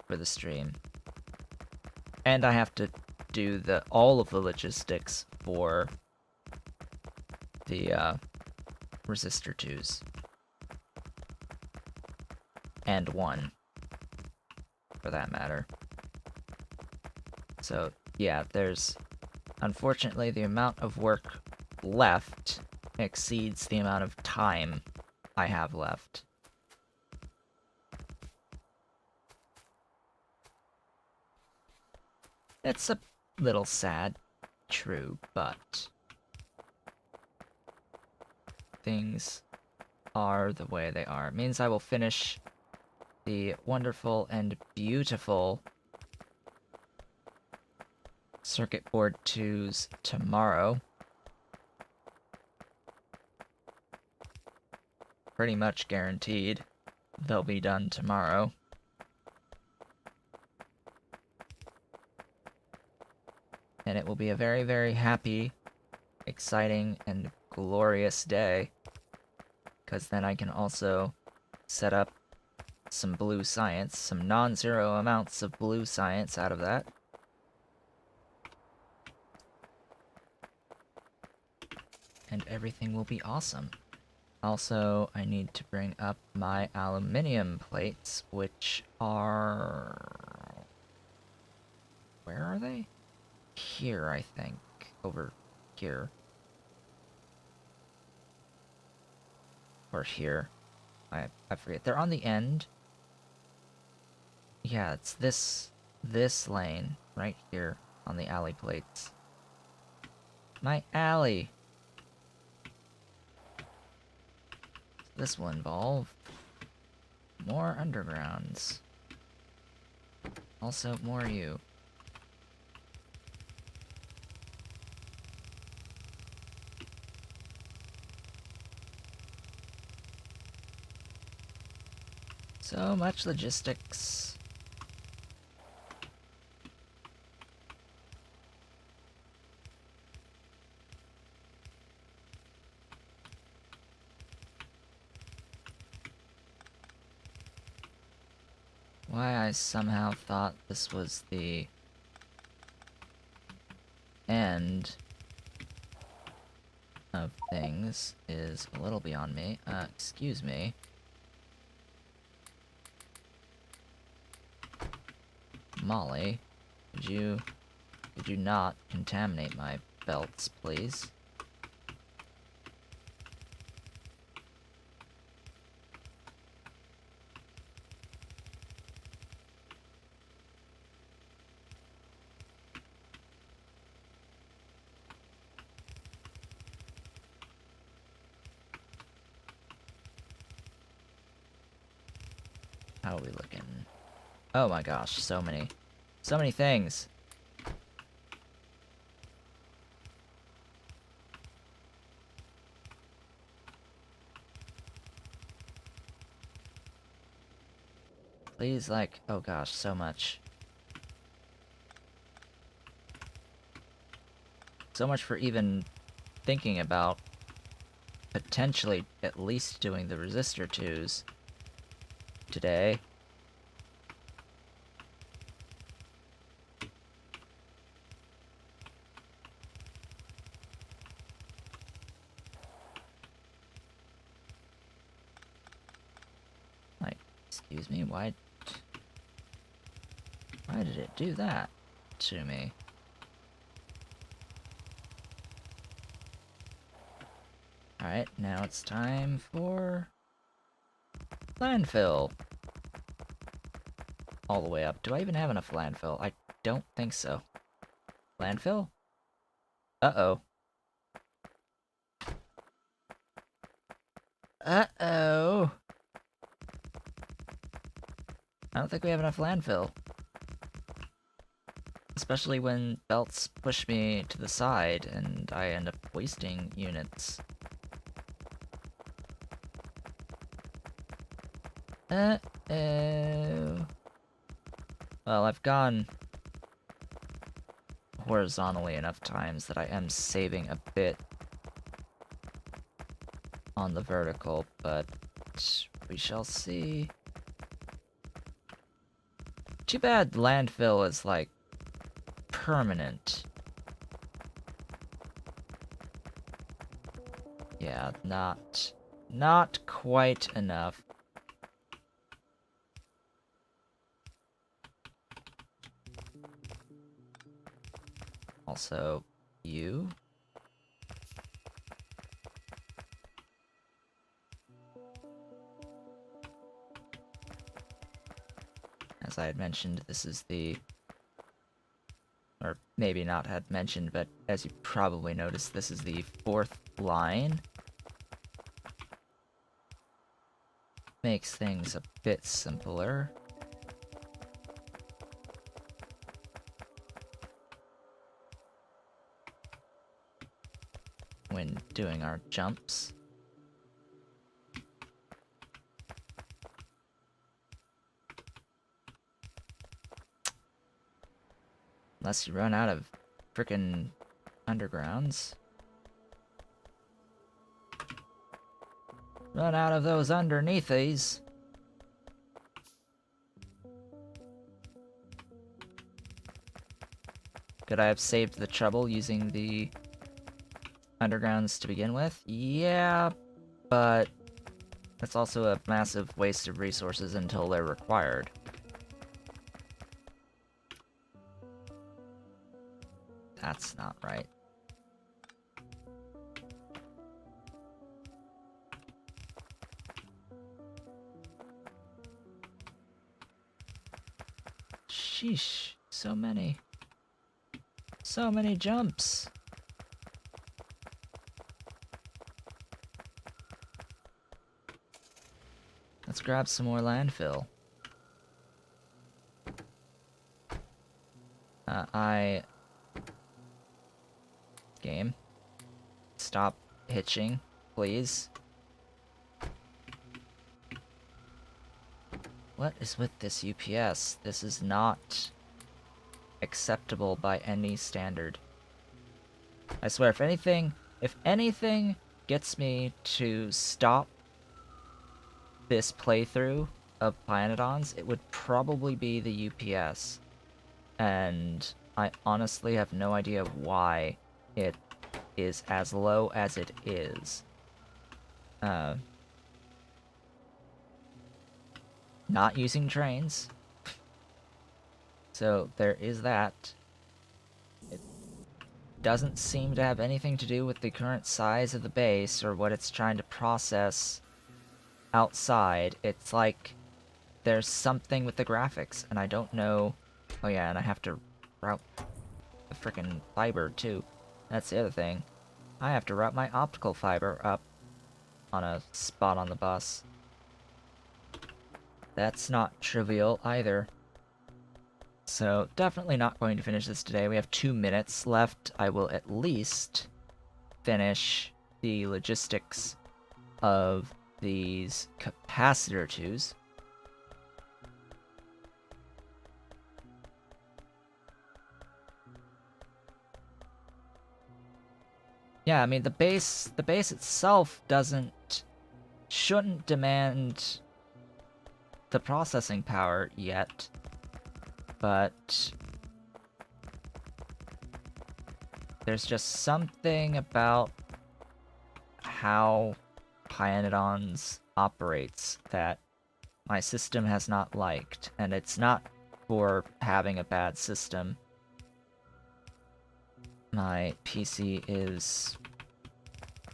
for the stream. And I have to do all of the logistics for the resistor 2s. And 1, for that matter. So, yeah, there's... Unfortunately, the amount of work left exceeds the amount of time I have left. It's a little sad, true, but things are the way they are. It means I will finish the wonderful and beautiful circuit board 2s tomorrow. Pretty much guaranteed they'll be done tomorrow. And it will be a very, very happy, exciting, and glorious day. Because then I can also set up some blue science, some non-zero amounts of blue science out of that. And everything will be awesome. Also, I need to bring up my aluminium plates, which are... Where are they? Here, I think. Over here. Or here. I forget. They're on the end. Yeah, it's this lane right here on the alley plates. My alley! This will involve more undergrounds. Also, more you. So much logistics. Why I somehow thought this was the end of things is a little beyond me. Excuse me. Molly, could you not contaminate my belts, please? How are we looking? Oh my gosh, so many. So many things. Please, like, oh gosh, so much. So much for even thinking about potentially at least doing the resistor 2s today. Like, excuse me, why did it do that to me? Alright, now it's time for landfill. All the way up. Do I even have enough landfill? I don't think so. Landfill? Uh-oh. Uh-oh. I don't think we have enough landfill. Especially when belts push me to the side and I end up wasting units. Uh-oh. Well, I've gone horizontally enough times that I am saving a bit on the vertical, but we shall see. Too bad landfill is, like, permanent. Yeah, not quite enough. Also, you. As I had mentioned, this is the... or maybe not had mentioned, but as you probably noticed, this is the 4th line. Makes things a bit simpler. When doing our jumps. Unless you run out of frickin' undergrounds. Run out of those underneath these. Could I have saved the trouble using the undergrounds to begin with? Yeah, but that's also a massive waste of resources until they're required. That's not right. Sheesh, so many. So many jumps. Let's grab some more landfill. Game. Stop hitching, please. What is with this UPS? This is not acceptable by any standard. I swear, if anything gets me to stop this playthrough of Pyanodons, it would probably be the UPS. And I honestly have no idea why it is as low as it is. Not using trains. So there is that. It doesn't seem to have anything to do with the current size of the base or what it's trying to process outside. It's like there's something with the graphics, and I don't know. Oh yeah, and I have to route the frickin' fiber too. That's the other thing. I have to route my optical fiber up on a spot on the bus. That's not trivial either. So definitely not going to finish this today. We have 2 minutes left. I will at least finish the logistics of these capacitor twos. Yeah, I mean the base itself shouldn't demand the processing power yet, but there's just something about how Pyanodons operates that my system has not liked, and it's not for having a bad system. My PC is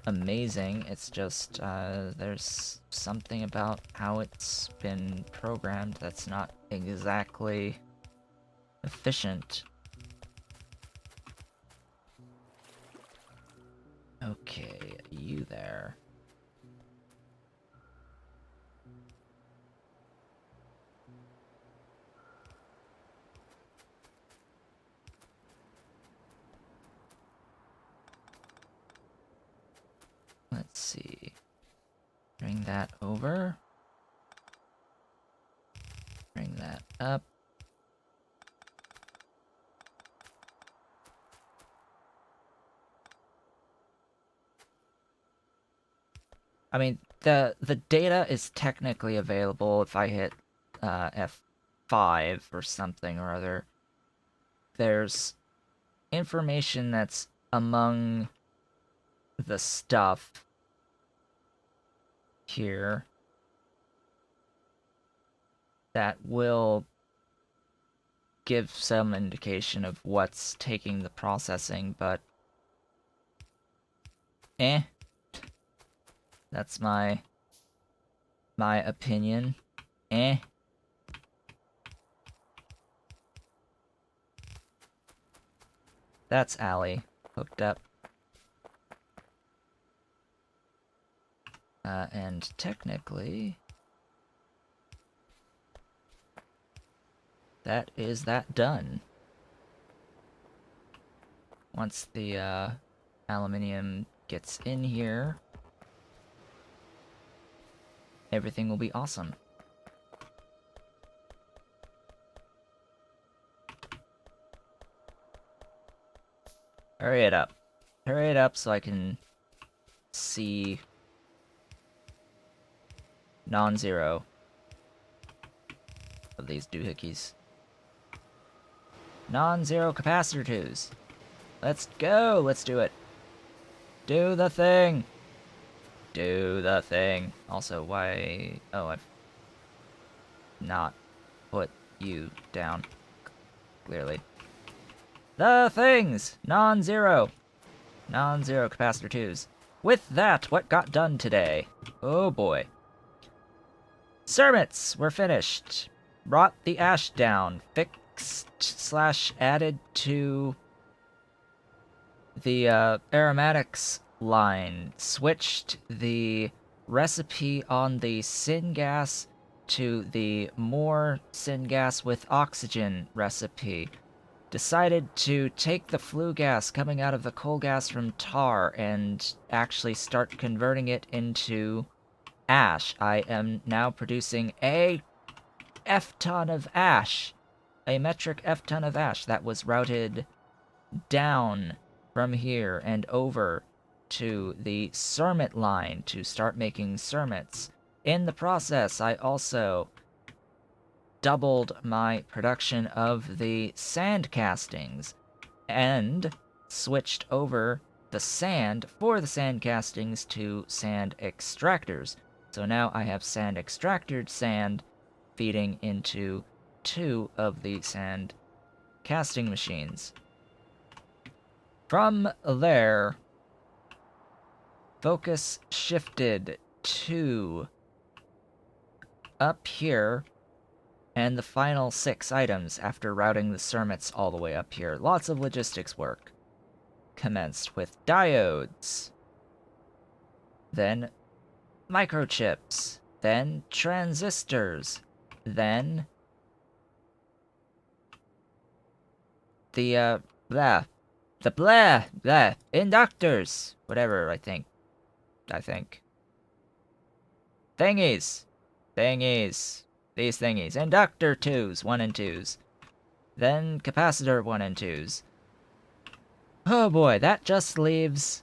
amazing, it's just, there's something about how it's been programmed that's not exactly efficient. Okay, you there. Let's see. Bring that over. Bring that up. I mean, the data is technically available if I hit F5 or something or other. There's information that's among the stuff here that will give some indication of what's taking the processing, but that's my opinion. That's Allie hooked up. And technically, that is that done. Once the aluminium gets in here, everything will be awesome. Hurry it up. Hurry it up so I can see non-zero of these doohickeys. Non-zero capacitor twos. Let's go! Let's do it. Do the thing! Do the thing. Also, why... Oh, I've not put you down. Clearly. The things! Non-zero! Non-zero capacitor twos. With that, what got done today? Oh boy. Cermets were finished. Brought the ash down. Fixed/added to the aromatics line. Switched the recipe on the syngas to the more syngas with oxygen recipe. Decided to take the flue gas coming out of the coal gas from tar and actually start converting it into ash. I am now producing a F-ton of ash. A metric F-ton of ash that was routed down from here and over to the cermet line to start making cermets. In the process, I also doubled my production of the sand castings and switched over the sand for the sand castings to sand extractors. So now I have sand extracted sand feeding into 2 of the sand casting machines. From there, focus shifted to up here, and the final 6 items after routing the cermets all the way up here. Lots of logistics work. Commenced with diodes, then microchips, then transistors, then the blah, inductors, whatever. I think thingies, these thingies, inductor 2s, 1 and 2s, then capacitor 1 and 2s. Oh boy, that just leaves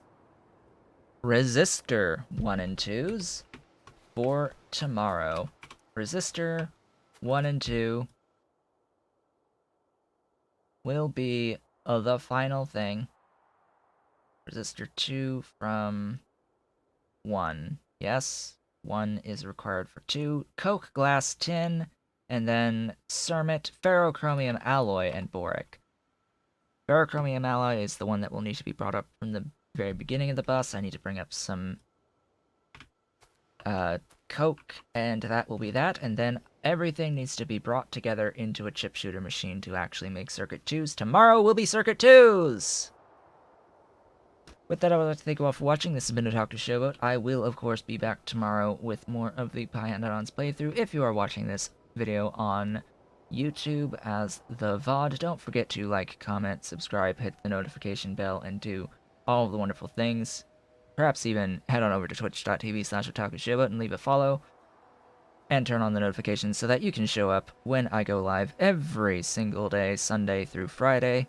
resistor 1 and 2s for tomorrow. Resistor 1 and 2 will be the final thing. Resistor 2 from 1. Yes, 1 is required for 2. Coke glass tin, and then cermet, ferrochromium alloy, and boric. Ferrochromium alloy is the one that will need to be brought up from the very beginning of the bus. I need to bring up some coke, and that will be that, and then everything needs to be brought together into a chip shooter machine to actually make circuit 2s. Tomorrow will be circuit 2s! With that, I would like to thank you all for watching. This has been Otaku Showboat. I will, of course, be back tomorrow with more of the Pyanodon's playthrough. If you are watching this video on YouTube as the VOD, don't forget to like, comment, subscribe, hit the notification bell, and do all of the wonderful things. Perhaps even head on over to twitch.tv/OtakuShowboat and leave a follow. And turn on the notifications so that you can show up when I go live every single day, Sunday through Friday,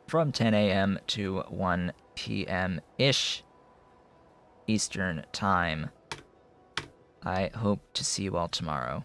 from 10 a.m. to 1 p.m.-ish Eastern Time. I hope to see you all tomorrow.